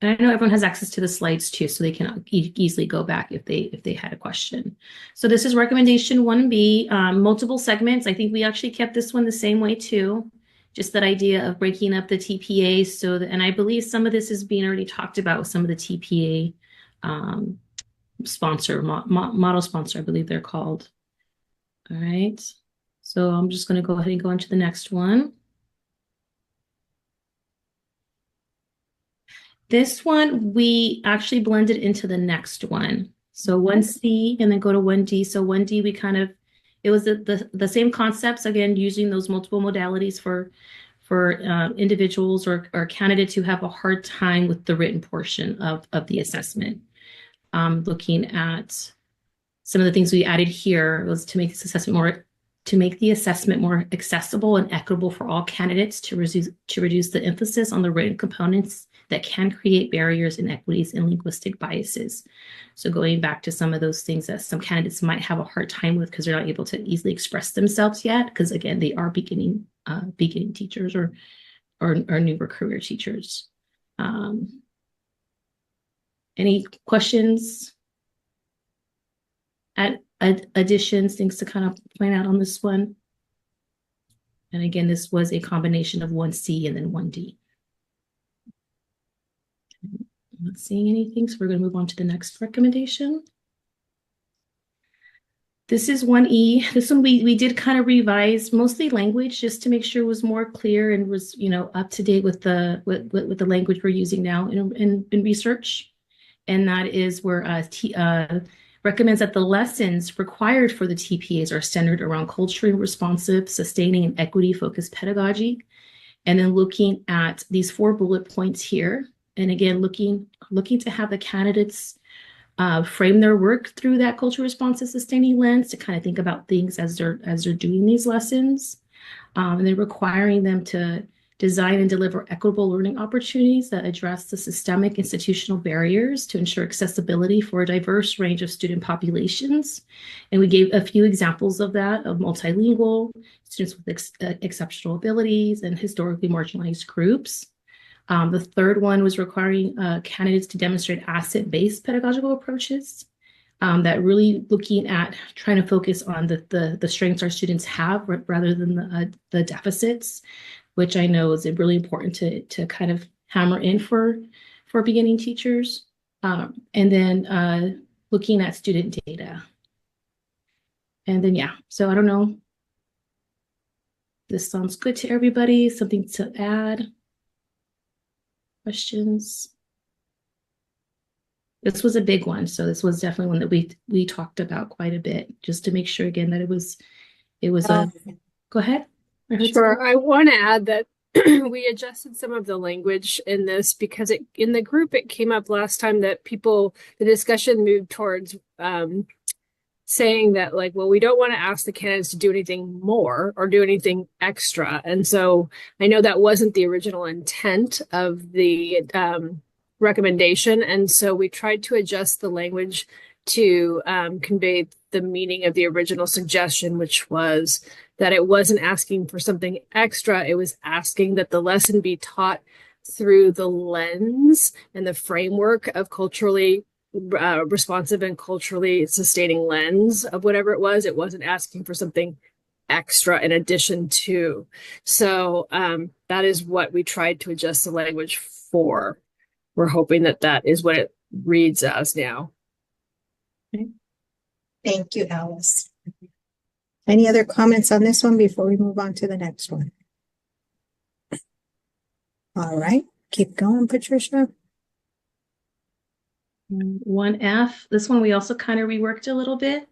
And I know everyone has access to the slides too, so they can easily go back if they had a question. So this is recommendation 1B, multiple segments. I think we actually kept this one the same way too. Just that idea of breaking up the TPAs so that, and I believe some of this is being already talked about with some of the TPA model sponsor, I believe they're called. All right. So I'm just going to go ahead and go into the next one. This one, we actually blended into the next one. So 1C and then go to 1D. So 1D, we kind of, it was the same concepts, again, using those multiple modalities for individuals or candidates who have a hard time with the written portion of the assessment. Looking at some of the things we added here was to make this assessment more accessible and equitable for all candidates, to reduce the emphasis on the written components that can create barriers, inequities, and linguistic biases. So going back to some of those things that some candidates might have a hard time with because they're not able to easily express themselves yet, because again, they are beginning teachers or newer career teachers. Any questions? Additions, things to kind of point out on this one? And again, this was a combination of 1C and then 1D. I'm not seeing anything, so we're going to move on to the next recommendation. This is 1E. This one we did kind of revise mostly language just to make sure it was more clear and was, you know, up to date with the language we're using now in research. And that is where recommends that the lessons required for the TPAs are centered around culturally responsive, sustaining, and equity-focused pedagogy. And then looking at these 4 bullet points here, and again, looking to have the candidates frame their work through that culturally responsive, sustaining lens to kind of think about things as they're doing these lessons, and then requiring them to design and deliver equitable learning opportunities that address the systemic institutional barriers to ensure accessibility for a diverse range of student populations. And we gave a few examples of that, of multilingual, students with exceptional abilities, and historically marginalized groups. The third one was requiring candidates to demonstrate asset-based pedagogical approaches that really looking at trying to focus on the strengths our students have rather than the deficits, which I know is really important to kind of hammer in for beginning teachers. And then looking at student data. And then, yeah, so I don't know. This sounds good to everybody. Something to add? Questions? This was a big one. So this was definitely one that we talked about quite a bit, just to make sure again that it was go ahead. Sure. I want to add that we adjusted some of the language in this because in the group it came up last time that the discussion moved towards saying that, like, well, we don't want to ask the candidates to do anything more or do anything extra. And so I know that wasn't the original intent of the recommendation. And so we tried to adjust the language to convey the meaning of the original suggestion, which was that it wasn't asking for something extra. It was asking that the lesson be taught through the lens and the framework of culturally responsive and culturally sustaining lens of whatever it was. It wasn't asking for something extra in addition to. So that is what we tried to adjust the language for. We're hoping that that is what it reads as now. Okay. Thank you, Alice. Any other comments on this one before we move on to the next one? All right, keep going, Patricia. 1F, this one we also kind of reworked a little bit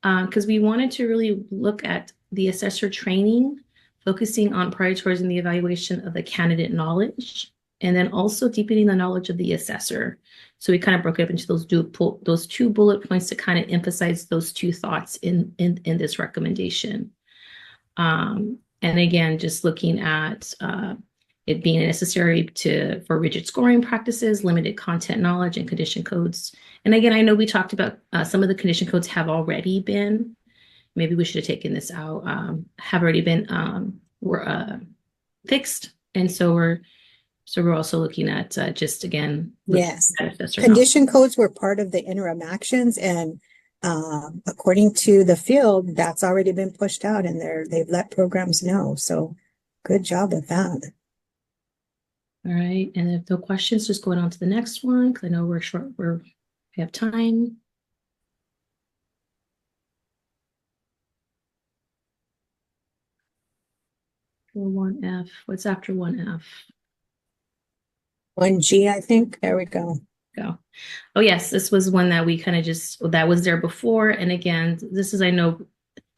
because we wanted to really look at the assessor training, focusing on prioritizing the evaluation of the candidate knowledge and then also deepening the knowledge of the assessor. So we kind of broke it up into those two bullet points to kind of emphasize those two thoughts in this recommendation. And again, just looking at it being necessary for rigid scoring practices, limited content knowledge, and condition codes. And again, I know we talked about some of the condition codes have already been, maybe we should have taken this out, have already been fixed. And so we're also looking at just again, yes, condition codes were part of the interim actions, and according to the field, that's already been pushed out, and they've let programs know. So good job with that. All right, and if no questions, just going on to the next one because I know we're short. We have time. For 1F, what's after 1F? 1G, I think. There we go. Oh yes, this was one that we kind of that was there before. And again, I know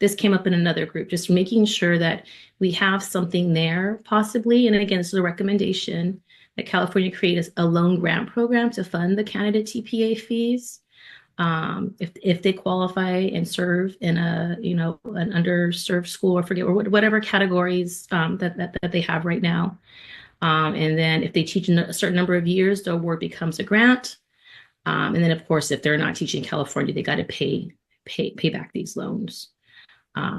this came up in another group, just making sure that we have something there possibly. And again, this is a recommendation that California create a loan grant program to fund the candidate TPA fees. If they qualify and serve in an underserved school or whatever categories that they have right now. And then if they teach in a certain number of years, the award becomes a grant. And then of course, if they're not teaching in California, they got to pay back these loans.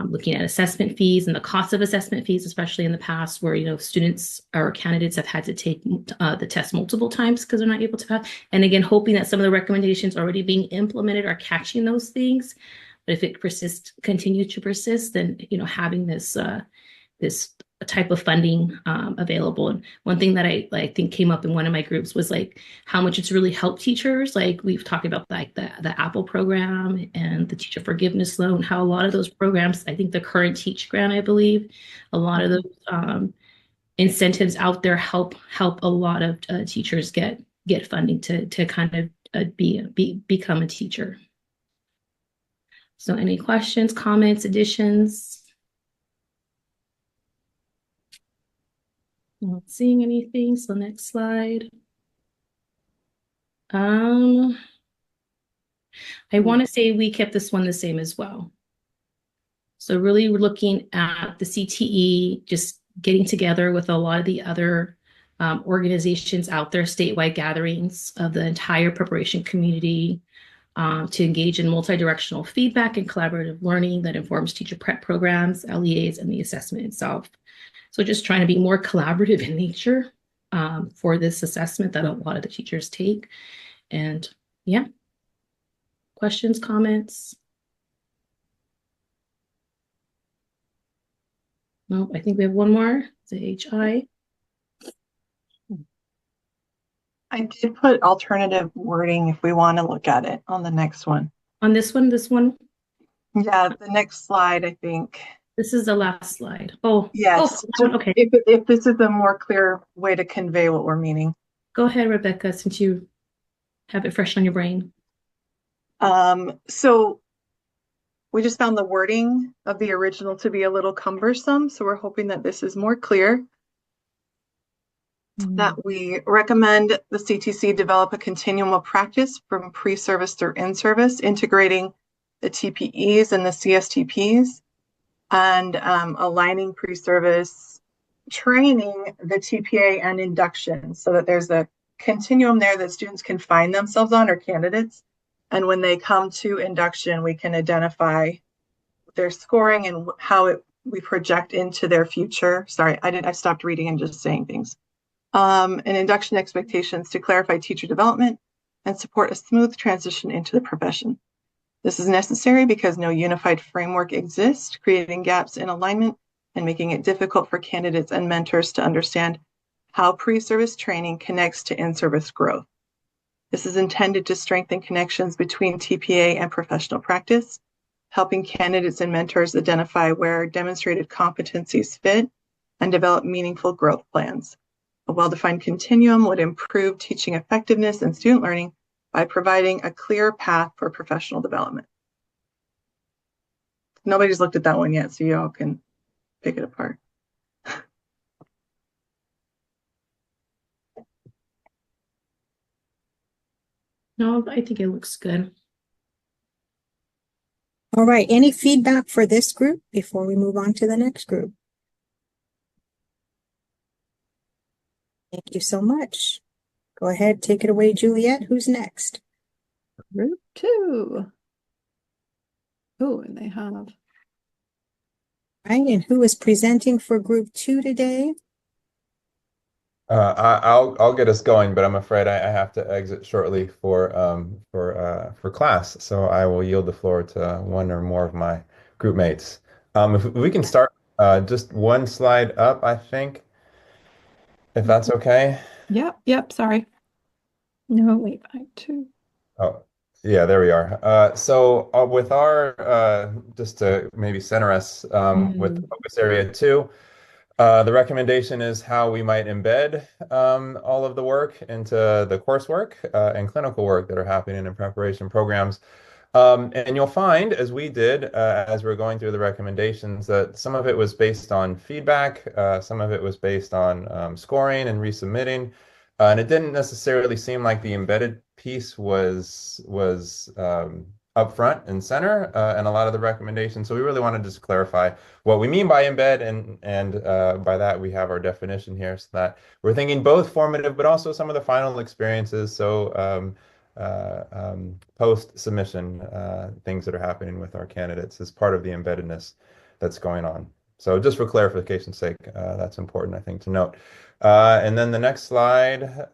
Looking at assessment fees and the cost of assessment fees, especially in the past where, students or candidates have had to take the test multiple times because they're not able to pass. And again, hoping that some of the recommendations already being implemented are catching those things. But if it continues to persist, then, having this type of funding available. And one thing that I think came up in one of my groups was like how much it's really helped teachers. Like we've talked about like the Apple program and the teacher forgiveness loan, how a lot of those programs, I think the current Teach Grant, I believe, a lot of those incentives out there help a lot of teachers get funding to kind of become a teacher. So any questions, comments, additions? Not seeing anything, so next slide. I want to say we kept this one the same as well. So really we're looking at the CTE, just getting together with a lot of the other organizations out there, statewide gatherings of the entire preparation community to engage in multi-directional feedback and collaborative learning that informs teacher prep programs, LEAs, and the assessment itself. So just trying to be more collaborative in nature for this assessment that a lot of the teachers take. And yeah, questions, comments? No, I think we have one more, the HI. I did put alternative wording if we want to look at it on the next one. On this one? Yeah, the next slide, I think. This is the last slide. Oh, yes. Oh, okay. If this is a more clear way to convey what we're meaning. Go ahead, Rebecca, since you have it fresh on your brain. So we just found the wording of the original to be a little cumbersome. So we're hoping that this is more clear. That we recommend the CTC develop a continuum of practice from pre-service through in-service, integrating the TPEs and the CSTPs, and aligning pre-service training, the TPA, and induction, so that there's a continuum there that students can find themselves on, or candidates. And when they come to induction, we can identify their scoring and how we project into their future. Sorry, I stopped reading and just saying things. And induction expectations to clarify teacher development and support a smooth transition into the profession. This is necessary because no unified framework exists, creating gaps in alignment and making it difficult for candidates and mentors to understand how pre-service training connects to in-service growth. This is intended to strengthen connections between TPA and professional practice, helping candidates and mentors identify where demonstrated competencies fit and develop meaningful growth plans. A well-defined continuum would improve teaching effectiveness and student learning by providing a clear path for professional development. Nobody's looked at that one yet, so you all can pick it apart. No, I think it looks good. All right, any feedback for this group before we move on to the next group? Thank you so much. Go ahead, take it away, Juliet. Who's next? Group 2. Oh, and they have. Right, and who is presenting for group 2 today? I'll get us going, but I'm afraid I have to exit shortly for class, so I will yield the floor to one or more of my group mates. If we can start just one slide up, I think, if that's okay. Yep, sorry. No, wait, 2. Oh, yeah, there we are. So with our just to maybe center us with focus area 2. The recommendation is how we might embed all of the work into the coursework and clinical work that are happening in preparation programs. And you'll find, as we did, as we're going through the recommendations, that some of it was based on feedback, some of it was based on scoring and resubmitting, and it didn't necessarily seem like the embedded piece was up front and center in a lot of the recommendations. So we really wanted to just clarify what we mean by embed, and by that we have our definition here, so that we're thinking both formative but also some of the final experiences. So post submission things that are happening with our candidates as part of the embeddedness that's going on. So just for clarification's sake, that's important, I think, to note. And then the next slide.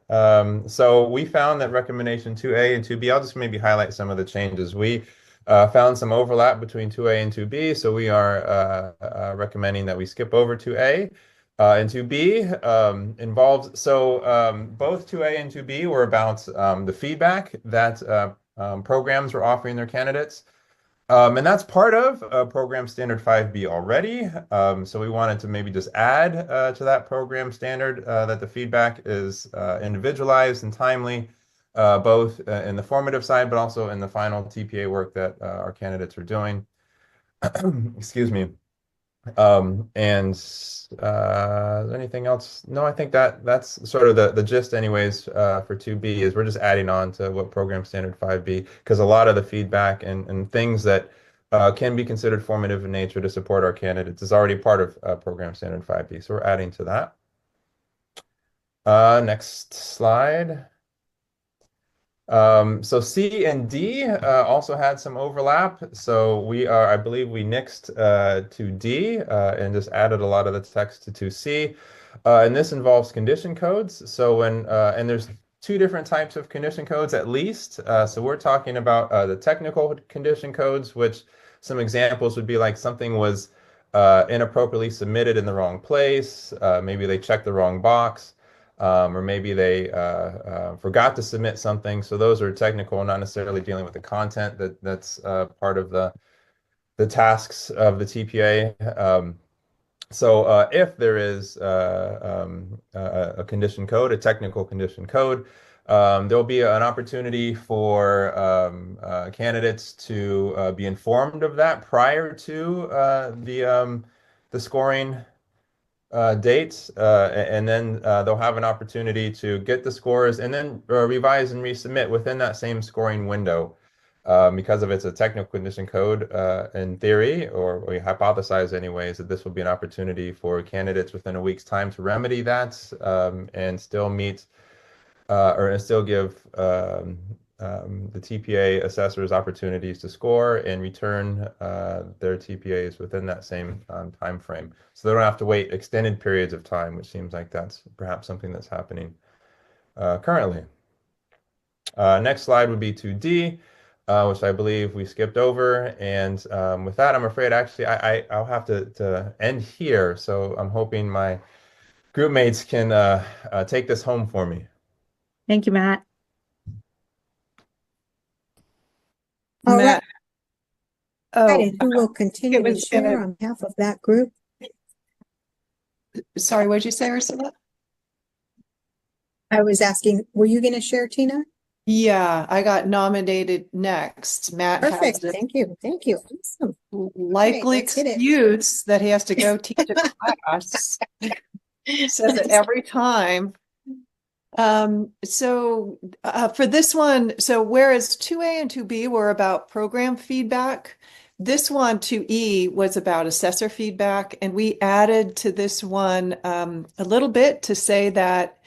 So we found that recommendation 2A and 2B, I'll just maybe highlight some of the changes. We found some overlap between 2A and 2B, so we are recommending that we skip over 2A. And 2B involves, so both 2A and 2B were about the feedback that programs were offering their candidates. And that's part of program standard 5B already. So we wanted to maybe just add to that program standard that the feedback is individualized and timely, both in the formative side, but also in the final TPA work that our candidates are doing. Excuse me. And anything else? No, I think that's sort of the gist anyways for 2B, is we're just adding on to what program standard 5B, because a lot of the feedback and things that can be considered formative in nature to support our candidates is already part of program standard 5B. So we're adding to that. Next slide. So C and D also had some overlap. So I believe we nixed to D and just added a lot of the text to C. And this involves condition codes. So and there's two different types of condition codes at least. So we're talking about the technical condition codes, which some examples would be like something was inappropriately submitted in the wrong place. Maybe they checked the wrong box. Or maybe they forgot to submit something. So those are technical, not necessarily dealing with the content that's part of the tasks of the TPA. So if there is a condition code, a technical condition code, there'll be an opportunity for candidates to be informed of that prior to the scoring dates, and then they'll have an opportunity to get the scores and then revise and resubmit within that same scoring window. Because of it's a technical condition code, in theory, or we hypothesize anyways, that this will be an opportunity for candidates within a week's time to remedy that and still meet or still give the TPA assessors opportunities to score and return their TPAs within that same time frame. So they don't have to wait extended periods of time, which seems like that's perhaps something that's happening currently. Next slide would be 2D, which I believe we skipped over. And with that, I'm afraid actually I'll have to end here. So I'm hoping my group mates can take this home for me. Thank you, Matt. All Matt. right. Oh, And who will continue to share on behalf of that group? Sorry, what did you say, Ursula? I was asking, were you going to share, Tina? Yeah, I got nominated next. Matt Perfect. has a Thank you. Thank you. Awesome. likely let's hit it. excuse that he has to go teach a class. Says it every time. For this one, so whereas 2A and 2B were about program feedback, this one, 2E, was about assessor feedback. And we added to this one a little bit to say that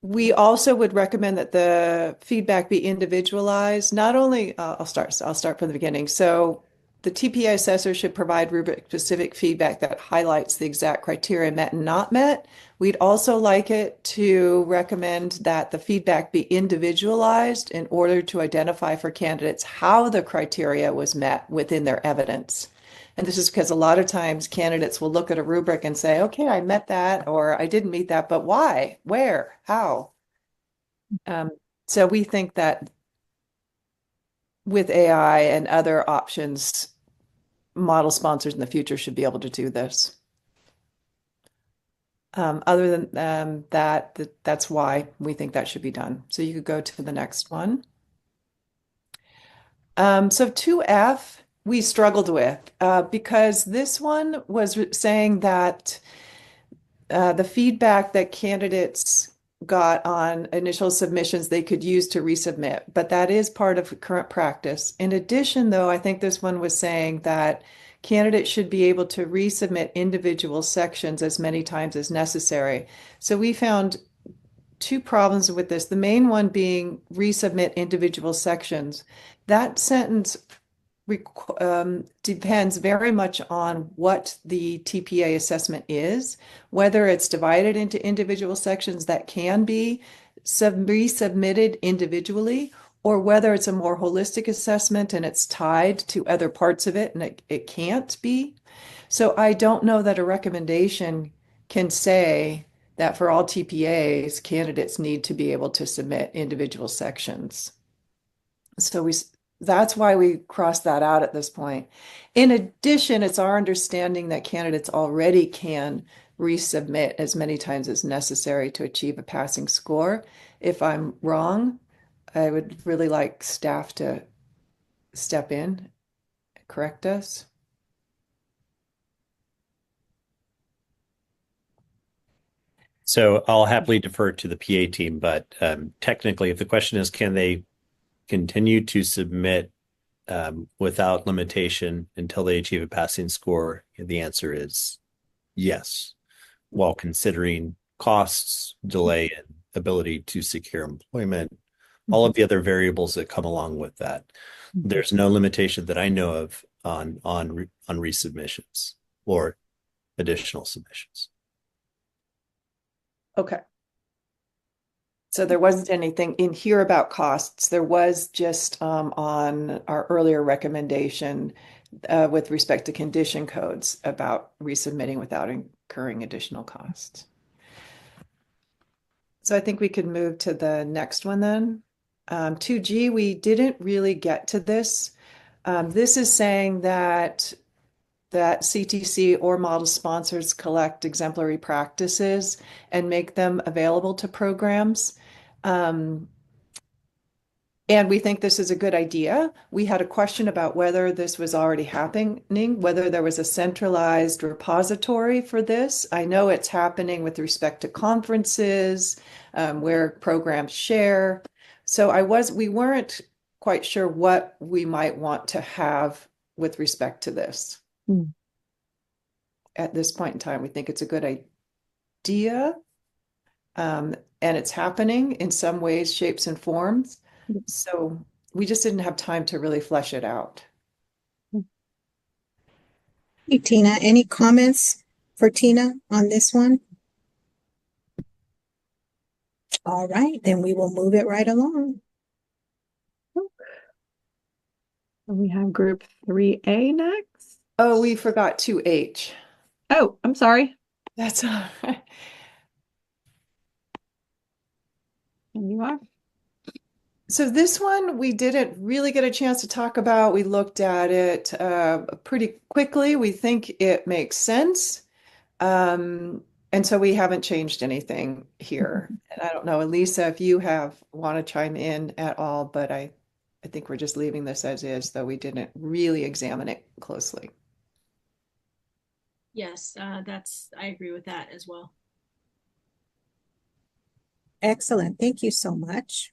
we also would recommend that the feedback be individualized. Not only, I'll start from the beginning. So the TPA assessor should provide rubric-specific feedback that highlights the exact criteria met and not met. We'd also like it to recommend that the feedback be individualized in order to identify for candidates how the criteria was met within their evidence. And this is because a lot of times candidates will look at a rubric and say, okay, I met that, or I didn't meet that, but why, where, how? So we think that with AI and other options, model sponsors in the future should be able to do this. Other than that's why we think that should be done. So you could go to the next one. So 2F, we struggled with because this one was saying that the feedback that candidates got on initial submissions they could use to resubmit, but that is part of current practice. In addition, though, I think this one was saying that candidates should be able to resubmit individual sections as many times as necessary. So we found two problems with this. The main one being resubmit individual sections. That sentence depends very much on what the TPA assessment is, whether it's divided into individual sections that can be resubmitted individually, or whether it's a more holistic assessment and it's tied to other parts of it and it can't be. So I don't know that a recommendation can say that for all TPAs, candidates need to be able to submit individual sections. So that's why we crossed that out at this point. In addition, it's our understanding that candidates already can resubmit as many times as necessary to achieve a passing score. If I'm wrong, I would really like staff to step in, correct us. So I'll happily defer to the PA team, but technically, if the question is, can they continue to submit without limitation until they achieve a passing score, the answer is yes, while considering costs, delay, and ability to secure employment, all of the other variables that come along with that. There's no limitation that I know of on resubmissions or additional submissions. Okay. So there wasn't anything in here about costs. There was just on our earlier recommendation with respect to condition codes about resubmitting without incurring additional costs. So I think we could move to the next one then. 2G, we didn't really get to this. This is saying that CTC or model sponsors collect exemplary practices and make them available to programs. And we think this is a good idea. We had a question about whether this was already happening, whether there was a centralized repository for this. I know it's happening with respect to conferences where programs share. So we weren't quite sure what we might want to have with respect to this. At this point in time, we think it's a good idea. And it's happening in some ways, shapes, and forms. So we just didn't have time to really flesh it out. Hey, Tina, any comments for Tina on this one? All right, then we will move it right along. We have group 3A next. Oh, we forgot 2H. Oh, I'm sorry. That's all right. And you are? So this one we didn't really get a chance to talk about. We looked at it pretty quickly. We think it makes sense. And so we haven't changed anything here. And I don't know, Elisa, if you want to chime in at all, but I think we're just leaving this as is, though we didn't really examine it closely. Yes, I agree with that as well. Excellent. Thank you so much.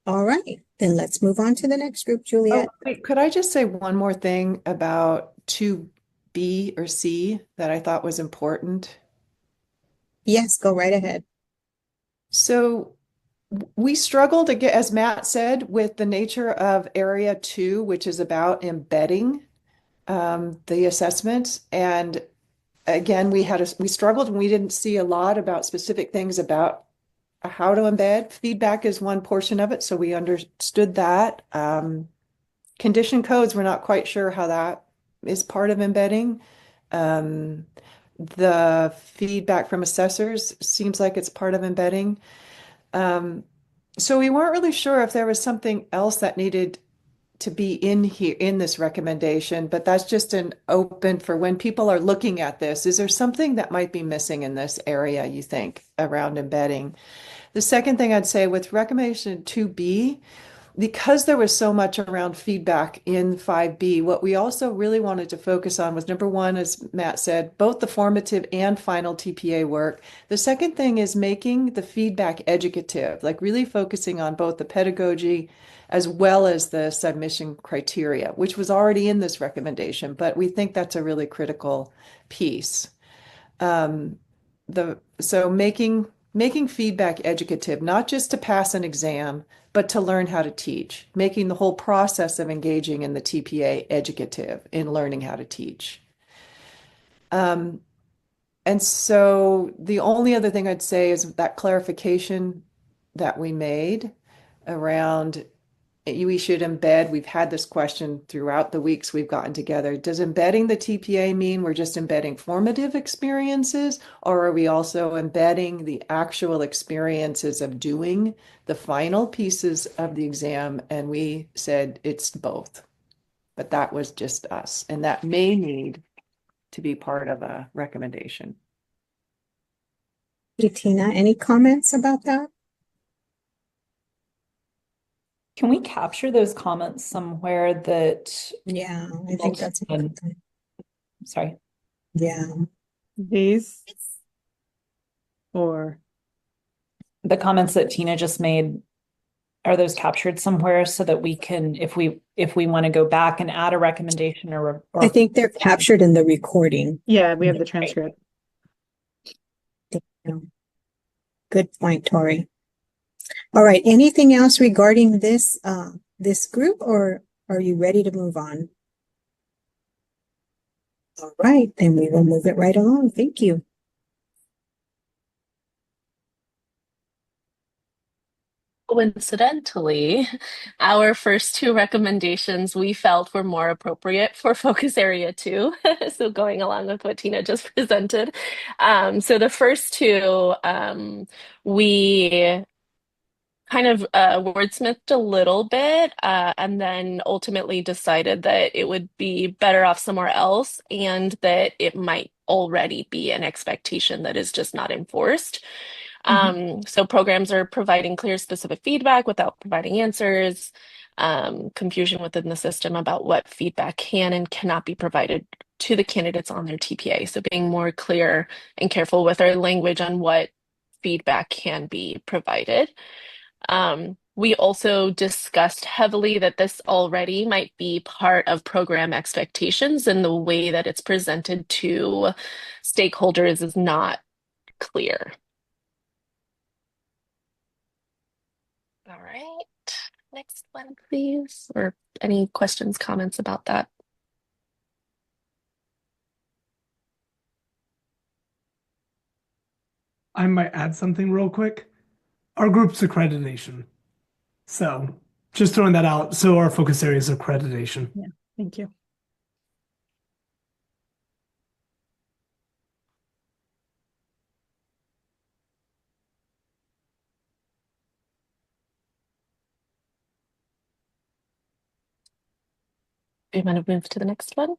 All right, then let's move on to the next group, Juliet. Oh, wait, could I just say one more thing about 2B or C that I thought was important? Yes, go right ahead. So we struggled to get, as Matt said, with the nature of Area 2, which is about embedding the assessment. And again, we struggled and we didn't see a lot about specific things about how to embed. Feedback is one portion of it, so we understood that. Condition codes, we're not quite sure how that is part of embedding. The feedback from assessors seems like it's part of embedding. So we weren't really sure if there was something else that needed to be in here in this recommendation, but that's just an open for when people are looking at this. Is there something that might be missing in this area, you think, around embedding? The second thing I'd say with recommendation 2B, because there was so much around feedback in 5B, what we also really wanted to focus on was number one, as Matt said, both the formative and final TPA work. The second thing is making the feedback educative, like really focusing on both the pedagogy as well as the submission criteria, which was already in this recommendation, but we think that's a really critical piece. So making feedback educative, not just to pass an exam, but to learn how to teach, making the whole process of engaging in the TPA educative in learning how to teach. And so the only other thing I'd say is that clarification that we made around we should embed. We've had this question throughout the weeks we've gotten together. Does embedding the TPA mean we're just embedding formative experiences, or are we also embedding the actual experiences of doing the final pieces of the exam? And we said it's both, but that was just us. And that may need to be part of a recommendation. Tina, any comments about that? Can we capture those comments somewhere that? Yeah, I think that's a good thing. Sorry. Yeah. These or the comments that Tina just made, are those captured somewhere so that we can, if we want to go back and add a recommendation or I think they're captured in the recording. Yeah, we have the transcript. Good point, Tori. All right, anything else regarding this this group, or are you ready to move on? All right, then we will move it right along. Thank you. Coincidentally, our first two recommendations we felt were more appropriate for focus area 2. So going along with what Tina just presented. So the first two, we kind of wordsmithed a little bit and then ultimately decided that it would be better off somewhere else and that it might already be an expectation that is just not enforced. So programs are providing clear, specific feedback without providing answers, confusion within the system about what feedback can and cannot be provided to the candidates on their TPA. So being more clear and careful with our language on what feedback can be provided. We also discussed heavily that this already might be part of program expectations, and the way that it's presented to stakeholders is not clear. All right, next one, please. Or any questions, comments about that? I might add something real quick. Our group's accreditation. So just throwing that out. So our focus area is accreditation. Yeah, thank you. Do you want to move to the next one?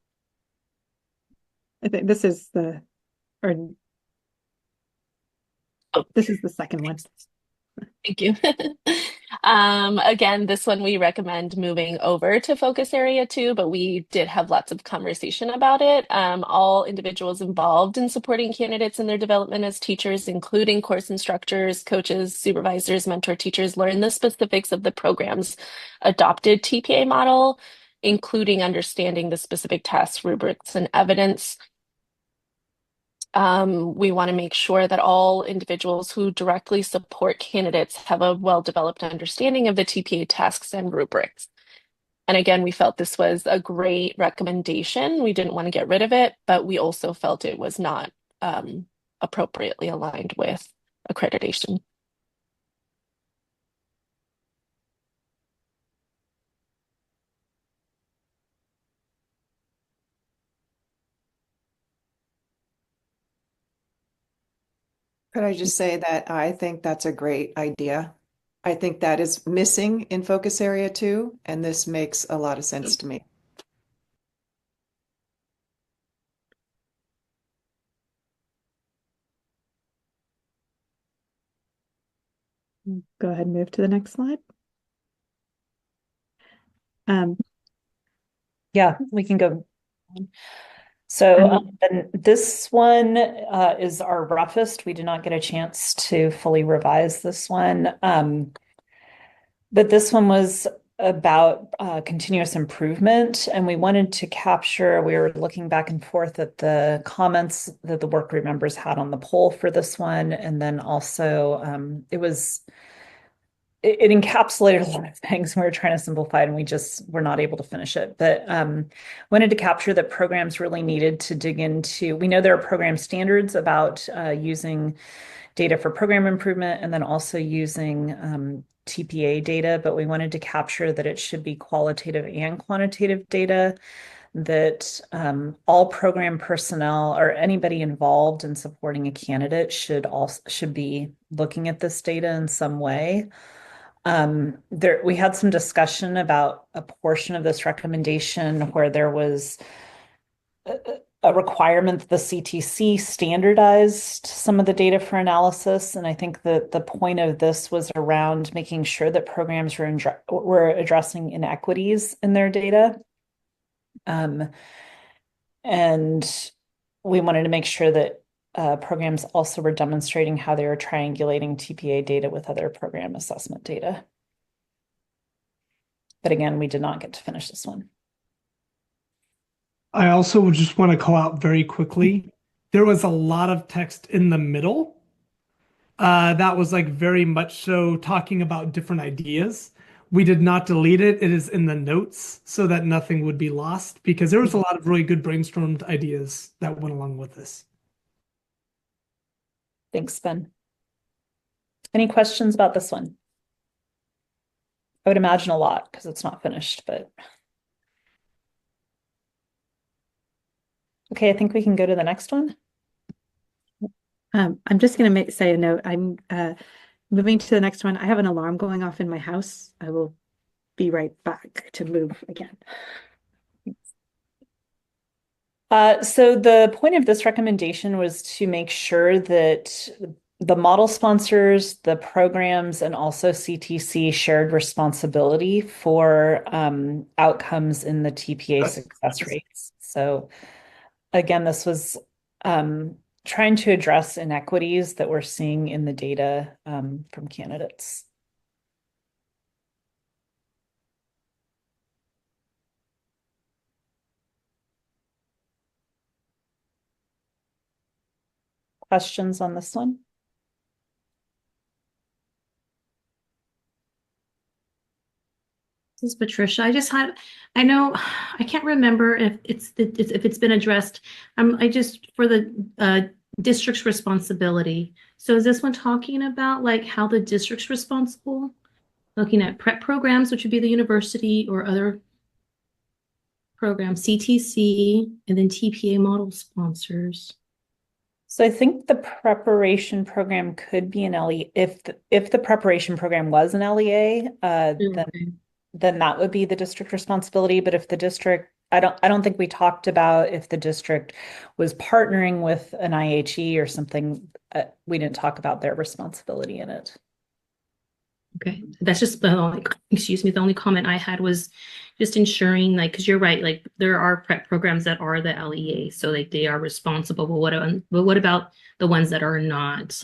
I think this is the, or this is the second one. Thank you. Again, this one we recommend moving over to focus area 2, but we did have lots of conversation about it. All individuals involved in supporting candidates in their development as teachers, including course instructors, coaches, supervisors, mentor teachers, learn the specifics of the program's adopted TPA model, including understanding the specific tasks, rubrics, and evidence. We want to make sure that all individuals who directly support candidates have a well-developed understanding of the TPA tasks and rubrics. And again, we felt this was a great recommendation. We didn't want to get rid of it, but we also felt it was not appropriately aligned with accreditation. Could I just say that I think that's a great idea. I think that is missing in focus area 2, and this makes a lot of sense to me. Go ahead and move to the next slide. Yeah, we can go. So and this one is our roughest. We did not get a chance to fully revise this one. But this one was about continuous improvement, and we wanted to capture, we were looking back and forth at the comments that the work group members had on the poll for this one. And then also it encapsulated a lot of things. We were trying to simplify it and we just were not able to finish it. But wanted to capture that programs really needed to dig into. We know there are program standards about using data for program improvement and then also using TPA data, but we wanted to capture that it should be qualitative and quantitative data, that all program personnel or anybody involved in supporting a candidate should be looking at this data in some way. We had some discussion about a portion of this recommendation where there was a requirement that the CTC standardized some of the data for analysis. And I think that the point of this was around making sure that programs were addressing inequities in their data. And we wanted to make sure that programs also were demonstrating how they were triangulating TPA data with other program assessment data. But again, we did not get to finish this one. I also just want to call out very quickly, there was a lot of text in the middle that was like very much so talking about different ideas. We did not delete it. It is in the notes so that nothing would be lost because there was a lot of really good brainstormed ideas that went along with this. Thanks, Ben. Any questions about this one? I would imagine a lot because it's not finished, but. Okay, I think we can go to the next one. I'm just going to say a note. I'm moving to the next one. I have an alarm going off in my house. I will be right back to move again. So the point of this recommendation was to make sure that the model sponsors, the programs, and also CTC shared responsibility for outcomes in the TPA success rates. So again, this was trying to address inequities that we're seeing in the data from candidates. Questions on this one? This is Patricia. I know, I can't remember if it's been addressed. I just for the district's responsibility. So is this one talking about like how the district's responsible? Looking at prep programs, which would be the university or other programs, CTC, and then TPA model sponsors. So I think the preparation program could be an LEA. If the preparation program was an LEA, then that would be the district responsibility. But if the district, I don't think we talked about if the district was partnering with an IHE or something. We didn't talk about their responsibility in it. Okay, that's just the only, excuse me, the only comment I had was just ensuring, like, because you're right, like there are prep programs that are the LEA, so like they are responsible, but what about the ones that are not?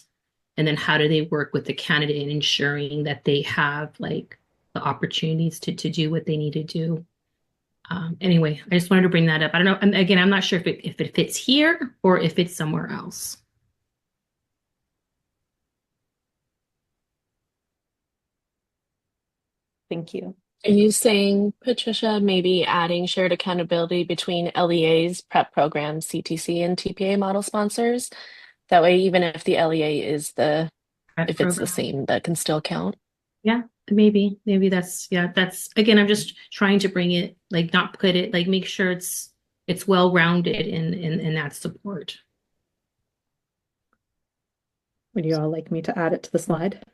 And then how do they work with the candidate in ensuring that they have like the opportunities to do what they need to do? Anyway, I just wanted to bring that up. I don't know, and again, I'm not sure if it fits here or if it's somewhere else. Thank you. Are you saying, Patricia, maybe adding shared accountability between LEAs, prep programs, CTC, and TPA model sponsors? That way, even if the LEA is if it's the same, that can still count. Yeah, maybe that's, yeah, that's, again, I'm just trying to bring it, like not put it, like make sure it's well-rounded in that support. Would you all like me to add it to the slide?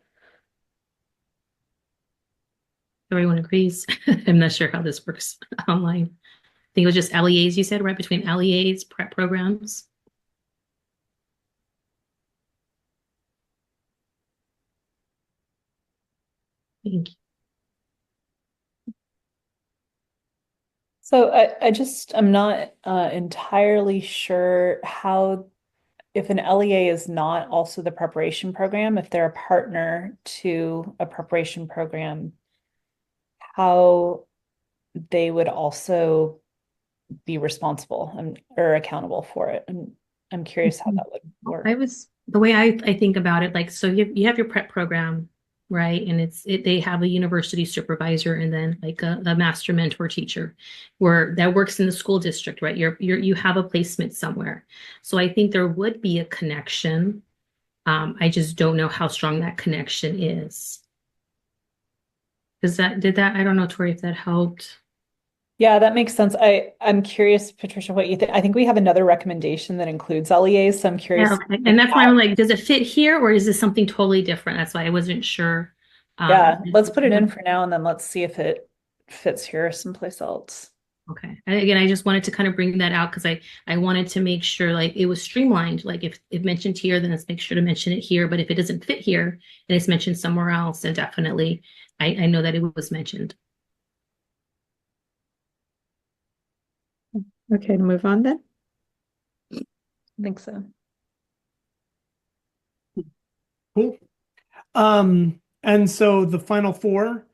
Everyone agrees. I'm not sure how this works online. I think it was just LEAs you said, right? Between LEAs, prep programs. Thank you. So I'm not entirely sure how, if an LEA is not also the preparation program, if they're a partner to a preparation program, how they would also be responsible or accountable for it. I'm curious how that would work. The way I think about it, like, so you have your prep program, right? And they have a university supervisor and then like a master mentor teacher where that works in the school district, right? You have a placement somewhere. So I think there would be a connection. I just don't know how strong that connection is. I don't know, Tori, if that helped. Yeah, that makes sense. I'm curious, Patricia, what you think. I think we have another recommendation that includes LEAs, so I'm curious. Yeah, okay. And that's why I'm like, does it fit here or is this something totally different? That's why I wasn't sure. Yeah, let's put it in for now and then let's see if it fits here or someplace else. Okay. And again, I just wanted to kind of bring that out because I wanted to make sure like it was streamlined. Like if it mentioned here, then let's make sure to mention it here. But if it doesn't fit here and it's mentioned somewhere else, then definitely I know that it was mentioned. Okay, to move on then. I think so. Cool. And so the final four,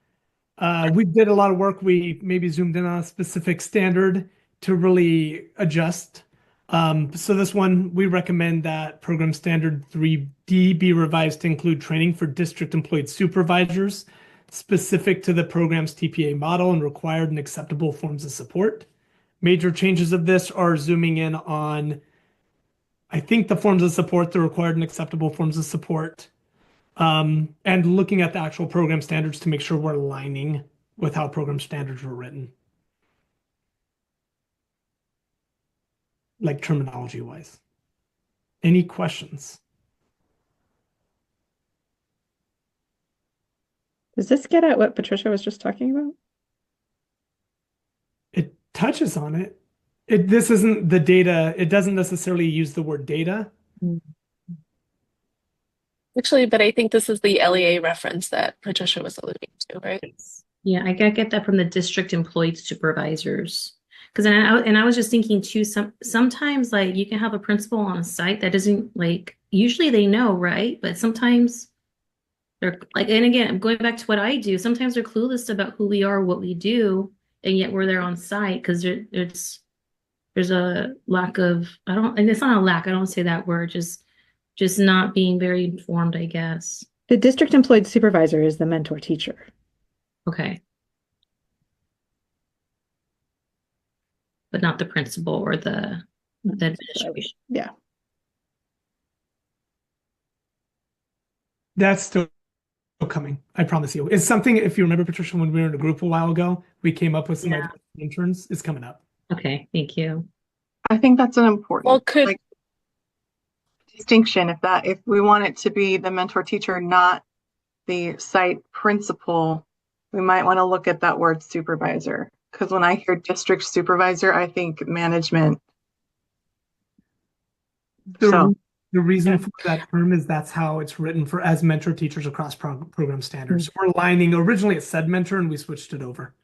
we did a lot of work. We maybe zoomed in on a specific standard to really adjust. So this one, we recommend that program standard 3D be revised to include training for district employed supervisors specific to the program's TPA model and required and acceptable forms of support. Major changes of this are zooming in on, I think, the forms of support, the required and acceptable forms of support, and looking at the actual program standards to make sure we're aligning with how program standards were written, like terminology wise. Any questions? Does this get at what Patricia was just talking about? It touches on it. This isn't the data. It doesn't necessarily use the word data. Actually, but I think this is the LEA reference that Patricia was alluding to, right? Yeah, I get that from the district employed supervisors. Because I was just thinking too, sometimes like you can have a principal on a site that doesn't like, usually they know, right? But sometimes they're like, and again, I'm going back to what I do. Sometimes they're clueless about who we are, what we do, and yet we're there on site because there's a lack of, and it's not a lack, I don't say that word, just not being very informed, I guess. The district employed supervisor is the mentor teacher. Okay. But not the principal or the administration. Yeah. That's still coming. I promise you. It's something, if you remember, Patricia, when we were in a group a while ago, we came up with some ideas for interns. It's coming up. Okay, thank you. I think that's an important like, distinction. If we want it to be the mentor teacher, not the site principal, we might want to look at that word supervisor. Because when I hear district supervisor, I think management. So The reason for that term is that's how it's written for as mentor teachers across program standards. We're aligning, originally it said mentor and we switched it over.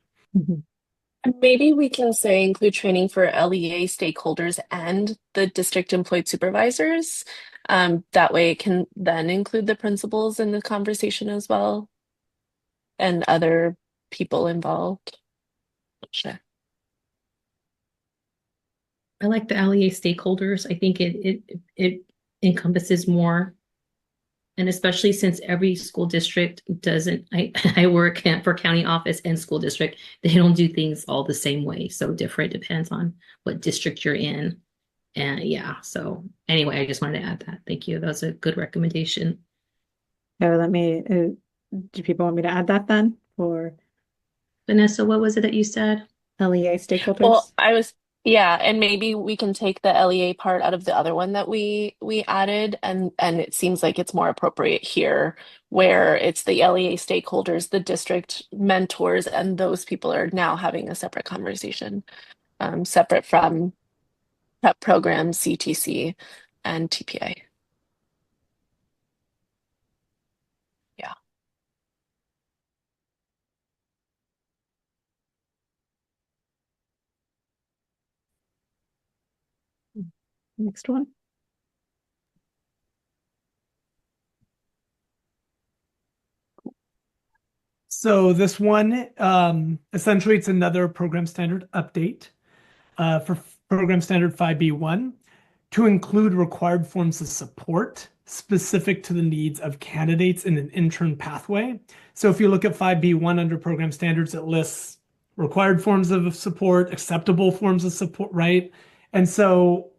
Maybe we can say include training for LEA stakeholders and the district employed supervisors. That way it can then include the principals in the conversation as well and other people involved. Sure. I like the LEA stakeholders. I think it encompasses more. And especially since every school district doesn't, I work for county office and school district, they don't do things all the same way. So different, depends on what district you're in. And yeah, so anyway, I just wanted to add that. Thank you. That was a good recommendation. So let me, do people want me to add that then? Or Vanessa, what was it that you said? LEA stakeholders? Well, yeah, and maybe we can take the LEA part out of the other one that we added, and it seems like it's more appropriate here, where it's the LEA stakeholders, the district mentors, and those people are now having a separate conversation, separate from prep programs, CTC, and TPA. Yeah. Next one. So this one, essentially it's another program standard update for program standard 5B1 to include required forms of support specific to the needs of candidates in an intern pathway. So if you look at 5B1 under program standards, it lists required forms of support, acceptable forms of support, right? And so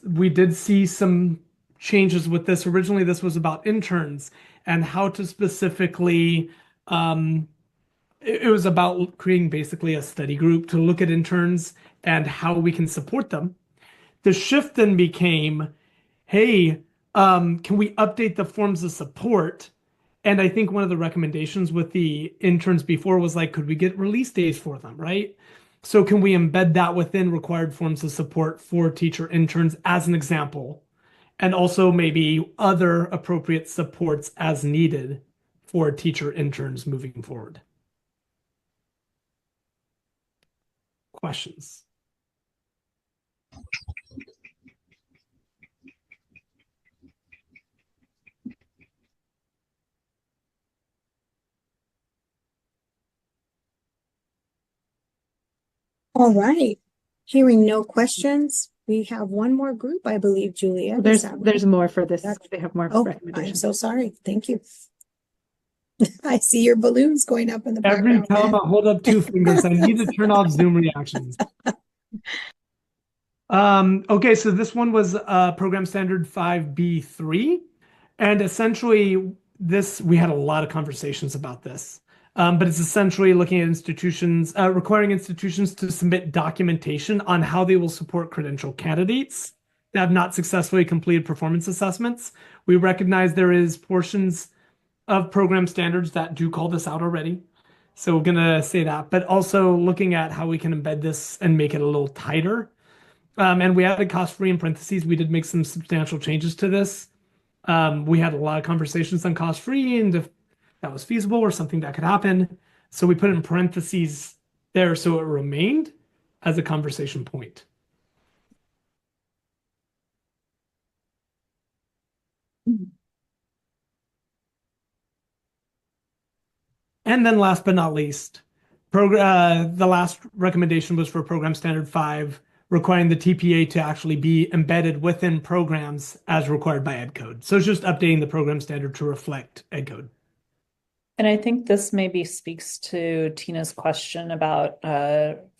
we did see some changes with this. Originally, this was about interns and how to specifically, it was about creating basically a study group to look at interns and how we can support them. The shift then became, hey, can we update the forms of support? And I think one of the recommendations with the interns before was like, could we get release days for them, right? So can we embed that within required forms of support for teacher interns as an example? And also maybe other appropriate supports as needed for teacher interns moving forward. Questions? All right. Hearing no questions, we have one more group, I believe, Julia. There's more for this. They have more Oh, I'm recommendations. so sorry. Thank you. I see your balloons going up in the Every background. time I hold up two fingers, I need to turn off Zoom reactions. Okay, so this one was program standard 5B3. And essentially we had a lot of conversations about this. But it's essentially looking at institutions, requiring institutions to submit documentation on how they will support credential candidates that have not successfully completed performance assessments. We recognize there is portions of program standards that do call this out already. So we're gonna say that, but also looking at how we can embed this and make it a little tighter. And we added cost-free in parentheses. We did make some substantial changes to this. We had a lot of conversations on cost-free and if that was feasible or something that could happen. So we put it in parentheses there so it remained as a conversation point. And then last but not least, the last recommendation was for program standard 5, requiring the TPA to actually be embedded within programs as required by Ed Code. So it's just updating the program standard to reflect Ed Code. And I think this maybe speaks to Tina's question about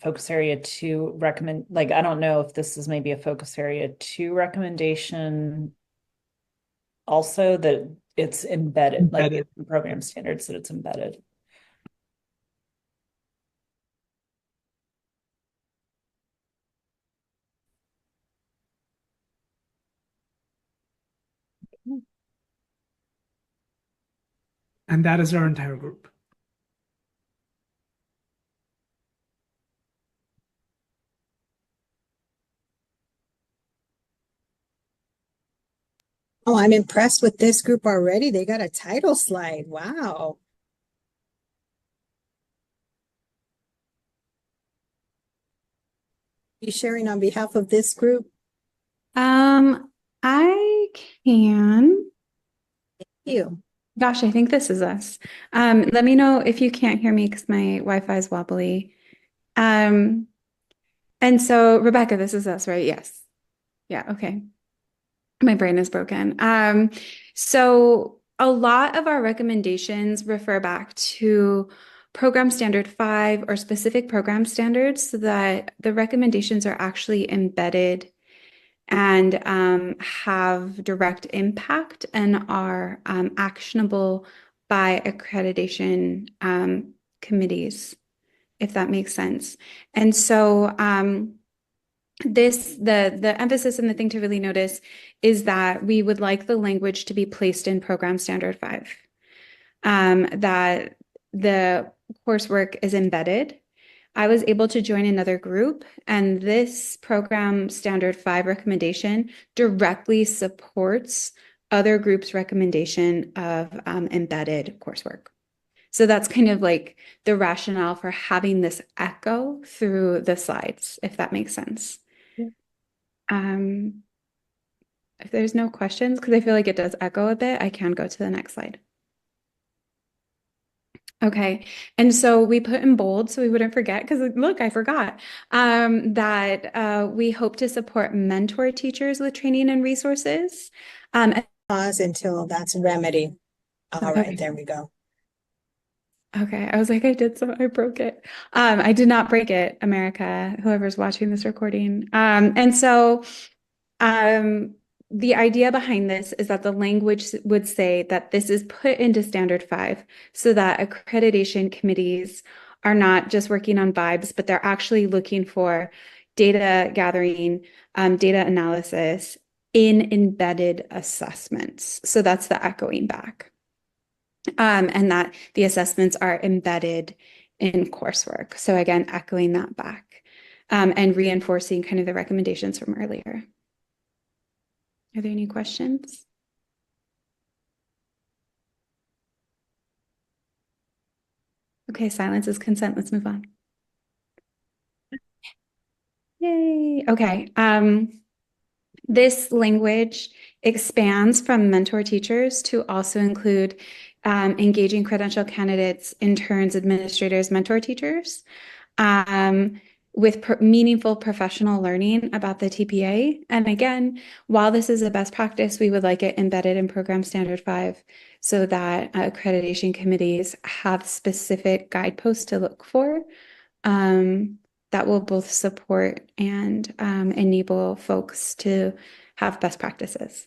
focus area 2 recommend, like, I don't know if this is maybe a focus area 2 recommendation also that it's embedded. Like in the program standards that it's embedded. And that is our entire group. Oh, I'm impressed with this group already. They got a title slide. Wow. You sharing on behalf of this group? I can. You. Gosh, I think this is us. Let me know if you can't hear me because my Wi-Fi is wobbly. And so Rebecca, this is us, right? Yes. Yeah, okay. My brain is broken. So a lot of our recommendations refer back to Program Standard 5 or specific program standards so that the recommendations are actually embedded and have direct impact and are actionable by accreditation committees, if that makes sense. And so the emphasis and the thing to really notice is that we would like the language to be placed in Program Standard 5, that the coursework is embedded. I was able to join another group, and this Program Standard 5 recommendation directly supports other groups' recommendation of embedded coursework. So that's kind of like the rationale for having this echo through the slides, if that makes sense. If there's no questions, because I feel like it does echo a bit, I can go to the next slide. Okay, and so we put in bold so we wouldn't forget, because look, I forgot, that we hope to support mentor teachers with training and resources. Pause until that's remedy. All right, there we go. Okay, I was like, I broke it. I did not break it, America, whoever's watching this recording. And so the idea behind this is that the language would say that this is put into Standard 5 so that accreditation committees are not just working on vibes, but they're actually looking for data gathering, data analysis in embedded assessments. So that's the echoing back. And that the assessments are embedded in coursework. So again, echoing that back and reinforcing kind of the recommendations from earlier. Are there any questions? Okay, silence is consent. Let's move on. Yay. Okay. This language expands from mentor teachers to also include engaging credential candidates, interns, administrators, mentor teachers, with meaningful professional learning about the TPA. And again, while this is a best practice, we would like it embedded in Program Standard 5 so that accreditation committees have specific guideposts to look for that will both support and enable folks to have best practices.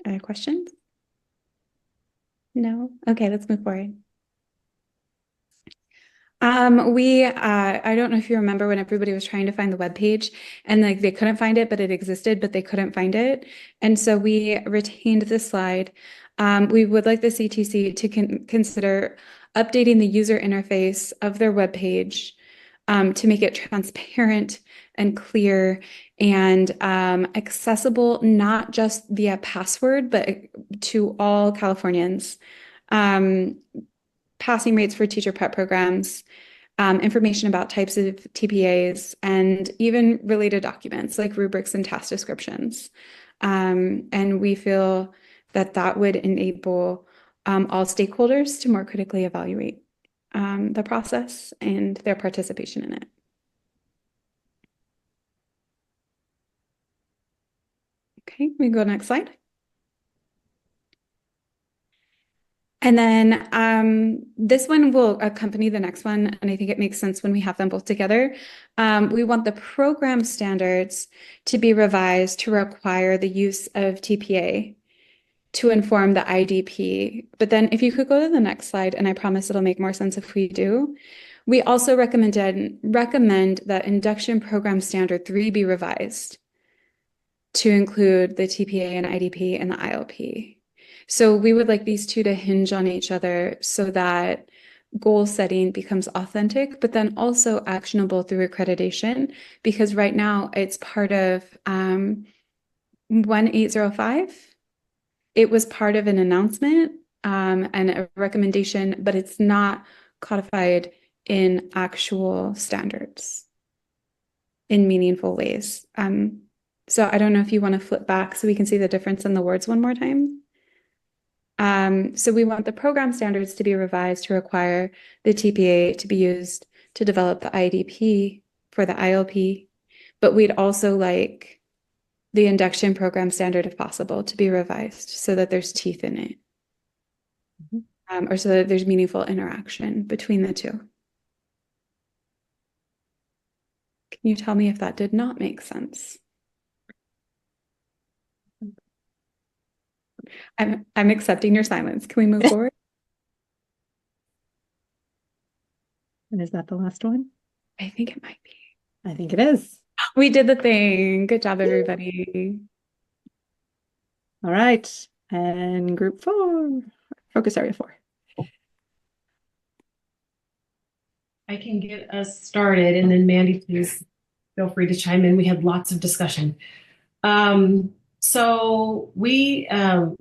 Other questions? No? Okay, let's move forward. I don't know if you remember when everybody was trying to find the webpage and like they couldn't find it, but it existed, but they couldn't find it. And so we retained this slide. We would like the CTC to consider updating the user interface of their webpage to make it transparent and clear and accessible, not just via password, but to all Californians. Passing rates for teacher prep programs, information about types of TPAs, and even related documents like rubrics and task descriptions. And we feel that that would enable all stakeholders to more critically evaluate the process and their participation in it. Okay, we can go next slide. And then this one will accompany the next one, and I think it makes sense when we have them both together. We want the program standards to be revised to require the use of TPA to inform the IDP. But then if you could go to the next slide, and I promise it'll make more sense if we do. We also recommend that Induction Program Standard 3 be revised to include the TPA and IDP and the ILP. So we would like these two to hinge on each other so that goal setting becomes authentic, but then also actionable through accreditation, because right now it's part of 1805. It was part of an announcement and a recommendation, but it's not codified in actual standards in meaningful ways. So I don't know if you want to flip back so we can see the difference in the words one more time. So we want the program standards to be revised to require the TPA to be used to develop the IDP for the ILP, but we'd also like the induction program standard, if possible, to be revised so that there's teeth in it, or so that there's meaningful interaction between the two. Can you tell me if that did not make sense? I'm accepting your silence. Can we move forward? And is that the last one? I think it might be. I think it is. We did the thing. Good job, everybody. All right. And group 4, focus area 4. I can get us started, and then Mandy, please feel free to chime in. We had lots of discussion. So we are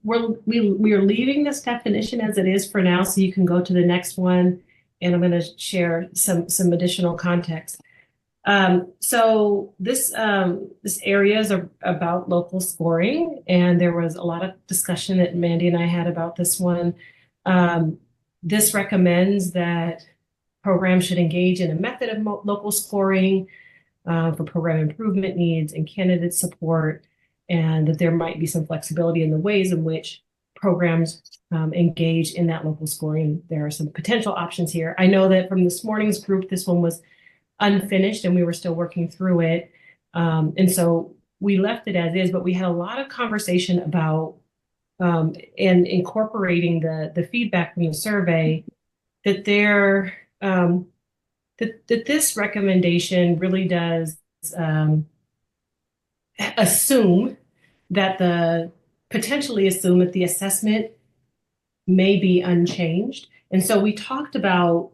leaving this definition as it is for now, so you can go to the next one, and I'm going to share some additional context. So this area is about local scoring, and there was a lot of discussion that Mandy and I had about this one. This recommends that programs should engage in a method of local scoring for program improvement needs and candidate support, and that there might be some flexibility in the ways in which programs engage in that local scoring. There are some potential options here. I know that from this morning's group, this one was unfinished and we were still working through it. And so we left it as is, but we had a lot of conversation about and incorporating the feedback from the survey that that this recommendation really does potentially assume that the assessment may be unchanged. And so we talked about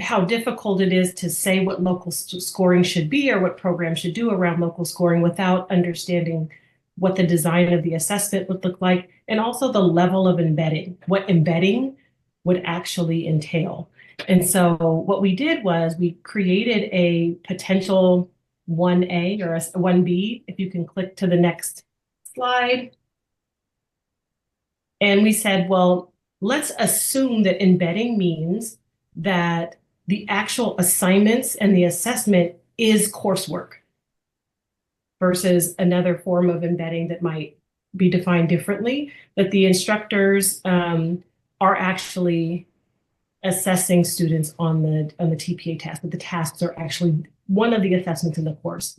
how difficult it is to say what local scoring should be or what programs should do around local scoring without understanding what the design of the assessment would look like, and also the level of embedding, what embedding would actually entail. And so what we did was we created a potential 1A or a 1B, if you can click to the next slide. And we said, well, let's assume that embedding means that the actual assignments and the assessment is coursework versus another form of embedding that might be defined differently, that the instructors are actually assessing students on the TPA task, that the tasks are actually one of the assessments in the course.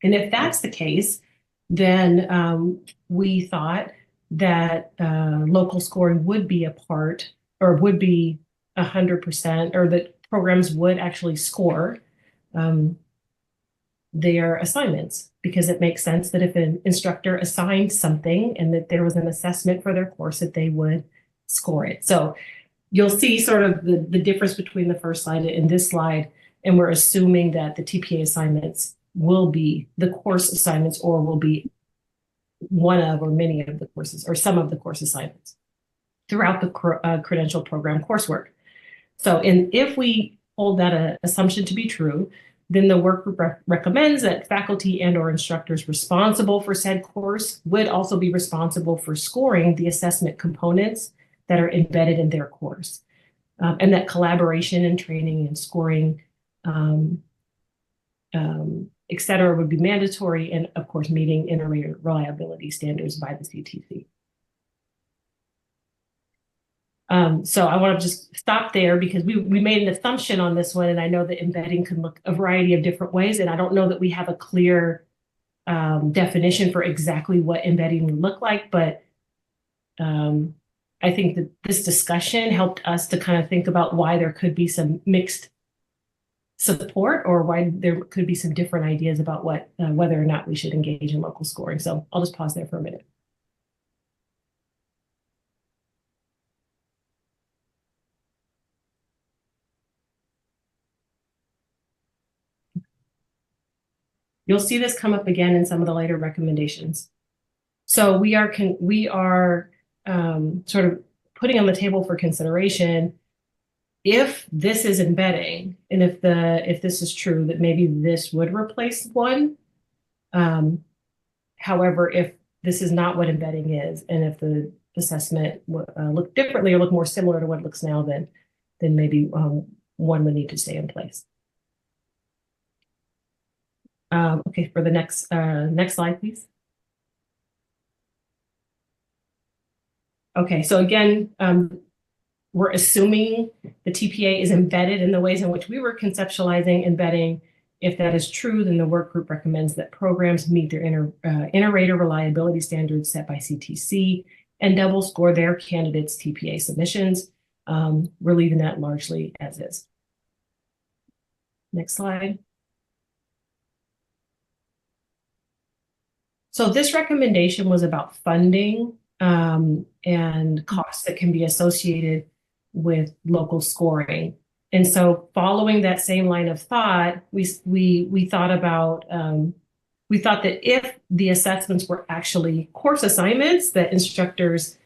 And if that's the case, then we thought that local scoring would be a part, or would be 100%, or that programs would actually score their assignments, because it makes sense that if an instructor assigned something and that there was an assessment for their course, that they would score it. So you'll see sort of the difference between the first slide and this slide, and we're assuming that the TPA assignments will be the course assignments, or will be one of or many of the courses, or some of the course assignments throughout the credential program coursework. So if we hold that assumption to be true, then the workgroup recommends that faculty and or instructors responsible for said course would also be responsible for scoring the assessment components that are embedded in their course, and that collaboration and training and scoring, et cetera, would be mandatory, and of course meeting reliability standards by the CTC. So I want to just stop there, because we made an assumption on this one, and I know that embedding can look a variety of different ways, and I don't know that we have a clear definition for exactly what embedding would look like, but I think that this discussion helped us to kind of think about why there could be some mixed support, or why there could be some different ideas about whether or not we should engage in local scoring. So I'll just pause there for a minute. You'll see this come up again in some of the later recommendations. So we are sort of putting on the table for consideration, if this is embedding, and if this is true, that maybe this would replace one. However, if this is not what embedding is, and if the assessment look differently or look more similar to what it looks now, then maybe one would need to stay in place. Okay, for the next slide, please. Okay, so again, we're assuming the TPA is embedded in the ways in which we were conceptualizing embedding. If that is true, then the work group recommends that programs meet their inter-rater reliability standards set by CTC and double score their candidates' TPA submissions. We're leaving that largely as is. Next slide. So this recommendation was about funding and costs that can be associated with local scoring. And so following that same line of thought, we thought about, we thought that if the assessments were actually course assignments that instructors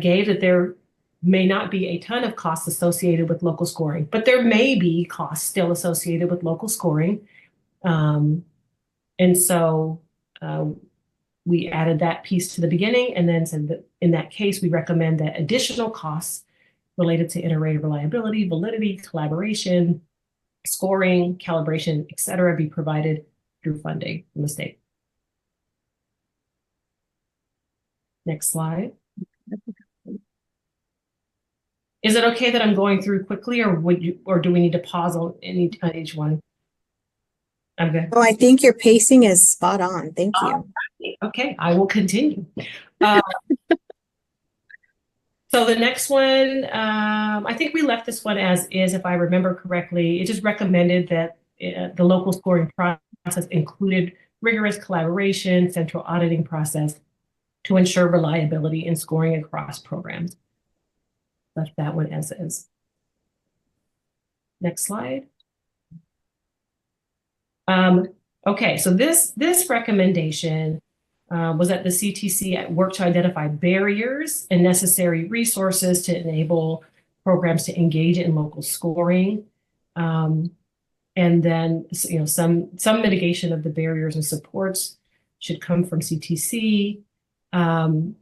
gave, that there may not be a ton of costs associated with local scoring, but there may be costs still associated with local scoring. And so we added that piece to the beginning and then said that in that case, we recommend that additional costs related to inter-rater reliability, validity, collaboration, scoring, calibration, et cetera, be provided through funding from the state. Next slide. Is it okay that I'm going through quickly, or do we need to pause on each one? I'm good. Oh, I think your pacing is spot on. Thank you. Okay, I will continue. So the next one, I think we left this one as is, if I remember correctly. It just recommended that the local scoring process included rigorous collaboration, central auditing process to ensure reliability in scoring across programs. Left that one as is. Next slide. Okay, so this recommendation was that the CTC work to identify barriers and necessary resources to enable programs to engage in local scoring. And then, some mitigation of the barriers and supports should come from CTC. And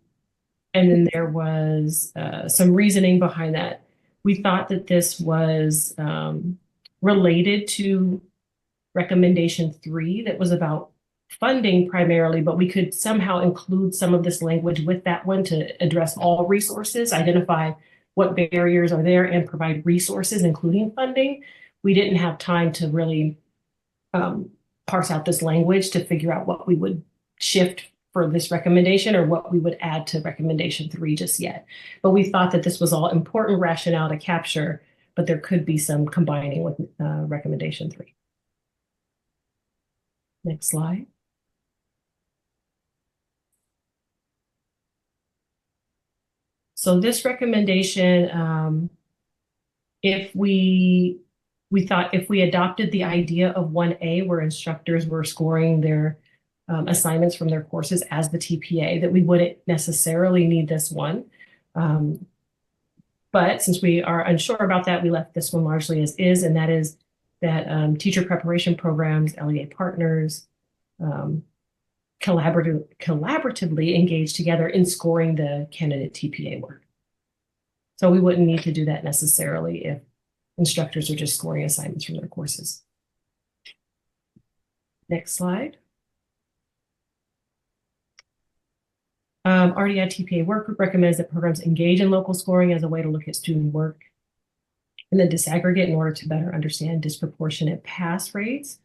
then there was some reasoning behind that. We thought that this was related to recommendation 3 that was about funding primarily, but we could somehow include some of this language with that one to address all resources, identify what barriers are there, and provide resources, including funding. We didn't have time to really parse out this language to figure out what we would shift for this recommendation or what we would add to recommendation 3 just yet. But we thought that this was all important rationale to capture, but there could be some combining with recommendation 3. Next slide. So this recommendation, if we thought if we adopted the idea of 1A, where instructors were scoring their assignments from their courses as the TPA, that we wouldn't necessarily need this one. But since we are unsure about that, we left this one largely as is, and that is that teacher preparation programs, LEA partners, collaboratively engage together in scoring the candidate TPA work. So we wouldn't need to do that necessarily if instructors are just scoring assignments from their courses. Next slide. RDI TPA Workgroup recommends that programs engage in local scoring as a way to look at student work and then disaggregate in order to better understand disproportionate pass rates.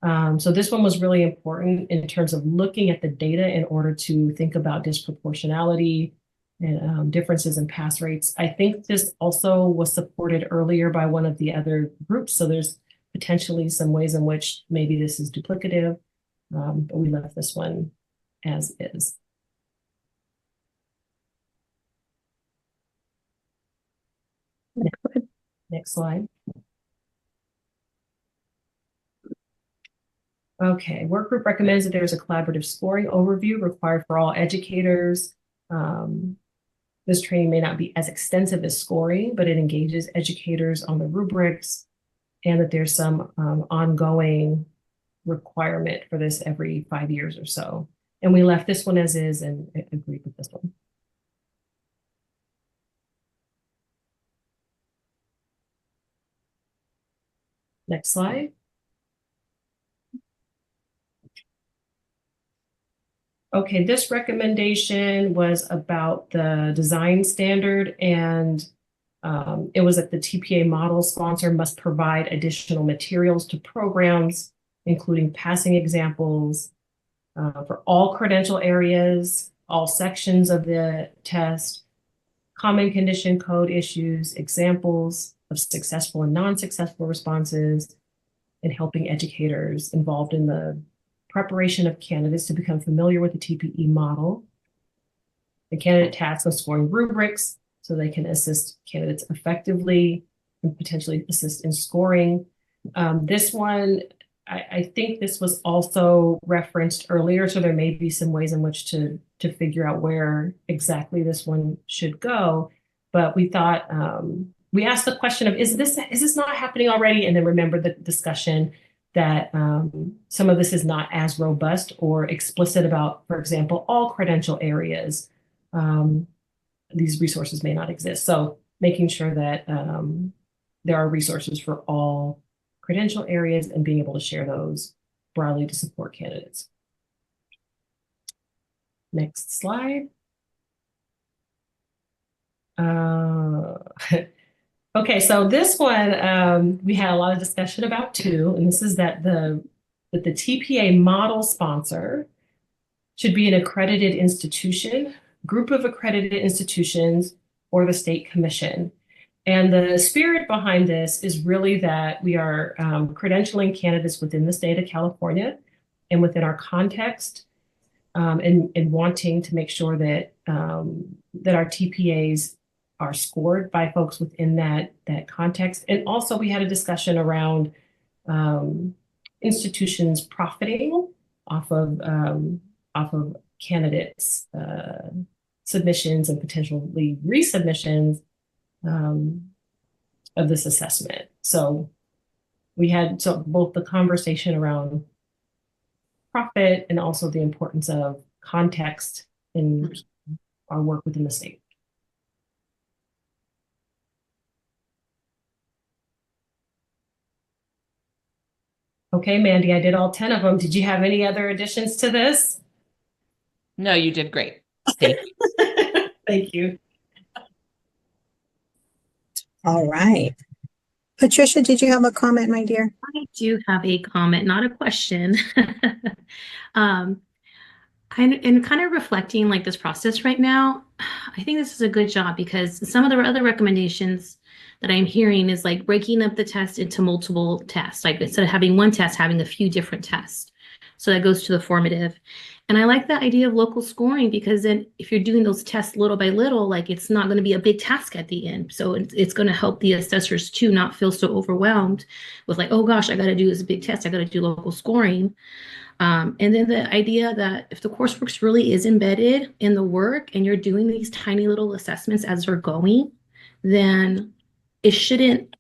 So this one was really important in terms of looking at the data in order to think about disproportionality and differences in pass rates. I think this also was supported earlier by one of the other groups. So there's potentially some ways in which maybe this is duplicative, but we left this one as is. Next slide. Okay, work group recommends that there is a collaborative scoring overview required for all educators. This training may not be as extensive as scoring, but it engages educators on the rubrics, and that there's some ongoing requirement for this every 5 years or so. And we left this one as is and agreed with this one. Next slide. Okay, this recommendation was about the design standard, and it was that the TPA model sponsor must provide additional materials to programs, including passing examples for all credential areas, all sections of the test, common condition code issues, examples of successful and non-successful responses, and helping educators involved in the preparation of candidates to become familiar with the TPE model, the candidate tasks of scoring rubrics so they can assist candidates effectively and potentially assist in scoring. This one, I think this was also referenced earlier, so there may be some ways in which to figure out where exactly this one should go. But we thought, we asked the question of, is this not happening already? And then remember the discussion that some of this is not as robust or explicit about, for example, all credential areas. These resources may not exist. So making sure that there are resources for all credential areas and being able to share those broadly to support candidates. Next slide. Okay, so this one we had a lot of discussion about too, and this is that the TPA model sponsor should be an accredited institution, group of accredited institutions, or the state commission. And the spirit behind this is really that we are credentialing candidates within the state of California and within our context, and wanting to make sure that that our TPAs are scored by folks within that context. And also we had a discussion around institutions profiting off of candidates' submissions and potentially resubmissions of this assessment. So we had both the conversation around profit and also the importance of context in our work within the state. Okay, Mandy, I did all 10 of them. Did you have any other additions to this? No, you did great. Thank you. Thank you. All right. Patricia, did you have a comment, my dear? I do have a comment, not a question. And kind of reflecting like this process right now, I think this is a good job because some of the other recommendations that I'm hearing is like breaking up the test into multiple tests, like instead of having one test, having a few different tests. So that goes to the formative. And I like the idea of local scoring because then if you're doing those tests little by little, like it's not going to be a big task at the end. So it's going to help the assessors too not feel so overwhelmed with like, oh gosh, I got to do this big test. I got to do local scoring. And then the idea that if the coursework really is embedded in the work and you're doing these tiny little assessments as they're going, then it shouldn't,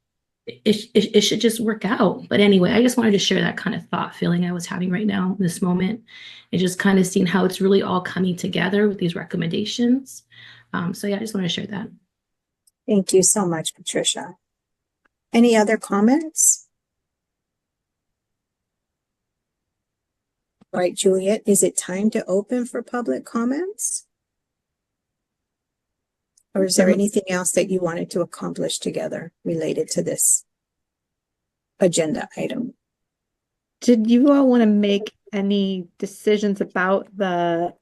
it should just work out. But anyway, I just wanted to share that kind of thought feeling I was having right now in this moment, and just kind of seeing how it's really all coming together with these recommendations. So yeah, I just want to share that. Thank you so much, Patricia. Any other comments? All right, Juliet, is it time to open for public comments? Or is there anything else that you wanted to accomplish together related to this agenda item? Did you all want to make any decisions about the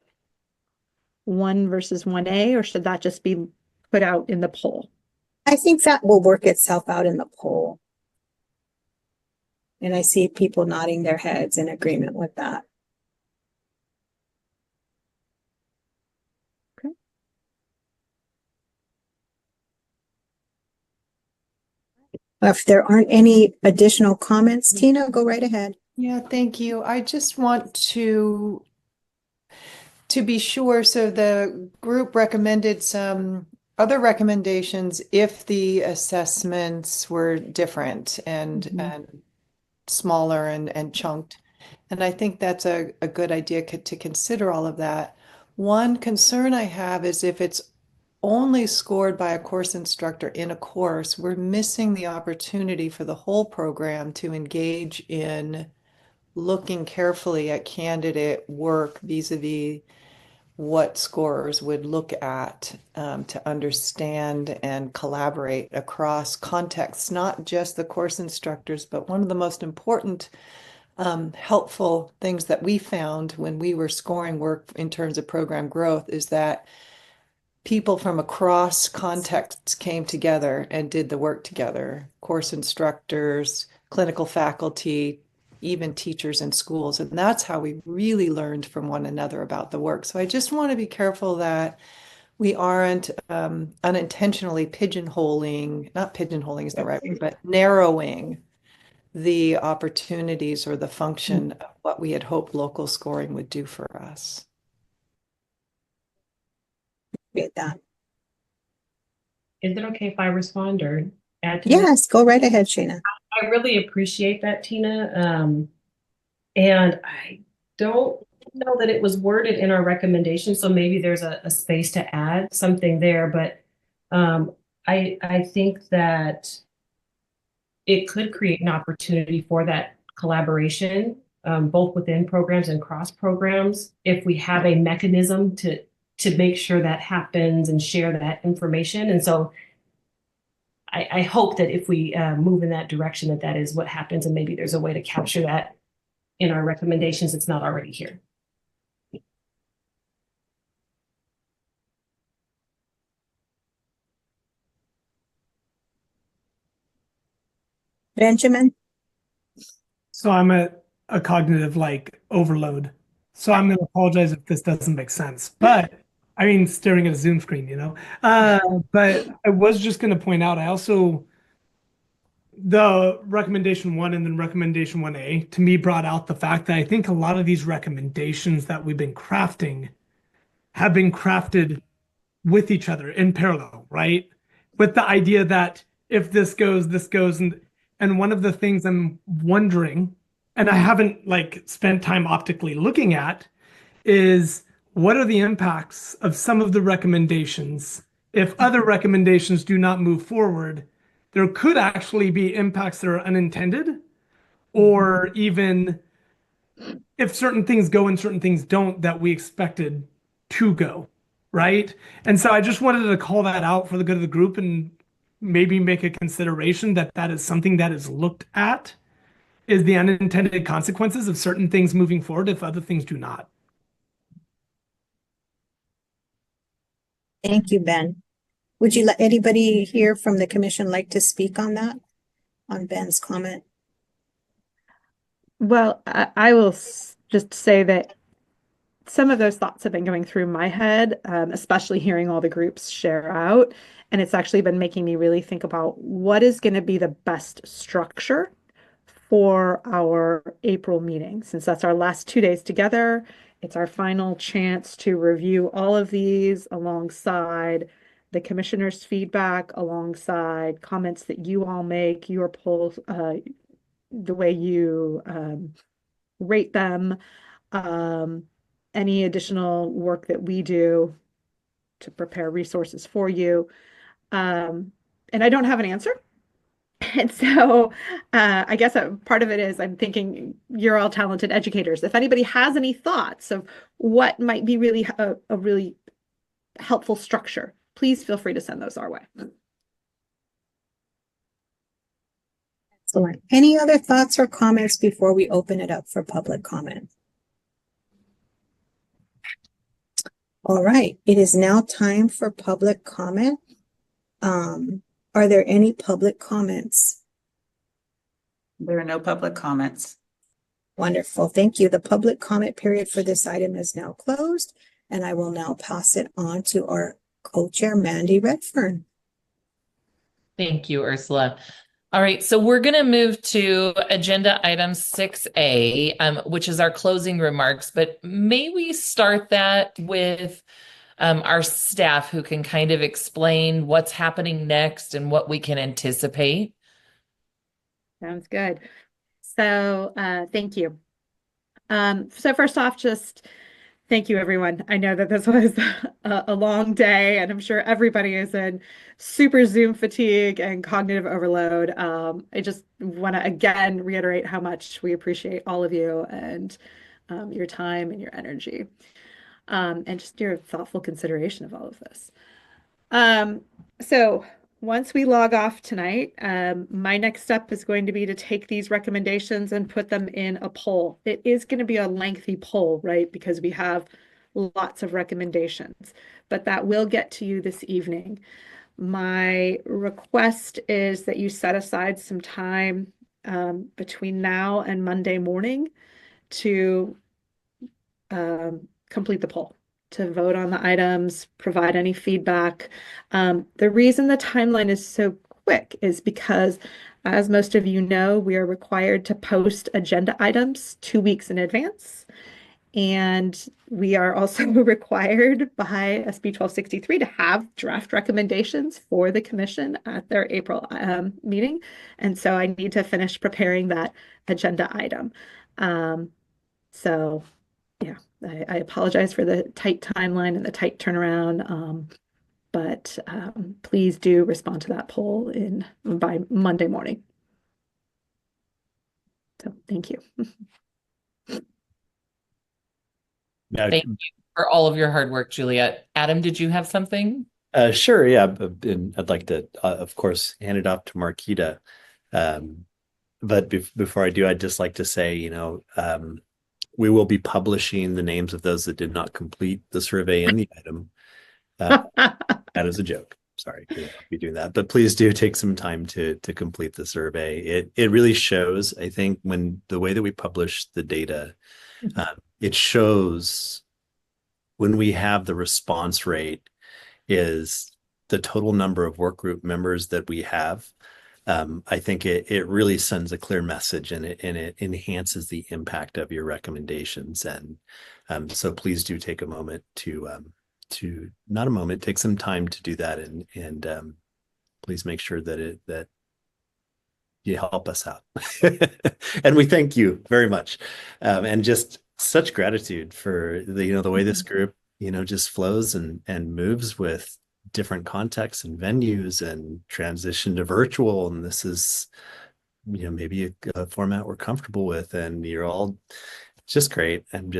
1 versus 1A, or should that just be put out in the poll? I think that will work itself out in the poll. And I see people nodding their heads in agreement with that. If there aren't any additional comments, Tina, go right ahead. Yeah, thank you. I just want to be sure. So the group recommended some other recommendations if the assessments were different and smaller and chunked. And I think that's a good idea to consider all of that. One concern I have is if it's only scored by a course instructor in a course, we're missing the opportunity for the whole program to engage in looking carefully at candidate work vis-a-vis what scorers would look at to understand and collaborate across contexts, not just the course instructors, but one of the most important helpful things that we found when we were scoring work in terms of program growth is that people from across contexts came together and did the work together. Course instructors, clinical faculty, even teachers in schools. And that's how we really learned from one another about the work. So I just want to be careful that we aren't unintentionally pigeonholing, not pigeonholing is the right word, but narrowing the opportunities or the function of what we had hoped local scoring would do for us. Get that. Is it okay if I respond or add to Yes, go right ahead, Shana. I really appreciate that, Tina. And I don't know that it was worded in our recommendation, so maybe there's a space to add something there. But I think that it could create an opportunity for that collaboration, both within programs and cross programs, if we have a mechanism to make sure that happens and share that information. And so I hope that if we move in that direction, that that is what happens, and maybe there's a way to capture that in our recommendations. It's not already here. Benjamin? So I'm a cognitive like overload. So I'm going to apologize if this doesn't make sense. But I mean, staring at a Zoom screen, you know. But I was just going to point out, I also, the recommendation 1 and then recommendation 1A to me brought out the fact that I think a lot of these recommendations that we've been crafting have been crafted with each other in parallel, right? With the idea that if this goes, and one of the things I'm wondering, and I haven't like spent time optically looking at, is what are the impacts of some of the recommendations? If other recommendations do not move forward, there could actually be impacts that are unintended, or even if certain things go and certain things don't that we expected to go, right? And so I just wanted to call that out for the good of the group and maybe make a consideration that that is something that is looked at, is the unintended consequences of certain things moving forward if other things do not. Thank you, Ben. Would you let anybody here from the commission like to speak on that, on Ben's comment? Well, I will just say that some of those thoughts have been going through my head, especially hearing all the groups share out. And it's actually been making me really think about what is going to be the best structure for our April meeting, since that's our last 2 days together. It's our final chance to review all of these alongside the commissioner's feedback, alongside comments that you all make, your polls, the way you rate them, any additional work that we do to prepare resources for you. And I don't have an answer. And so I guess part of it is I'm thinking you're all talented educators. If anybody has any thoughts of what might be really a really helpful structure, please feel free to send those our way. Excellent. Any other thoughts or comments before we open it up for public comment? All right, it is now time for public comment. Are there any public comments? There are no public comments. Wonderful, thank you. The public comment period for this item is now closed, and I will now pass it on to our co-chair, Mandy Redfern. Thank you, Ursula. All right, so we're going to move to agenda item 6A, which is our closing remarks. But may we start that with our staff who can kind of explain what's happening next and what we can anticipate? Sounds good. So thank you. So first off, just thank you, everyone. I know that this was a long day, and I'm sure everybody is in super Zoom fatigue and cognitive overload. I just want to again reiterate how much we appreciate all of you and your time and your energy, and just your thoughtful consideration of all of this. So once we log off tonight, my next step is going to be to take these recommendations and put them in a poll. It is going to be a lengthy poll, right? Because we have lots of recommendations, but that will get to you this evening. My request is that you set aside some time between now and Monday morning to complete the poll, to vote on the items, provide any feedback. The reason the timeline is so quick is because, as most of you know, we are required to post agenda items 2 weeks in advance. And we are also required by SB 1263 to have draft recommendations for the commission at their April meeting. And so I need to finish preparing that agenda item. So yeah, I apologize for the tight timeline and the tight turnaround, but please do respond to that poll by Monday morning. So thank you. Thank you for all of your hard work, Juliet. Adam, did you have something? Sure, yeah. And I'd like to, of course, hand it off to Marquita. But before I do, I'd just like to say, we will be publishing the names of those that did not complete the survey in the item. That is a joke. Sorry, we won't be doing that. But please do take some time to complete the survey. It really shows, I think, when the way that we publish the data, it shows when we have the response rate is the total number of work group members that we have. I think it really sends a clear message, and it enhances the impact of your recommendations. And so please do take a moment take some time to do that, and please make sure that you help us out. And we thank you very much, and just such gratitude for the way this group just flows and moves with different contexts and venues and transition to virtual. And this is, maybe a format we're comfortable with, and you're all just great. I'm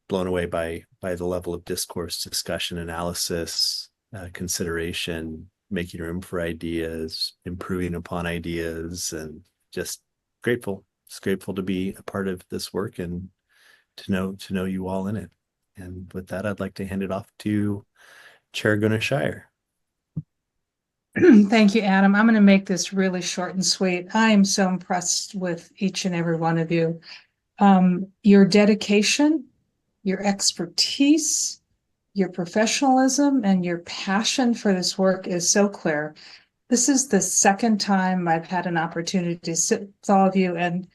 blown away by the level of discourse, discussion, analysis, consideration, making room for ideas, improving upon ideas, and just grateful. Just grateful to be a part of this work and to know you all in it. And with that, I'd like to hand it off to Chair Gunnar Shire. Thank you, Adam. I'm going to make this really short and sweet. I am so impressed with each and every one of you. Your dedication, your expertise, your professionalism, and your passion for this work is so clear. This is the second time I've had an opportunity to sit with all of you, and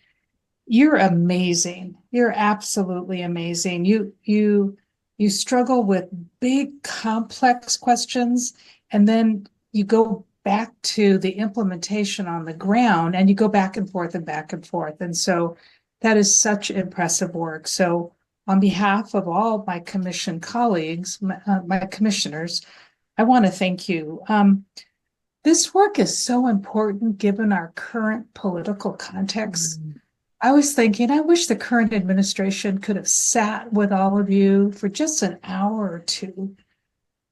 you're amazing. You're absolutely amazing. You struggle with big, complex questions, and then you go back to the implementation on the ground, and you go back and forth and back and forth. And so that is such impressive work. So on behalf of all my commission colleagues, my commissioners, I want to thank you. This work is so important given our current political context. I was thinking, I wish the current administration could have sat with all of you for just an hour or two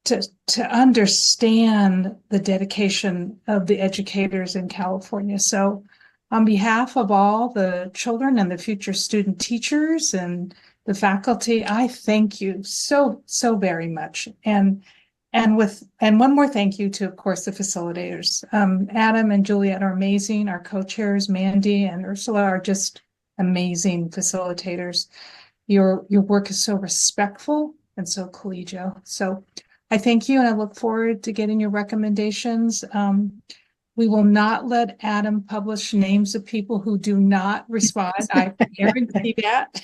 to understand the dedication of the educators in California. So on behalf of all the children and the future student teachers and the faculty, I thank you so very much. And one more thank you to, of course, the facilitators. Adam and Juliet are amazing. Our co-chairs, Mandy and Ursula, are just amazing facilitators. Your work is so respectful and so collegial. So I thank you, and I look forward to getting your recommendations. We will not let Adam publish names of people who do not respond. I guarantee that.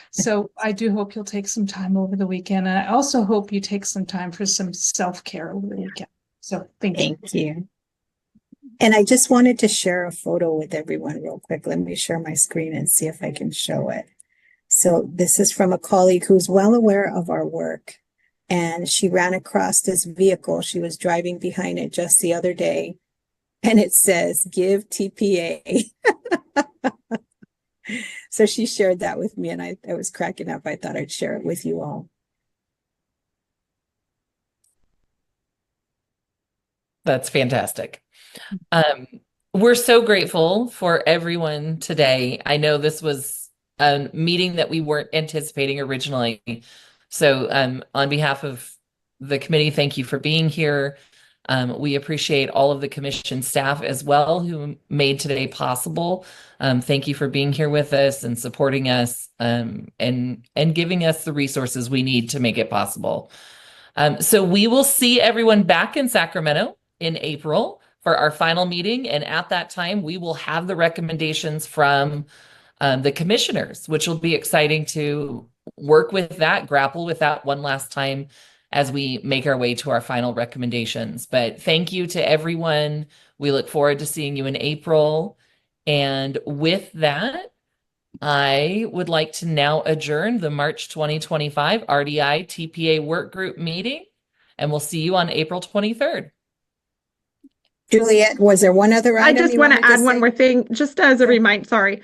So I do hope you'll take some time over the weekend. And I also hope you take some time for some self-care over the weekend. So thank you. Thank you. And I just wanted to share a photo with everyone real quick. Let me share my screen and see if I can show it. So this is from a colleague who's well aware of our work. And she ran across this vehicle. She was driving behind it just the other day. And it says, give TPA. So she shared that with me and I was cracking up. I thought I'd share it with you all. That's fantastic. We're so grateful for everyone today. I know this was a meeting that we weren't anticipating originally. So on behalf of the committee, thank you for being here. We appreciate all of the commission staff as well who made today possible. Thank you for being here with us and supporting us and giving us the resources we need to make it possible. So we will see everyone back in Sacramento in April for our final meeting. And at that time, we will have the recommendations from the commissioners, which will be exciting to work with that, grapple with that one last time as we make our way to our final recommendations. But thank you to everyone. We look forward to seeing you in April. And with that, I would like to now adjourn the March 2025 RDI TPA Workgroup meeting, and we'll see you on April 23rd. Juliet, was there one other item? I just want to add one more thing, just as a reminder. Sorry.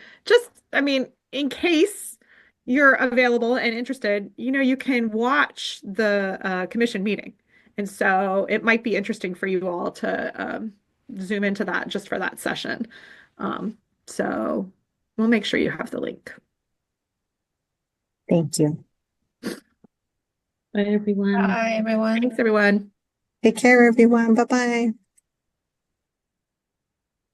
I mean, in case you're available and interested, you can watch the commission meeting. And so it might be interesting for you all to zoom into that just for that session. So we'll make sure you have the link. Thank you. Bye, everyone. Bye, everyone. Thanks, everyone. Take care, everyone. Bye-bye.